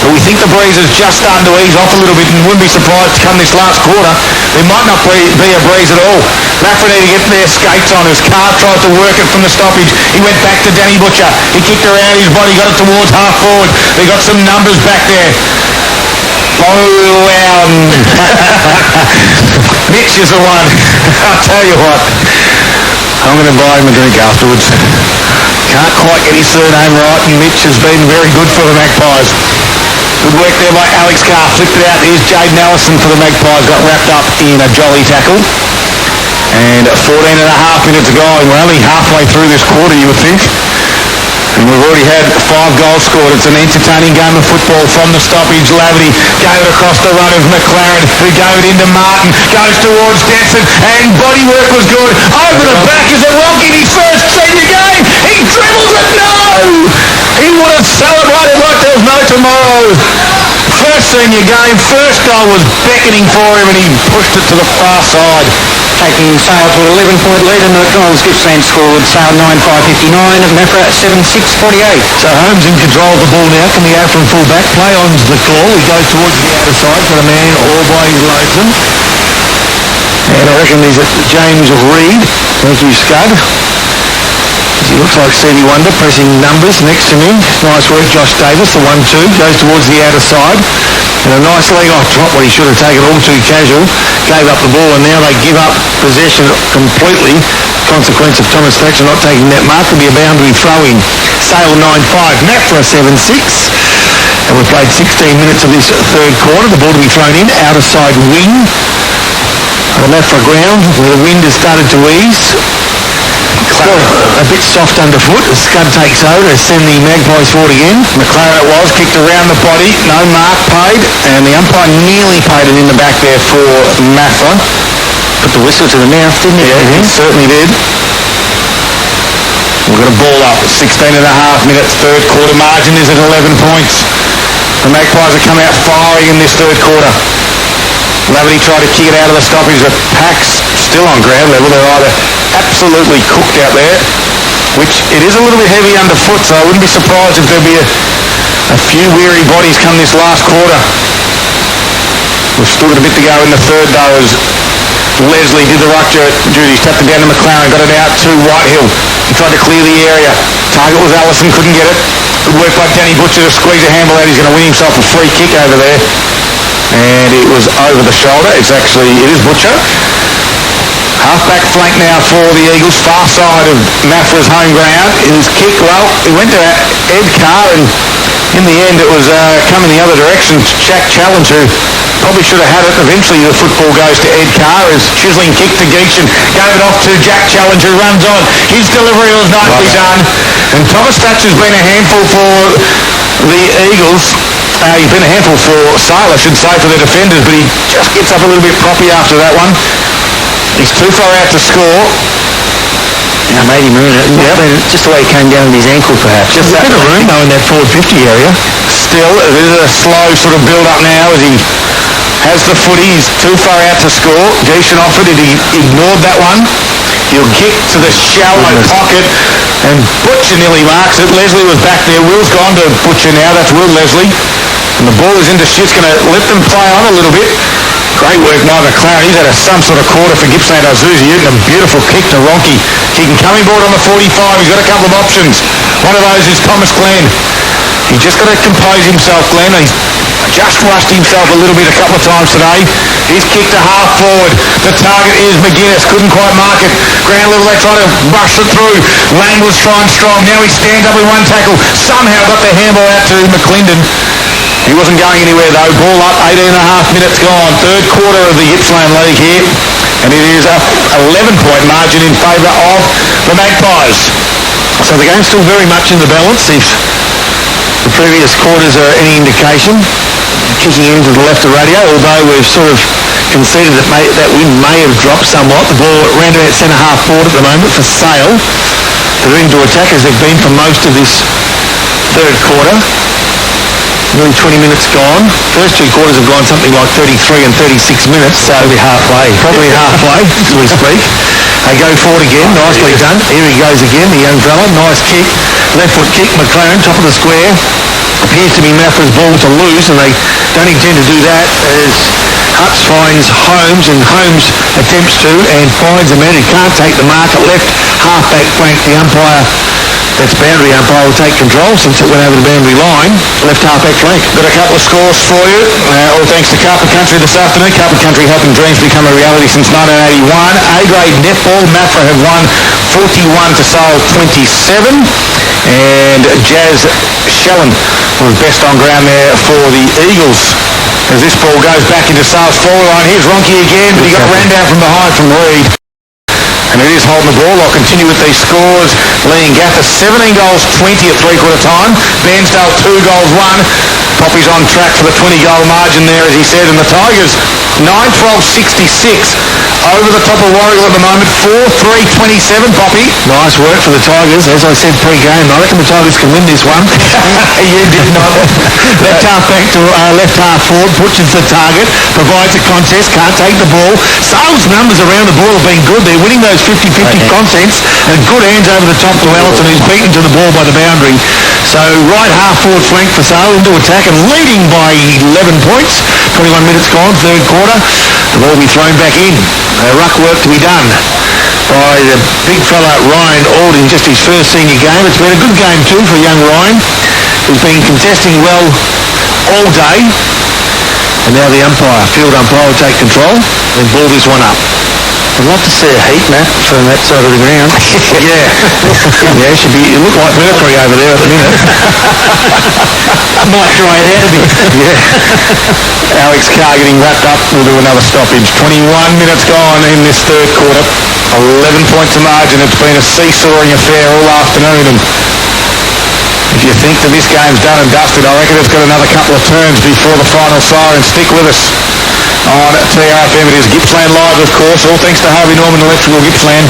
But we think the breeze is just starting to ease off a little bit, and wouldn't be surprised to come this last quarter, there might not be a breeze at all. Maffra need to get their skates on. His car tried to work it from the stoppage. He went back to Danny Butcher. He kicked around his body, got it towards half forward. They got some numbers back there. Mitch is the one. I'll tell you what. I'm going to buy him a drink afterwards. Can't quite get his surname right, and Mitch has been very good for the Magpies. Good work there by Alex Carr. Flipped it out. Here's Jaden Allison for the Magpies. Got wrapped up in a jolly tackle. And 14 and a half minutes ago, and we're only halfway through this quarter, you would think. And we've already had 5 goals scored. It's an entertaining game of football from the stoppage. Laverty gave it across the run of McLaren, who gave it into Martin. Goes towards Desson, and body work was good. Over the back is a rock in his first senior game. He dribbles it. No! He would have celebrated like there was no tomorrow. First senior game, first goal was beckoning for him, and he pushed it to the far side. Taking Sale to an 11-point lead in the McDonald's Gippsland scored Sale 9-5-59, Maffra 7-6-48. So Holmes in control of the ball now, coming out from full back. Play on's the call. He goes towards the outer side for the man all by his lonesome. And I reckon there's James Reed. Thank you, Scud. He looks like Stevie Wonder pressing numbers next to me. Nice work, Josh Davis, the 1-2, goes towards the outer side. And a nice leg off drop, what he should have taken all too casual. Gave up the ball, and now they give up possession completely. Consequence of Thomas Thatcher not taking that mark will be a boundary throw-in. Sale 9-5, Maffra 7-6. And we've played 16 minutes of this third quarter. The ball to be thrown in, outer side wing. On the Maffra ground, where the wind has started to ease. A bit soft underfoot as Scud takes over to send the Magpies forward again. McLaren it was, kicked around the body, no mark paid, and the umpire nearly paid it in the back there for Maffra. Put the whistle to the mouth, didn't he? Yeah, he certainly did. We've got a ball up at 16 and a half minutes. Third quarter margin is at 11 points. The Magpies have come out firing in this third quarter. Laverty tried to kick it out of the stoppage, but Pack's still on ground level. They're either absolutely cooked out there, which it is a little bit heavy underfoot, so I wouldn't be surprised if there'll be a few weary bodies come this last quarter. We've still got a bit to go in the third, though, as Leslie did the ruck duties, tapped it down to McLaren, got it out to Whitehill. He tried to clear the area. Target was Allison, couldn't get it. Good work by Danny Butcher to squeeze a handball out. He's going to win himself a free kick over there. And it was over the shoulder. It is Butcher. Half-back flank now for the Eagles, far side of Mafra's home ground. His kick, well, it went to Ed Carr, and in the end it was coming the other direction. Jack Challenge, who probably should have had it. Eventually the football goes to Ed Carr as chiselling kick to Geekshan. Gave it off to Jack Challenge, who runs on. His delivery was nicely done. And Thomas Thatcher's been a handful for the Eagles. He's been a handful for Sale, I should say, for the defenders, but he just gets up a little bit proppy after that one. He's too far out to score. Now, made him ruin it. Yep. Just the way he came down with his ankle, perhaps. Just a bit of room, though, in that forward 50 area. Still, it is a slow sort of build-up now as he has the footy. He's too far out to score. Geekshan offered it. He ignored that one. He'll kick to the shallow pocket, and Butcher nearly marks it. Leslie was back there. Will's gone to Butcher now. That's Will Leslie. And the ball is into Shit's going to let them play on a little bit. Great work by McLaren. He's had some sort of quarter for Gippsland Azusi. And a beautiful kick to Ronke. He can come inboard on the 45. He's got a couple of options. One of those is Thomas Glenn. He's just got to compose himself, Glenn. He's just rushed himself a little bit a couple of times today. He's kicked to half forward. The target is McGuinness. Couldn't quite mark it. Ground level, they try to rush it through. Lang was trying strong. Now he stands up with one tackle. Somehow got the handball out to McClendon. He wasn't going anywhere though. Ball up, 18 and a half minutes gone. Third quarter of the Gippsland League here. And it is a 11-point margin in favour of the Magpies. So the game's still very much in the balance. If the previous quarters are any indication, kicking into the left of radio, although we've sort of conceded that that wind may have dropped somewhat. The ball around about centre-half forward at the moment for Sale. They're into attack as they've been for most of this third quarter. Nearly 20 minutes gone. First two quarters have gone something like 33 and 36 minutes. So probably halfway as we speak. They go forward again. Nicely done. Here he goes again, the young fella. Nice kick. Left foot kick. McLaren, top of the square. Appears to be Mafra's ball to lose, and they don't intend to do that as Hutz finds Holmes, and Holmes attempts to and finds a man who can't take the mark at left half-back flank. The umpire, that's boundary umpire, will take control since it went over the boundary line. Left half-back flank. Got a couple of scores for you. All thanks to Carpet Country this afternoon. Carpet Country helping dreams become a reality since 1981. A-grade netball. Mafra have won 41 to Sale 27. And Jazz Shellen was best on ground there for the Eagles. As this ball goes back into Sale's forward line. Here's Ronke again, but he got ran down from behind from Reed. And it is holding the ball. I'll continue with these scores. Lee and Gaffer, 17 goals, 20 at three-quarter time. Bairnsdale, 2 goals, 1. Poppy's on track for the 20-goal margin there, as he said. And the Tigers, 9-12-66. Over the top of Warragul at the moment, 4-3-27, Poppy. Nice work for the Tigers. As I said pre-game, I reckon the Tigers can win this one. You did not. Left half back to left half forward, Butcher's the target, provides a contest, can't take the ball. Sale's numbers around the ball have been good. They're winning those 50-50 contests, and good hands over the top to Allison, who's beaten to the ball by the boundary. So right half forward flank for Sale into attack and leading by 11 points. 21 minutes gone, third quarter. The ball will be thrown back in. Ruck work to be done by the big fella Ryan Alding, just his first senior game. It's been a good game too for young Ryan, who's been contesting well all day. And now the field umpire will take control and ball this one up. I'd love to see a heat map from that side of the ground. Yeah, it look like Mercury over there at the minute. Might dry it out a bit. Yeah. Alex Carr getting wrapped up. We'll do another stoppage. 21 minutes gone in this third quarter. 11 points of margin. It's been a seesawing affair all afternoon. And if you think that this game's done and dusted, I reckon it's got another couple of turns before the final siren. Stick with us on TRFM. It is Gippsland Live, of course, all thanks to Harvey Norman Electrical Gippsland.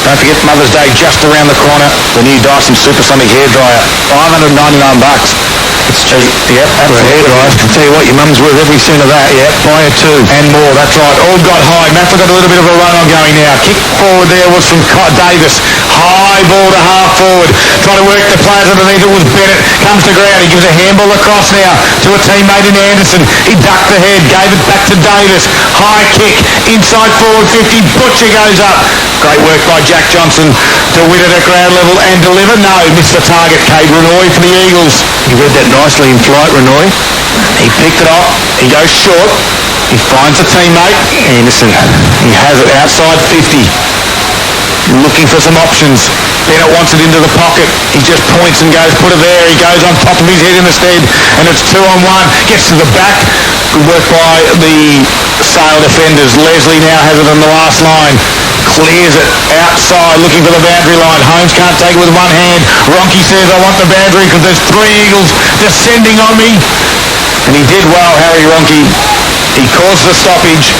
Don't forget Mother's Day just around the corner. The new Dyson Supersonic hairdryer, $599. It's Yep, for a hairdryer. I'll tell you what, your mum's worth every cent of that. Yep, buy her two. And more, that's right. All got high. Maffra got a little bit of a run on going now. Kick forward there was from Davis. High ball to half forward. Trying to work the players underneath. It was Bennett. Comes to ground. He gives a handball across now to a teammate in Anderson. He ducked the head. Gave it back to Davis. High kick. Inside forward 50. Butcher goes up. Great work by Jack Johnson to win it at ground level and deliver. No, missed the target. Cade Renoy for the Eagles. He read that nicely in flight, Renoy. He picked it off. He goes short. He finds a teammate. Anderson. He has it outside 50. Looking for some options. Bennett wants it into the pocket. He just points and goes, put it there. He goes on top of his head instead. And it's 2-on-1. Gets to the back. Good work by the Sale defenders. Leslie now has it on the last line. Clears it outside, looking for the boundary line. Holmes can't take it with one hand. Ronke says, I want the boundary because there's 3 Eagles descending on me. And he did well, Harry Ronke. He caused the stoppage.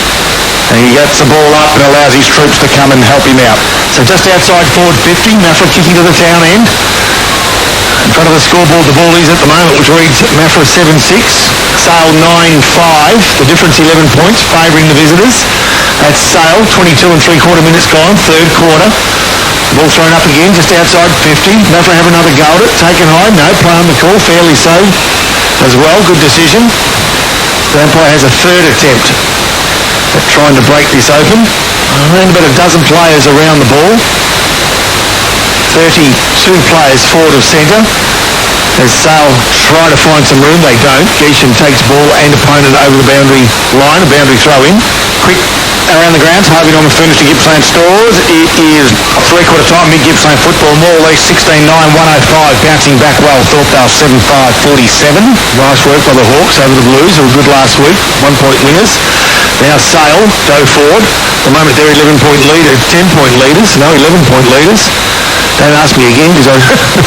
And he gets the ball up and allows his troops to come and help him out. So just outside forward 50, Maffra kicking to the town end. In front of the scoreboard, the ball is at the moment, which reads Maffra 7-6, Sale 9-5. The difference 11 points, favouring the visitors. That's Sale, 22 and 3/4 minutes gone, third quarter. Ball thrown up again, just outside 50. Maffra have another go at it, taken high, no, play on the call, fairly so as well, good decision. The umpire has a third attempt at trying to break this open. Around about a dozen players around the ball. 32 players forward of centre. As Sale try to find some room, they don't. Geeshan takes ball and opponent over the boundary line, a boundary throw in. Quick around the grounds, Harvey Norman finished to Gippsland Stores. It is 3/4 time, mid-Gippsland football. Morwell 16-9, 105, bouncing back well. Thorpedale 7-5, 47. Nice work by the Hawks over the Blues, who were good last week. 1 point winners. Now Sale go forward. At the moment they're 11-point leaders, 10-point leaders. No, 11-point leaders. Don't ask me again because I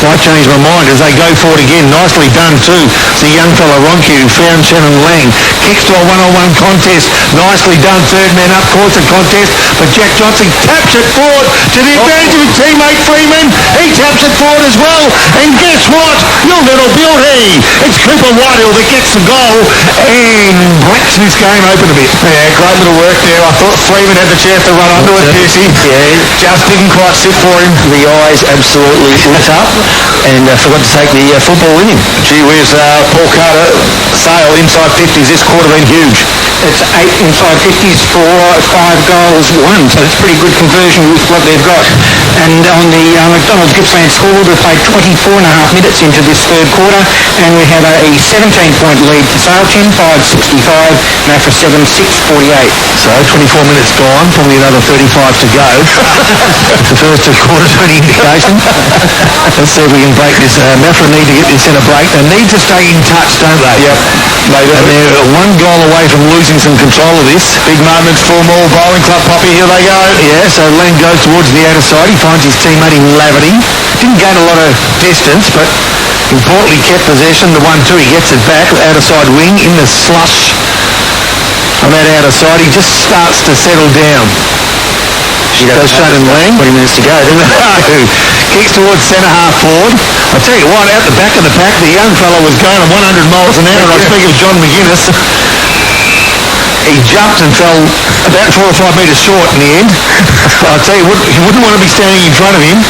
might change my mind as they go forward again. Nicely done too. It's a young fella, Ronke, who found Shannon Lang. Kicks to a 1-on-1 contest. Nicely done. Third man up, course the contest. But Jack Johnson taps it forward to the advantage of his teammate Freeman. He taps it forward as well. And guess what? Your little beauty. It's Cooper Whitehill that gets the goal and breaks this game open a bit. Yeah, great little work there. I thought Freeman had the chance to run onto it, Piercy. Yeah. Just didn't quite sit for him. The eyes absolutely lit up and forgot to take the football with him. Gee whiz, Paul Carter, Sale inside 50s. This quarter been huge. It's 8 inside 50s for 5 goals, 1. So it's pretty good conversion with what they've got. And on the McDonald's Gippsland scoreboard, we've played 24.5 minutes into this third quarter, and we have a 17-point lead for Sale, 10-5-65, Maffra 7-6-48. So 24 minutes gone, probably another 35 to go. The first two quarters are an indication. Let's see if we can break this. Maffra need to get this in a break. They need to stay in touch, don't they? Yep. And they're one goal away from losing some control of this. Big moments for Morwell Bowling Club, Poppy. Here they go. Yeah, so Lang goes towards the outer side. He finds his teammate in Laverty. Didn't gain a lot of distance, but importantly kept possession. The 1-2, he gets it back. Outer side wing in the slush. On that outer side, he just starts to settle down. Goes Shannon Lang. 20 minutes to go. Kicks towards centre half forward. I tell you what, out the back of the pack, the young fellow was going at 100 miles an hour. I speak of John McGuinness. He jumped and fell about 4 or 5 metres short in the end. I'll tell you, you wouldn't want to be standing in front of him.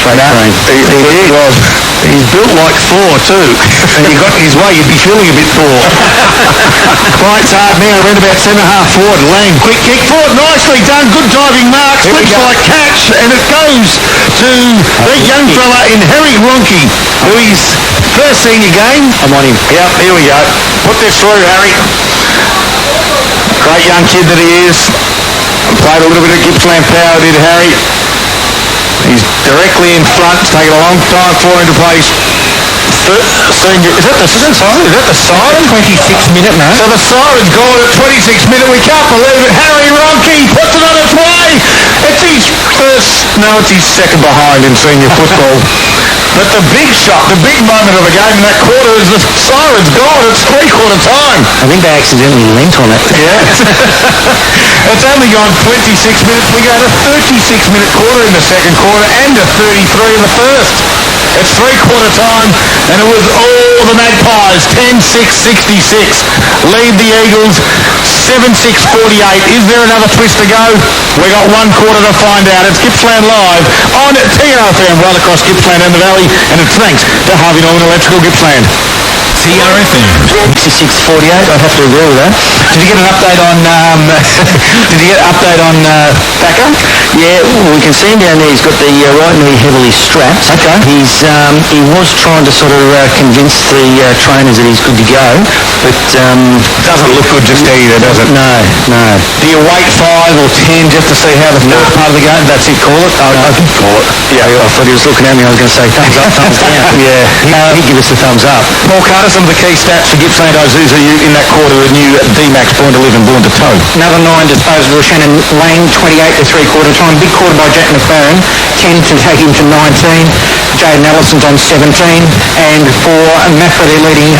He was. He's built like Thor too. And you got in his way, you'd be feeling a bit Thor. Fights hard now, around about centre half forward. Lang, quick kick forward, nicely done, good diving mark, slips like catch, and it goes to the young fella in Harry Ronke, who is first senior game. I'm on him. Yep, here we go. Put this through, Harry. Great young kid that he is. Played a little bit of Gippsland power, did Harry. He's directly in front. It's taken a long time for him to play. Is that the siren? 26-minute mark. So the siren's gone at 26-minute. We can't believe it. Harry Ronke puts it on its way. It's his first. No, it's his second behind in senior football. But the big shot, the big moment of the game in that quarter is the siren's gone. It's 3/4 time. I think they accidentally leant on it. Yeah. It's only gone 26 minutes. We go to 36-minute quarter in the second quarter and a 33 in the first. It's three-quarter time, and it was all the Magpies. 10-6-66 lead the Eagles. 7-6-48. Is there another twist to go? We got 1 quarter to find out. It's Gippsland Live on TRFM right across Gippsland and the Valley, and it's thanks to Harvey Norman Electrical Gippsland. TRFM. 66-48, I'd have to agree with that. Did you get an update on Thacker? Yeah, well, we can see him down there. He's got the right knee heavily strapped. Okay. He was trying to sort of convince the trainers that he's good to go, but Doesn't look good just either, does it? no. Do you wait 5 or 10 just to see how the first part of the game? That's it, call it? I can call it. Yeah, I thought he was looking at me. I was going to say thumbs up, thumbs down. Yeah. He'd give us the thumbs up. Paul Carter, some of the key stats for Gippsland Isuzu in that quarter, a new D-Max born to live and born to tow. Another 9 disposals. Shannon Lane, 28 to three-quarter time. Big quarter by Jack McLaren, 10 to take him to 19. Jaden Allison's on 17. And for Mafra, their leading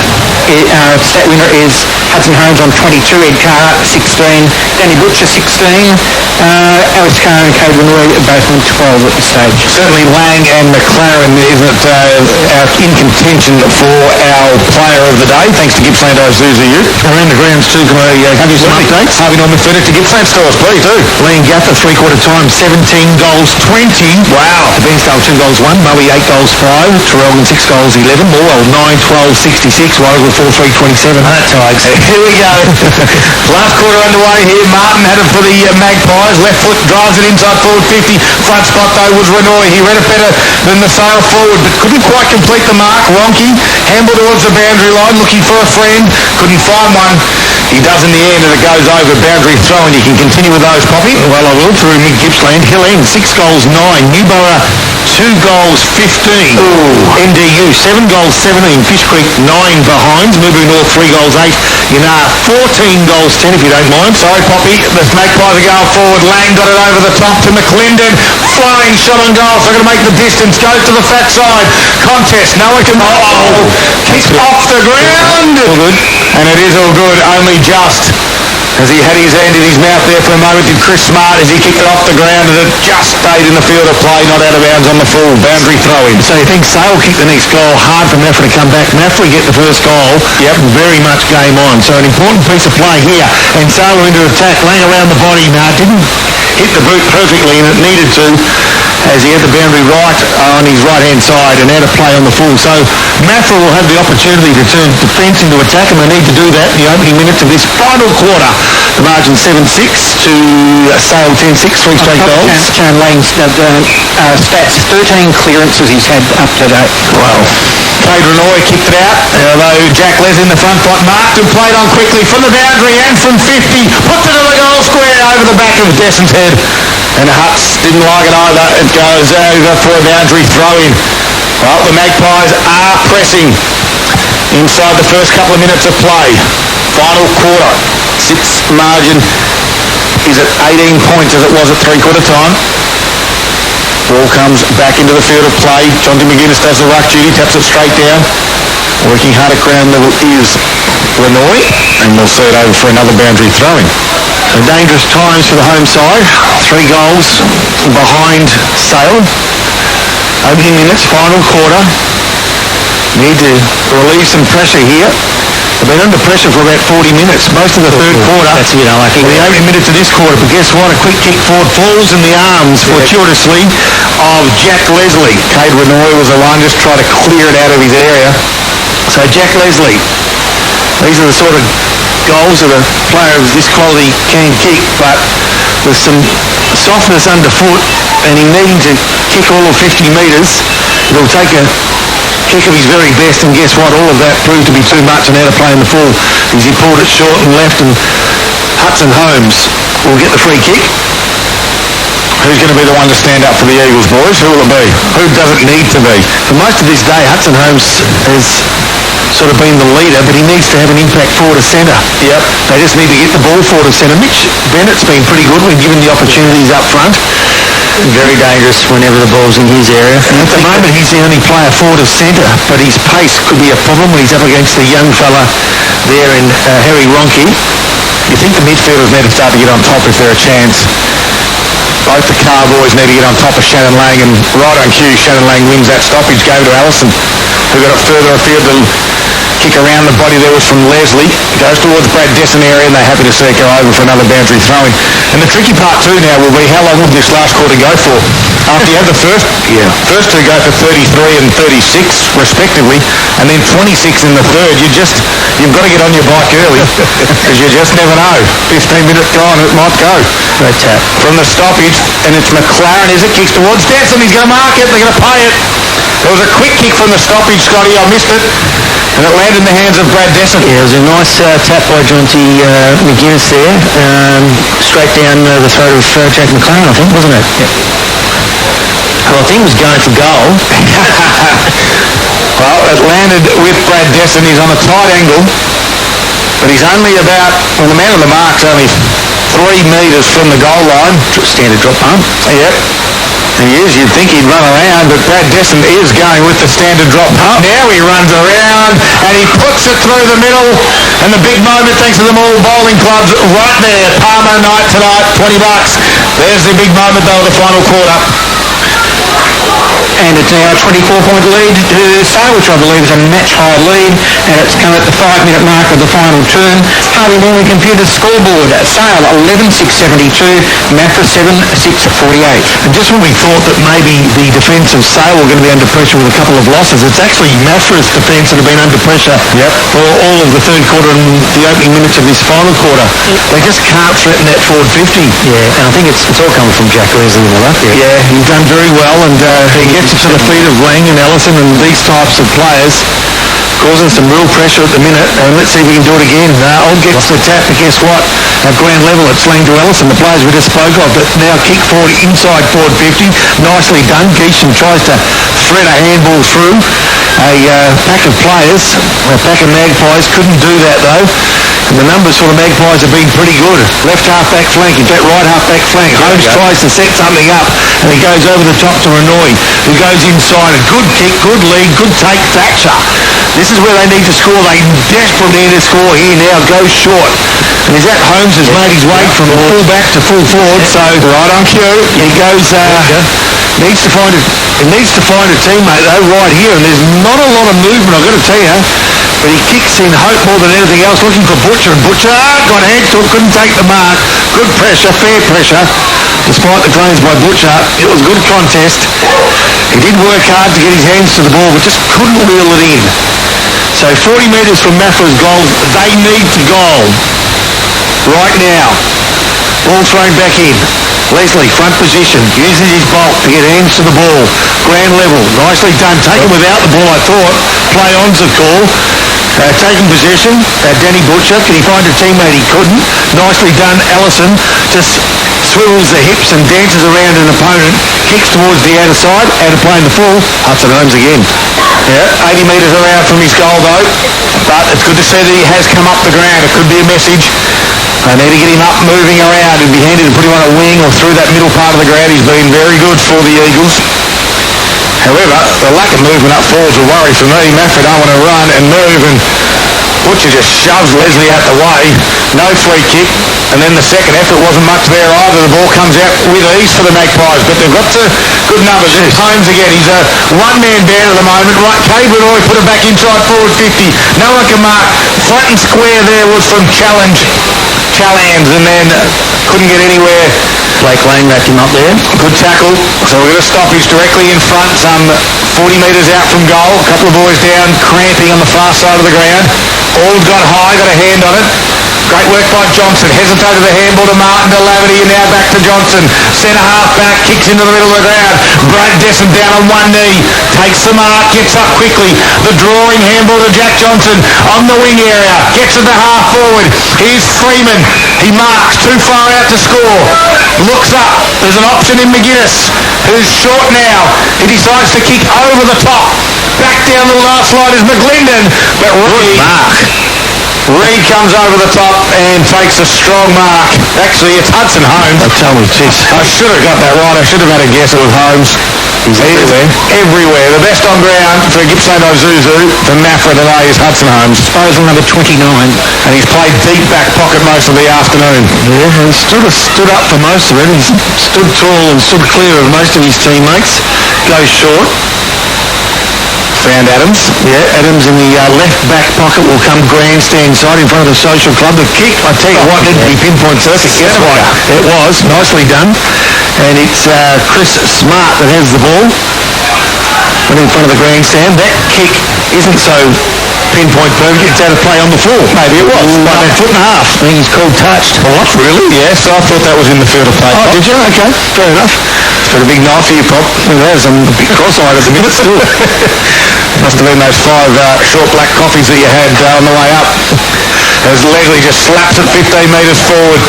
stat winner is Hudson Holmes on 22. Ed Carr, 16. Danny Butcher, 16. Alex Carr and Cade Renoy both on 12 at this stage. Certainly Lang and McLaren isn't in contention for our player of the day, thanks to Gippsland Isuzu Youth. Around the grounds too, can I have you some updates? Harvey Norman FedEx to Gippsland stores, please do. Liam Gaffer, three-quarter time, 17 goals, 20. Wow. Bairnsdale, 2 goals, 1. Mowie, 8 goals, 5. Traralgon, 6 goals, 11. Morwell, 9, 12, 66. Warragul, 4, 3, 27. That Tigers. Here we go. Last quarter underway here. Martin had it for the Magpies. Left foot drives it inside forward 50. Front spot though was Renoy. He read it better than the sail forward, but couldn't quite complete the mark. Ronke handled towards the boundary line, looking for a friend. Couldn't find one. He does in the end, and it goes over boundary throw, and you can continue with those, Poppy. Well, I will through Mid Gippsland. Hill End, 6 goals, 9. Newborough, 2 goals, 15. NDU, 7 goals, 17. Fish Creek, 9 behinds. Newbury North, 3 goals, 8. Yanar, 14 goals, 10 if you don't mind. Sorry, Poppy. The Magpies are going forward. Lang got it over the top to McClendon. Flying shot on goal. So going to make the distance. Goes to the fat side. Contest. No one can... Kick off the ground. All good. And it is all good. Only just. As he had his hand in his mouth there for a moment, did Chris Smart as he kicked it off the ground, and it just stayed in the field of play, not out of bounds on the full boundary throw-in. So you think Sale kick the next goal, hard for Mafra to come back. Mafra get the first goal. Yep. Very much game on. So an important piece of play here. And Sale into attack, laying around the body. Didn't hit the boot perfectly, and it needed to, as he had the boundary right on his right-hand side and out of play on the full. So Mafra will have the opportunity to turn defence into attack, and they need to do that in the opening minutes of this final quarter. The margin 7-6 to Sale 10-6, 3 straight goals. Shannon Lane's stats, 13 clearances he's had up to date. Well, Cade Renoy kicked it out, although Jack Les in the front pot marked and played on quickly from the boundary and from 50. Puts it to the goal square over the back of Desson's head. And Hutz didn't like it either. It goes over for a boundary throw-in. Well, the Magpies are pressing inside the first couple of minutes of play. Final quarter. Sits margin is at 18 points as it was at three-quarter time. Ball comes back into the field of play. Jonty McGuinness does the ruck duty, taps it straight down. Working hard at ground level is Renoy, and we'll see it over for another boundary throwing. So dangerous times for the home side. 3 goals behind Sale. Opening minutes, final quarter. Need to relieve some pressure here. They've been under pressure for about 40 minutes, most of the third quarter. That's it, I think. The opening minutes of this quarter, but guess what? A quick kick forward falls in the arms, fortuitously, of Jack Leslie. Cade Renoy was the one just trying to clear it out of his area. So Jack Leslie, these are the sort of goals that a player of this quality can kick, but with some softness underfoot and him needing to kick all of 50 metres, it'll take a kick of his very best, and guess what? All of that proved to be too much and out of play in the full as he pulled it short and left, and Hudson Holmes will get the free kick. Who's going to be the one to stand up for the Eagles, boys? Who will it be? Who does it need to be? For most of this day, Hudson Holmes has sort of been the leader, but he needs to have an impact forward to centre. Yep. They just need to get the ball forward to centre. Mitch Bennett's been pretty good when given the opportunities up front. Very dangerous whenever the ball's in his area. And at the moment, he's the only player forward of centre, but his pace could be a problem when he's up against the young fella there in Harry Ronke. You think the midfielders need to start to get on top if they're a chance both the car boys need to get on top of Shannon Lang, and right on cue, Shannon Lang wins that stoppage, gave to Allison, who got it further afield. The kick around the body there was from Leslie, goes towards Brad Desson area, and they're happy to see it go over for another boundary throw-in. And the tricky part too now will be how long will this last quarter go for? After you have the first two go for 33 and 36 respectively, and then 26 in the third, you've got to get on your bike early, because you just never know. 15 minutes gone, it might go. Great tap. From the stoppage, and it's McLaren, is it? Kicks towards Desson, he's going to mark it, they're going to pay it. There was a quick kick from the stoppage, Scotty, I missed it, and it landed in the hands of Brad Desson. Yeah, it was a nice tap by Jonty McGuinness there, straight down the throat of Jack McLaren, I think, wasn't it? Yeah. Well, I think he was going for goal. Well, it landed with Brad Desson. He's on a tight angle, but he's only about, well, the man on the mark's only 3 metres from the goal line. Standard drop pump. Yep. He is. You'd think he'd run around, but Brad Desson is going with the standard drop pump. Now he runs around, and he puts it through the middle, and the big moment, thanks to the Morwell Bowling Clubs, right there. Palmer night tonight, $20. There's the big moment, though, of the final quarter. And it's now a 24-point lead to Sale, which I believe is a match-high lead, and it's come at the 5-minute mark of the final turn. Harvey Morning Computers scoreboard, Sale 11-6-72, Mafra 7-6-48. And just when we thought that maybe the defence of Sale were going to be under pressure with a couple of losses, it's actually Mafra's defence that have been under pressure for all of the third quarter and the opening minutes of this final quarter. They just can't threaten that forward 50. Yeah, and I think it's all coming from Jack Leslie and all that. Yeah, he's done very well, and he gets it to the feet of Lang and Allison and these types of players, causing some real pressure at the minute. And let's see if we can do it again. Old gets the tap, but guess what? At ground level, it's Lang to Allison, the players we just spoke of, but now kick forward inside forward 50. Nicely done. Geeshan tries to thread a handball through. A pack of players, a pack of Magpies, couldn't do that though. And the numbers for the Magpies have been pretty good. Left half-back flank, in fact right half-back flank. Holmes tries to set something up, and he goes over the top to Renoy, who goes inside. A good kick, good lead, good take, Thatcher. This is where they need to score. They desperately need to score here now. Go short. And is that Holmes has made his way from full back to full forward, so right on cue. He goes, needs to find a teammate though right here, and there's not a lot of movement, I've got to tell you. But he kicks in hope more than anything else, looking for Butcher, and Butcher got hands to it, couldn't take the mark. Good pressure, fair pressure, despite the claims by Butcher. It was a good contest. He did work hard to get his hands to the ball, but just couldn't reel it in. So 40 metres from Mafra's goal, they need to goal right now. Ball thrown back in. Leslie, front position, uses his bulk to get hands to the ball. Ground level, nicely done. Taken without the ball, I thought. Play on's the call. Taking possession, Danny Butcher. Can he find a teammate? He couldn't. Nicely done. Allison just swivels the hips and dances around an opponent. Kicks towards the outer side. Out of play in the full. Hudson Holmes again. Yeah, 80 metres around from his goal though. But it's good to see that he has come up the ground. It could be a message. They need to get him up, moving around. It'd be handy to put him on a wing or through that middle part of the ground. He's been very good for the Eagles. However, the lack of movement up forward's a worry for me. Mafra don't want to run and move, and Butcher just shoves Leslie out the way. No free kick. And then the second effort wasn't much there either. The ball comes out with ease for the Magpies, but they've got to good numbers. There's Holmes again. He's a one-man down at the moment. Right, Cade Renoy put it back inside forward 50. No one can mark. Flat and square there was from Challenge, and then couldn't get anywhere. Blake Lang wrapped him up there. Good tackle. So we're going to stoppage directly in front, some 40 metres out from goal. A couple of boys down, cramping on the far side of the ground. All got high, got a hand on it. Great work by Johnson. Hesitated the handball to Martin, to Laverty, and now back to Johnson. Centre half back, kicks into the middle of the ground. Brad Desson down on one knee. Takes the mark, gets up quickly. The drawing handball to Jack Johnson on the wing area. Gets it to half forward. Here's Freeman. He marks too far out to score. Looks up. There's an option in McGuinness, who's short now. He decides to kick over the top. Back down the last line is McLindon. But Reid comes over the top and takes a strong mark. Actually, it's Hudson Holmes. Tell me, jeez. I should have got that right. I should have had a guess it was Holmes. He's everywhere. The best on ground for Gippsland Isuzu for Mafra today is Hudson Holmes. Disposal number 29. And he's played deep back pocket most of the afternoon. Yeah, he stood up for most of it. He stood tall and stood clear of most of his teammates. Goes short. Found Adams. Yeah, Adams in the left back pocket will come grandstand side in front of the Social Club. The kick, I tell you what, didn't be pinpoint perfect. Guess what? It was. Nicely done. And it's Chris Smart that has the ball. But in front of the grandstand. That kick isn't so pinpoint perfect. It's out of play on the floor. Maybe it was. About a foot and a half. I think he's called touched. What, really? Yes, I thought that was in the field of play. Oh, did you? Okay, fair enough. It's got a big knife for you, Pop. Well, there's a big cross-eyed at the minute still. Must have been those 5 short black coffees that you had on the way up. As Leslie just slaps it 15 metres forward.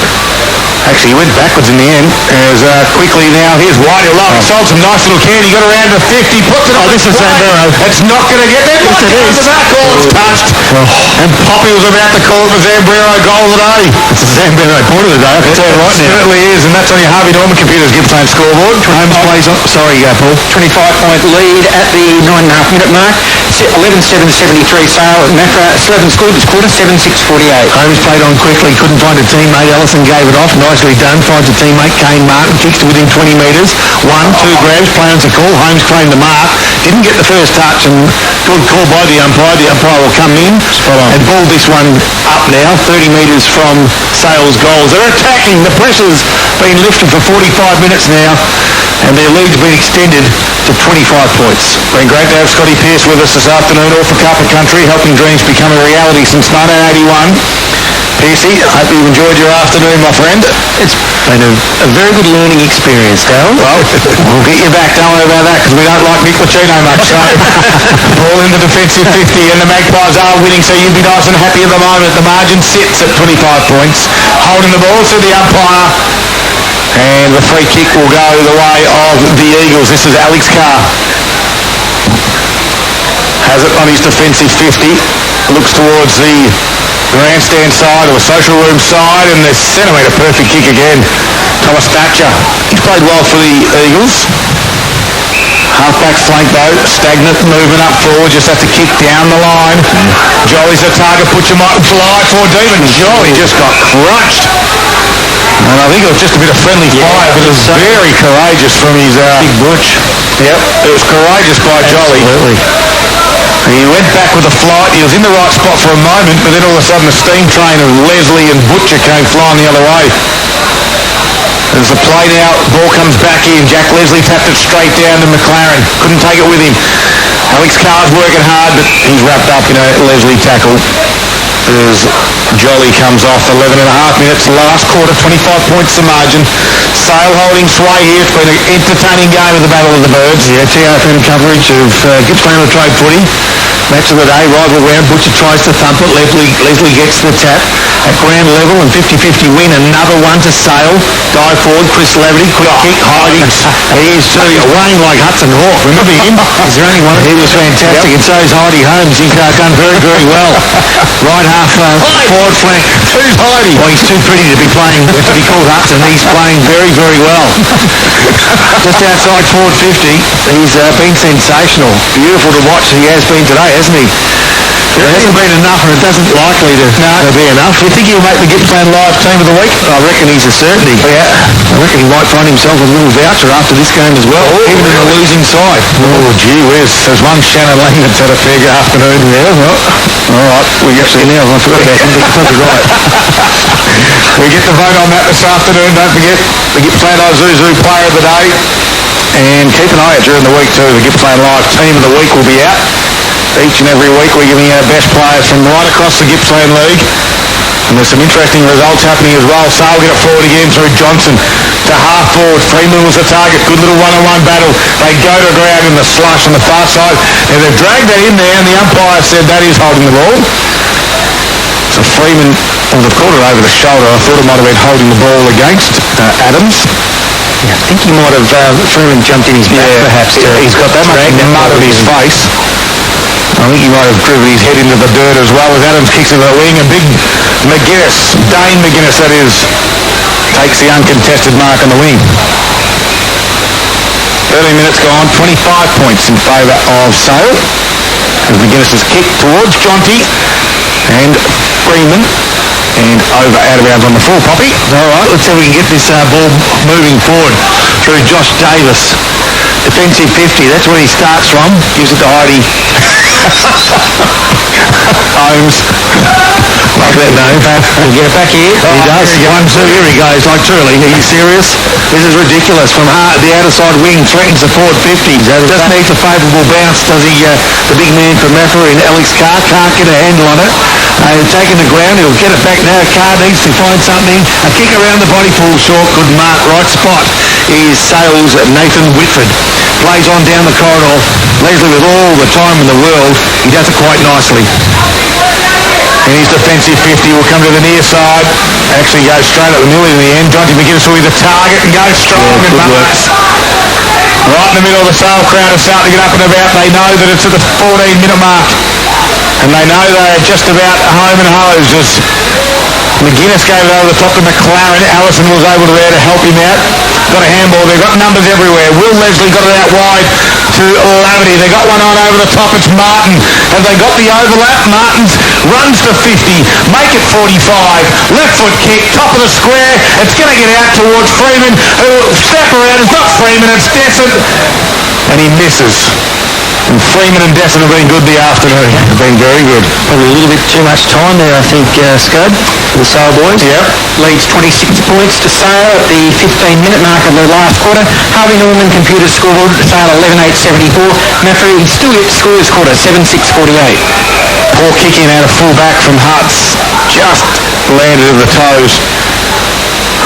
Actually, he went backwards in the end. As quickly now, here's White. He'll love. Sold some nice little candy. Got around to 50. Puts it on. This is Zambero. It's not going to get there. Yes, it is. That call was touched. And Poppy was about to call it the Zambero goal of the day. It's a Zambero point of the day. I can tell you right now. It certainly is, and that's on your Harvey Norman Computers Gippsland scoreboard. Holmes plays on. Sorry, Paul. 25-point lead at the 9.5-minute mark. 11-7-73 sale at Mafra. Sloven scored this quarter, 7-6-48. Holmes played on quickly, couldn't find a teammate. Ellison gave it off. Nicely done. Finds a teammate. Kane Martin kicks to within 20 metres. 1, 2 grabs. Play on to call. Holmes claimed the mark. Didn't get the first touch, and good call by the umpire. The umpire will come in and ball this one up now, 30 metres from Sale's goals. They're attacking. The pressure's been lifted for 45 minutes now, and their lead's been extended to 25 points. Been great to have Scotty Pearce with us this afternoon, all for Carpet Country, helping dreams become a reality since 1981. Pearcey, I hope you've enjoyed your afternoon, my friend. It's been a very good learning experience, Dale. Well, we'll get you back, don't worry about that, because we don't like Nick Lucchino much. So, ball in the defensive 50, and the Magpies are winning, so you'd be nice and happy at the moment. The margin sits at 25 points. Holding the ball to the umpire. And the free kick will go the way of the Eagles. This is Alex Carr. Has it on his defensive 50. Looks towards the grandstand side or the social room side, and the centimetre perfect kick again. Thomas Thatcher. He's played well for the Eagles. Half-back flank though, stagnant, moving up forward, just have to kick down the line. Jolly's a target, Butcher might fly for Demon. Jolly just got crunched. And I think it was just a bit of friendly fire, but it was very courageous from his... Big Butch. Yep, it was courageous by Jolly. Absolutely. He went back with a flight. He was in the right spot for a moment, but then all of a sudden the steam train of Leslie and Butcher came flying the other way. There's a play now. Ball comes back in. Jack Leslie tapped it straight down to McLaren. Couldn't take it with him. Alex Carr's working hard, but he's wrapped up in a Leslie tackle. As Jolly comes off, 11 and a half minutes, last quarter, 25 points the margin. Sale holding sway here. It's been an entertaining game of the Battle of the Birds. Yeah, TRFM coverage of Gippsland trade footy. Match of the day, rival round. Butcher tries to thump it. Leslie gets the tap at ground level and 50-50 win. Another one to Sale. Dive forward. Chris Laverty, quick kick, hiding. He is weighing like Hudson Hawk. Remember him? Is there only one? He was fantastic, and so is Heidi Holmes. He's done very, very well. Right half forward flank. Who's Heidi? Well, he's too pretty to be playing, to be called Hudson. He's playing very, very well. Just outside forward 50. He's been sensational. Beautiful to watch. He has been today, hasn't he? There hasn't been enough, and it doesn't likely to be enough. You think he'll make the Gippsland Live Team of the Week? I reckon he's a certainty. Yeah. I reckon he might find himself a little voucher after this game as well, even in the losing side. Oh, gee whiz. There's one Shannon Lang that's had a fair good afternoon. Yeah, well, all right. We actually now, I forgot about him, but it's probably right. We get the vote on that this afternoon. Don't forget the Gippsland Isuzu Player of the Day. And keep an eye out during the week too. The Gippsland Live Team of the Week will be out. Each and every week we're giving our best players from right across the Gippsland League. And there's some interesting results happening as well. Sale get it forward again through Johnson to half forward. Freeman was the target. Good little one-on-one battle. They go to ground in the slush on the far side. And they've dragged that in there, and the umpire said that is holding the ball. So Freeman, well, they've caught it over the shoulder. I thought it might have been holding the ball against Adams. Yeah, I think he might have, Freeman jumped in his back perhaps. He's got that much mud on his face. I think he might have driven his head into the dirt as well as Adams kicks into the wing. And big McGuinness, Dane McGuinness that is, takes the uncontested mark on the wing. 13 minutes gone, 25 points in favour of Sale. As McGuinness has kicked towards Jonty and Freeman. And over out of bounds on the full, Poppy. All right, let's see if we can get this ball moving forward through Josh Davis. Defensive 50, that's where he starts from. Gives it to Heidi. Holmes. Like that name. We'll get it back here. He does. 1-2, here he goes. Like, truly, are you serious? This is ridiculous. From the outer side wing, threatens the forward 50. Just needs a favourable bounce, does he? The big man from Mafra in Alex Carr can't get a handle on it. Taking the ground, he'll get it back now. Carr needs to find something. A kick around the body, falls short. Good mark, right spot is Sales Nathan Whitford. Plays on down the corridor. Leslie, with all the time in the world, he does it quite nicely. And his defensive 50 will come to the near side. Actually goes straight at the middle in the end. Jonty McGuinness will be the target and goes strong. Yeah, right in the middle of the Sale crowd is starting to get up and about. They know that it's at the 14-minute mark. And they know they're just about home and hosed as McGuinness gave it over the top to McLaren. Allison was able to there to help him out. Got a handball. They've got numbers everywhere. Will Leslie got it out wide to Lavity. They got one on over the top. It's Martin. Have they got the overlap? Martin's runs to 50. Make it 45. Left foot kick. Top of the square. It's going to get out towards Freeman. Who step around. It's not Freeman. It's Desson. And he misses. And Freeman and Desson have been good the afternoon. Have been very good. Probably a little bit too much time there, I think, Scud, for the Sale boys. Yep. Leads 26 points to Sale at the 15-minute mark of the last quarter. Harvey Norman Computer scored Sale 11-8-74. Maffrey still yet to score this quarter, 7-6-48. Poor kick in out of full back from Hutz. Just landed at the toes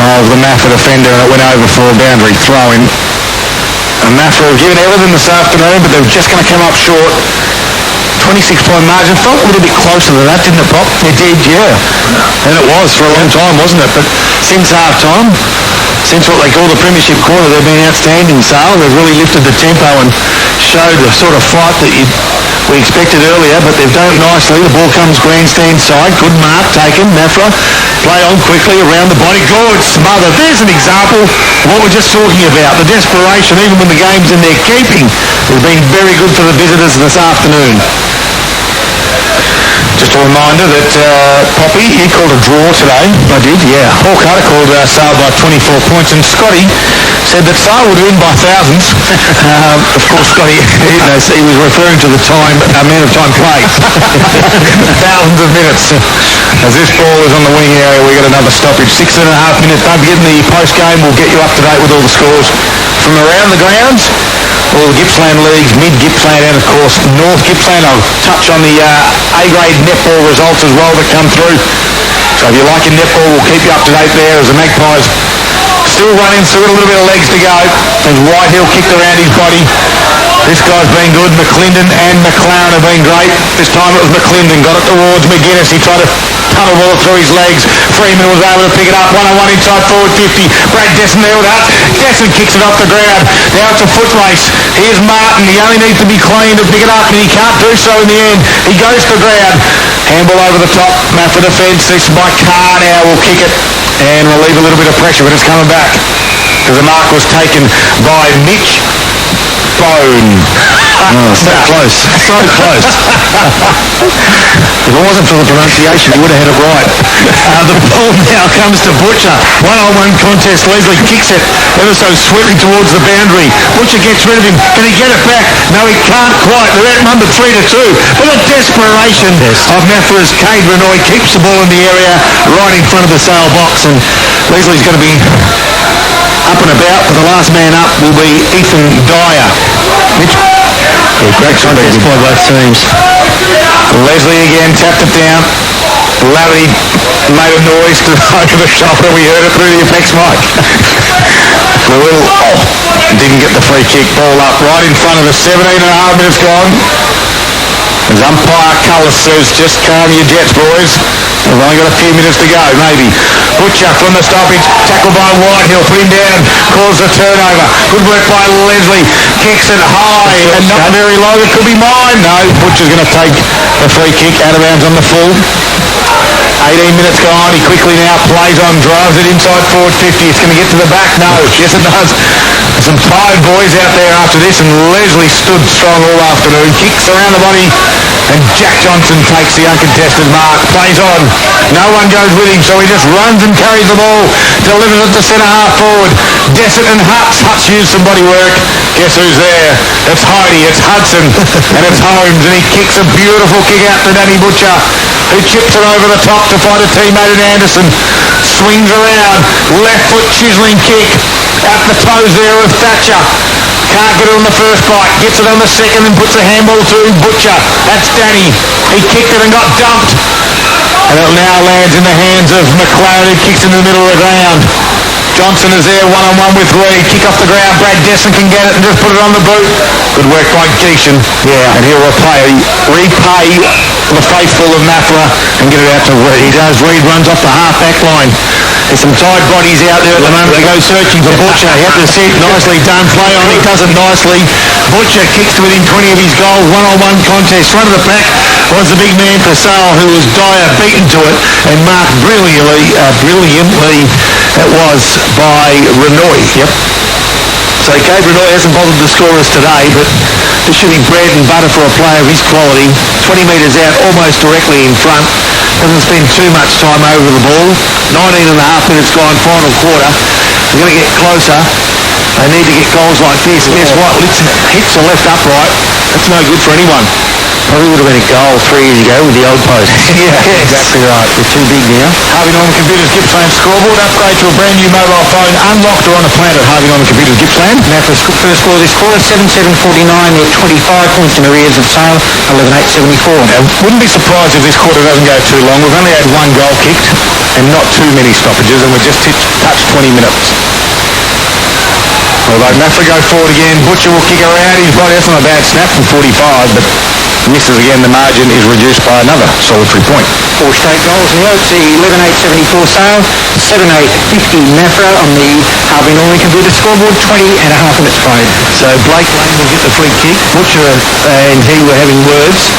of the Mafra defender and it went over for a boundary throw-in. And Mafra have given everything this afternoon, but they're just going to come up short. 26-point margin. Felt a little bit closer than that, didn't it, Pop? It did, yeah. And it was for a long time, wasn't it? But since half-time, since what they call the premiership quarter, they've been outstanding. Sale, they've really lifted the tempo and showed the sort of fight that we expected earlier, but they've done it nicely. The ball comes grandstand side. Good mark taken. Mafra play on quickly around the body. Good smother. There's an example of what we're just talking about. The desperation, even when the game's in their keeping, has been very good for the visitors this afternoon. Just a reminder that Poppy, he called a draw today. I did, yeah. Paul Carter called Sale by 24 points, and Scotty said that Sale would win by thousands. Of course, Scotty, he was referring to the amount of time played. Thousands of minutes. As this ball is on the wing area, we got another stoppage. 6.5 minutes. Don't forget in the post-game, we'll get you up to date with all the scores from around the grounds. All the Gippsland leagues, mid-Gippsland and, of course, North Gippsland. I'll touch on the A-grade netball results as well that come through. So if you like your netball, we'll keep you up to date there as the Magpies still running, still got a little bit of legs to go. As Whitehill kicked around his body. This guy's been good. McClendon and McLaren have been great. This time it was McClendon. Got it towards McGuinness. He tried to tunnel ball through his legs. Freeman was able to pick it up. 1-on-1 inside forward 50. Brad Desson there with that. Desson kicks it off the ground. Now it's a foot race. Here's Martin. He only needs to be clean to pick it up, and he can't do so in the end. He goes to ground. Handball over the top. Mafra defence. This by Carr now will kick it and relieve a little bit of pressure, but it's coming back because the mark was taken by Mitch Bone. So close. So close. If it wasn't for the pronunciation, he would have had it right. The ball now comes to Butcher. 1-on-1 contest. Leslie kicks it ever so sweetly towards the boundary. Butcher gets rid of him. Can he get it back? No, he can't quite. They're at number 3-2. But the desperation of Mafra's Cade Renoy keeps the ball in the area right in front of the Sale box. And Leslie's going to be up and about, but the last man up will be Ethan Dyer. Great contest by both teams. Leslie again tapped it down. Larry made a noise over the shoulder. We heard it through the effects mic. Didn't get the free kick. Ball up right in front of the 17.5 minutes gone. As umpire Cullis says, just calm your jets, boys. We've only got a few minutes to go, maybe. Butcher from the stoppage, tackled by Whitehill, put him down, caused the turnover. Good work by Leslie, kicks it high and not very low. It could be mine. No, Butcher's going to take the free kick out of bounds on the full. 18 minutes gone. He quickly now plays on, drives it inside forward 50. It's going to get to the back. No, yes it does. Some tired boys out there after this, and Leslie stood strong all afternoon. Kicks around the body, and Jack Johnson takes the uncontested mark. Plays on. No one goes with him, so he just runs and carries the ball. Delivers it to centre half forward. Dessert and Hutz. Hutz used some body work. Guess who's there? It's Heidi, it's Hudson, and it's Holmes, and he kicks a beautiful kick out to Danny Butcher, who chips it over the top to find a teammate in Anderson. Swings around, left foot chiselling kick out the toes there of Thatcher. Can't get it on the first bite, gets it on the second and puts a handball to Butcher. That's Danny. He kicked it and got dumped. And it now lands in the hands of McLaren, who kicks in the middle of the ground. Johnson is there one-on-one with Reed. Kick off the ground. Brad Desson can get it and just put it on the boot. Good work by Geeshan. Yeah. And he'll repay the faithful of Mafra and get it out to Reed. He does. Reed runs off the half-back line. There's some tired bodies out there at the moment. They go searching for Butcher. He had to sit. Nicely done. Play on. He does it nicely. Butcher kicks to within 20 of his goal. One-on-one contest. Front of the pack was the big man Casal, who was Dyer beaten to it and marked brilliantly it was by Renoy. Yep. So Gabe Renoy hasn't bothered to score us today, but this should be bread and butter for a player of his quality. 20 metres out, almost directly in front. Doesn't spend too much time over the ball. 19 and a half minutes gone, final quarter. They're going to get closer. They need to get goals like this. Guess what? Hits the left upright. That's no good for anyone. Probably would have been a goal 3 years ago with the old post. Yeah, exactly right. They're too big now. Harvey Norman Computers Gippsland scoreboard. Upgrade to a brand new mobile phone. Unlocked or on a plan at Harvey Norman Computers Gippsland. Now for first score this quarter, 7-7-49. They're 25 points in arrears of sale, 11-8-74. Now, wouldn't be surprised if this quarter doesn't go too long. We've only had one goal kicked and not too many stoppages, and we're just touched 20 minutes. Although Mafra go forward again, Butcher will kick around his body. That's not a bad snap from 45, but misses again. The margin is reduced by another solitary point. 4 straight goals in the Oaks, 11-8-74 sale, 7-8-50 Mafra on the Harvey Norman Computer scoreboard, 20 and a half minutes played. So Blake Lane will get the free kick. Butcher and he were having words,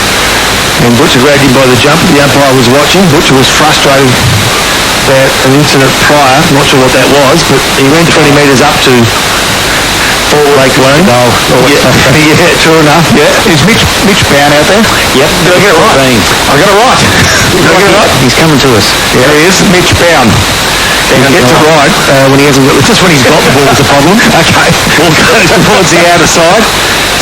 and Butcher grabbed him by the jump. The umpire was watching. Butcher was frustrated about an incident prior. Not sure what that was, but he went 20 metres up to Blake Lane. Yeah, true enough. Yeah. Is Mitch Bown out there? Yep. Did I get it right? I got it right. Did I get it right? He's coming to us. Yeah, he is. Mitch Bown. He gets it right when he hasn't got... Just when he's got the ball is the problem. Okay. Ball goes towards the outer side.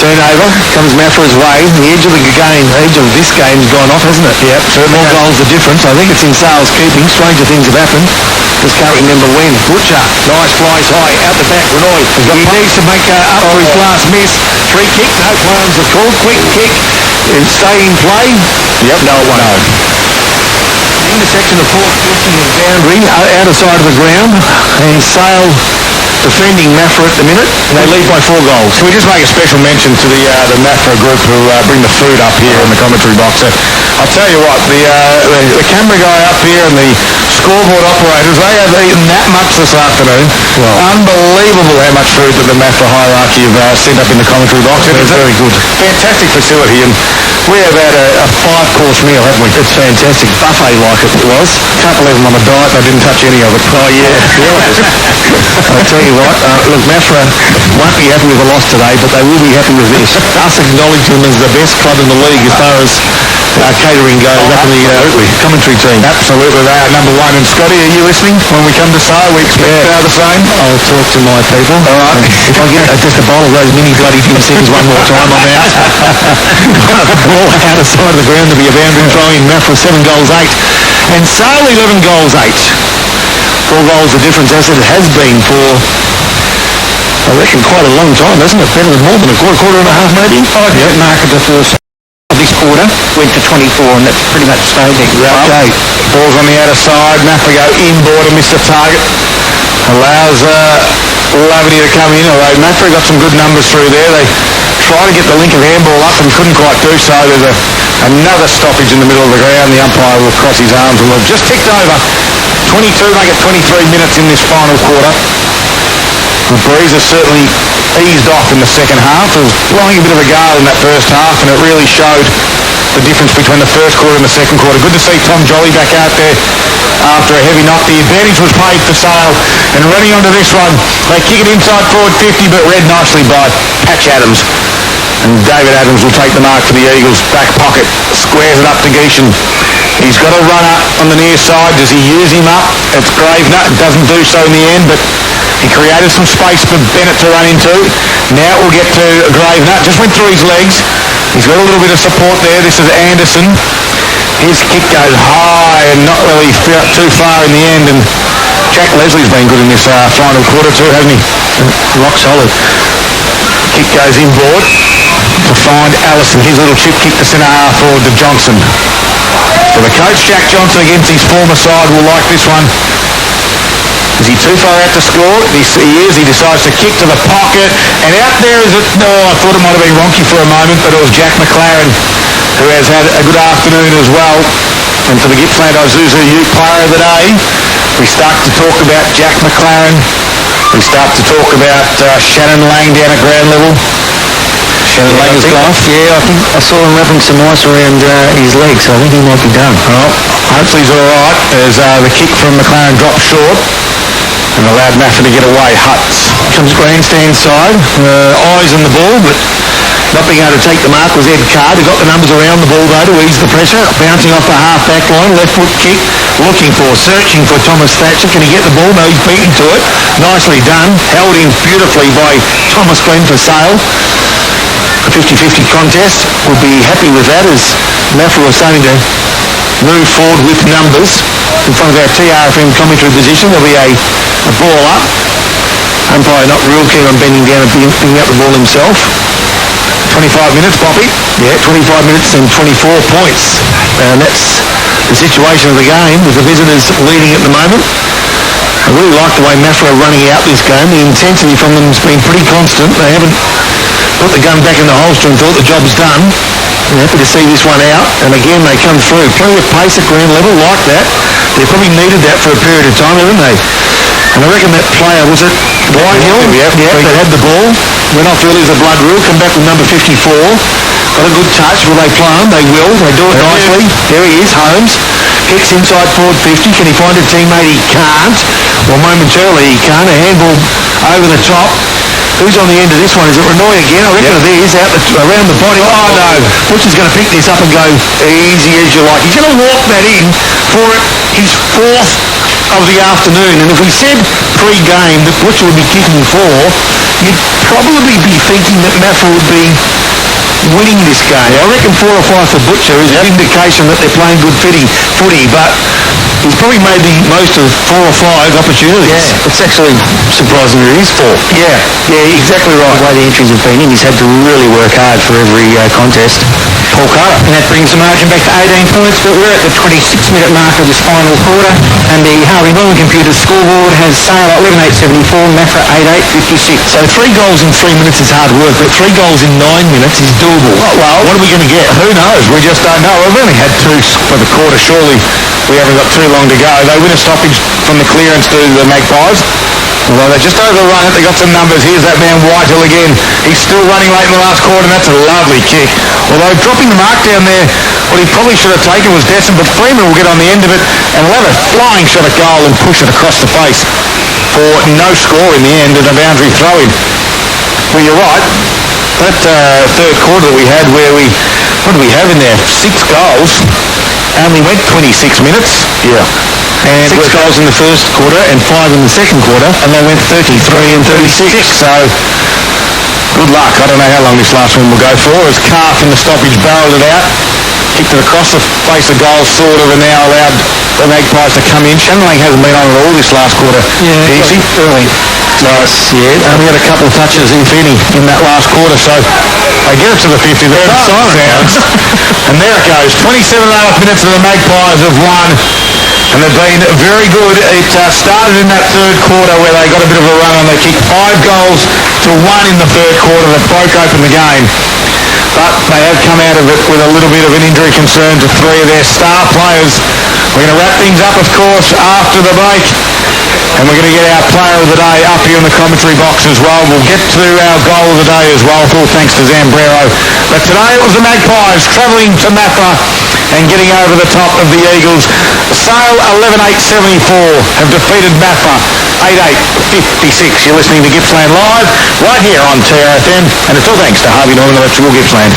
Turnover. Comes Mafra's way. The edge of the game, the edge of this game's gone off, hasn't it? Yep. More goals the difference. I think it's in Sales keeping. Stranger things have happened. Just can't remember when. Butcher. Nice, flies high. Out the back. Renoy. He needs to make up for his last miss. Free kick. No plans are called. Quick kick. And stay in play. Yep. No, it won't. Intersection of Port lifting his boundary out of side of the ground, and Sale defending Mafra at the minute. They lead by 4 goals. Can we just make a special mention to the Mafra group who bring the food up here in the commentary box? I'll tell you what, the camera guy up here and the scoreboard operators, they have eaten that much this afternoon. Wow. Unbelievable how much food that the Mafra hierarchy have sent up in the commentary box. It's very good. Fantastic facility, and we have had a 5-course meal, haven't we? It's fantastic. Buffet like it was. Can't believe I'm on a diet. I didn't touch any of it. Oh, yeah. I'll tell you what, look, Mafra won't be happy with the loss today, but they will be happy with this. Us acknowledging them as the best club in the league as far as catering goes up in the commentary team. Absolutely, they are number 1. And Scotty, are you listening when we come to Sale? We expect the same. I'll talk to my people. All right. If I get just a bowl of those mini bloody things one more time, I'm out. Ball out of side of the ground to be a boundary throw in. Mafra 7 goals 8. And Sale 11 goals 8. 4 goals the difference, as it has been for, I reckon, quite a long time, hasn't it? Better than more than a quarter and a half, maybe? Oh, yeah. Market the first this quarter went to 24, and that's pretty much stayed there. Okay. Ball's on the outer side. Mafra go inboard and miss the target. Allows Lavity to come in, although Mafra got some good numbers through there. They try to get the Lincoln handball up and couldn't quite do so. There's another stoppage in the middle of the ground. The umpire will cross his arms and we've just ticked over 22, make it 23 minutes in this final quarter. The breeze has certainly eased off in the second half. It was blowing a bit of a gale in that first half, and it really showed the difference between the first quarter and the second quarter. Good to see Tom Jolly back out there after a heavy knock. The advantage was played for Sale, and running onto this one, they kick it inside forward 50, but read nicely by Patch Adams. And David Adams will take the mark for the Eagles. Back pocket, squares it up to Geeshan. He's got a runner on the near side. Does he use him up? It's Gravener. Doesn't do so in the end, but he created some space for Bennett to run into. Now it will get to Gravener. Just went through his legs. He's got a little bit of support there. This is Anderson. His kick goes high and not really too far in the end. And Jack Leslie's been good in this final quarter too, hasn't he? Rock solid. Kick goes inboard to find Allison. His little chip kick to centre half forward to Johnson. So the coach, Jack Johnson, against his former side, will like this one. Is he too far out to score? He is. He decides to kick to the pocket. And out there is it... No, I thought it might have been Ronke for a moment, but it was Jack McLaren, who has had a good afternoon as well. And for the Gippsland Isuzu Youth Player of the Day, we start to talk about Jack McLaren. We start to talk about Shannon Lang down at ground level. Shannon Lang is gone. Yeah, I think I saw him wrapping some ice around his legs, so I think he might be done. Well, hopefully he's all right, as the kick from McLaren dropped short and allowed Maffa to get away. Hutz comes grandstand side, eyes on the ball, but not being able to take the mark was Ed Card, who got the numbers around the ball though to ease the pressure. Bouncing off the half-back line, left foot kick, searching for Thomas Thatcher. Can he get the ball? No, he's beaten to it. Nicely done. Held in beautifully by Thomas Glenn for Sale. A 50-50 contest. We'll be happy with that, as Maffa was starting to move forward with numbers. In front of our TRFM commentary position, there'll be a ball up. Umpire not real keen on bending down and picking up the ball himself. 25 minutes, Poppy. Yeah, 25 minutes and 24 points. And that's the situation of the game, with the visitors leading at the moment. I really like the way Mafra are running out this game. The intensity from them has been pretty constant. They haven't put the gun back in the holster and thought the job's done. I'm happy to see this one out. And again, they come through. Plenty of pace at ground level, like that. They probably needed that for a period of time, haven't they? And I reckon that player, was it Whitehill? Yeah, they had the ball. Went off early as a blood rule. Come back with number 54. Got a good touch. Will they play him? They will. They do it nicely. There he is, Holmes. Kicks inside forward 50. Can he find a teammate? He can't. Well, momentarily he can't. A handball over the top. Who's on the end of this one? Is it Renoy again? I reckon it is. Out around the body. Oh, no. Butcher's going to pick this up and go easy as you like. He's going to walk that in for his fourth of the afternoon. And if we said pre-game that Butcher would be kicking 4, you'd probably be thinking that Maffa would be winning this game. I reckon 4 or 5 for Butcher is an indication that they're playing good footy, but he's probably made the most of 4 or 5 opportunities. Yeah, it's actually surprising that it is 4. Yeah, exactly right. The way the entries have been in, he's had to really work hard for every contest. Paul Carter. And that brings the margin back to 18 points, but we're at the 26-minute mark of this final quarter, and the Harvey Norman computer scoreboard has Sale at 11.874, Mafra 8.856. So 3 goals in 3 minutes is hard work, but 3 goals in 9 minutes is doable. Well, what are we going to get? Who knows? We just don't know. We've only had 2 for the quarter. Surely we haven't got too long to go. They win a stoppage from the clearance to the Magpies. Although they just overrun it, they got some numbers. Here's that man Whitehill again. He's still running late in the last quarter, and that's a lovely kick. Although dropping the mark down there, what he probably should have taken was Desson, but Freeman will get on the end of it and will have a flying shot at goal and push it across the face for no score in the end and a boundary throw-in. Well, you're right. That third quarter that we had, where what did we have in there? 6 goals. Only went 26 minutes. Yeah. And 6 goals in the first quarter and 5 in the second quarter, and they went 33 and 36. So, good luck. I don't know how long this last one will go for. As Calf in the stoppage barreled it out, kicked it across the face of goal, sort of, and now allowed the Magpies to come in. Shannon Lang hasn't been on at all this last quarter. Yeah, easy. Early. Nice, yeah. Only had a couple of touches, if any, in that last quarter, so they get it to the 50. There the siren sounds. And there it goes. 27.5 minutes of the Magpies have won. And they've been very good. It started in that third quarter where they got a bit of a run on. They kicked 5 goals to 1 in the third quarter that broke open the game. But they have come out of it with a little bit of an injury concern to 3 of their star players. We're going to wrap things up, of course, after the break. And we're going to get our player of the day up here in the commentary box as well. We'll get to our goal of the day as well, full thanks to Zambrero. But today it was the Magpies travelling to Mathra and getting over the top of the Eagles. Sale 11-8-74 have defeated Mathra 8-8-56. You're listening to Gippsland Live right here on TRFM, and it's all thanks to Harvey Norman Electrical Gippsland.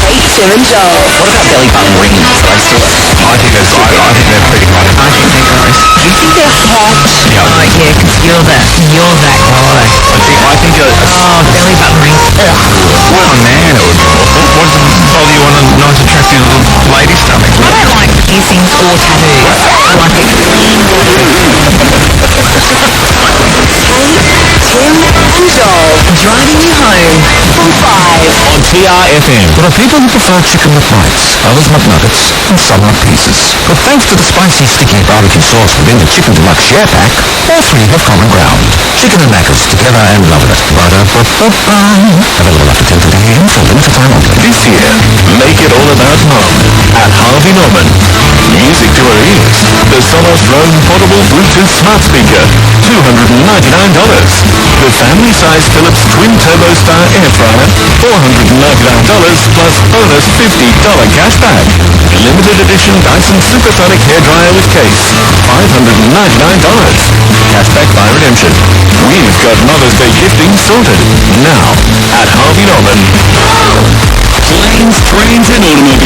Kate, Tim and Joel. What about belly button rings? I think they're pretty hot. I think they're gross. You think they're hot? Yeah. Oh, yeah, because you're that guy. I think Oh, belly button rings. Ugh. well, man, it would be awful. What does it bother you on a nice, attractive little lady stomach? I don't like piercings or tattoos. I like a clean body. Kate, Tim and Joel driving you home from 5. On TRFM. There are people who prefer chicken with bites, others McNuggets, and some like pieces. But thanks to the spicy, sticky barbecue sauce within the Chicken Deluxe Share Pack, all three have common ground. Chicken and Macca's, together and loving it. Ba-da-ba-ba-ba. Available after 10:30 a.m. for a limited time only. This year, make it all about mum at Harvey Norman. Music to her ears. The Sonos Roam Portable Bluetooth Smart Speaker, $299. The family-size Philips Twin Turbo Star Air Fryer, $499 plus bonus $50 cashback. Limited edition Dyson Supersonic Hairdryer with case, $599. Cashback by redemption. We've got Mother's Day gifting sorted. Now, at Harvey Norman. Planes, trains and automobiles.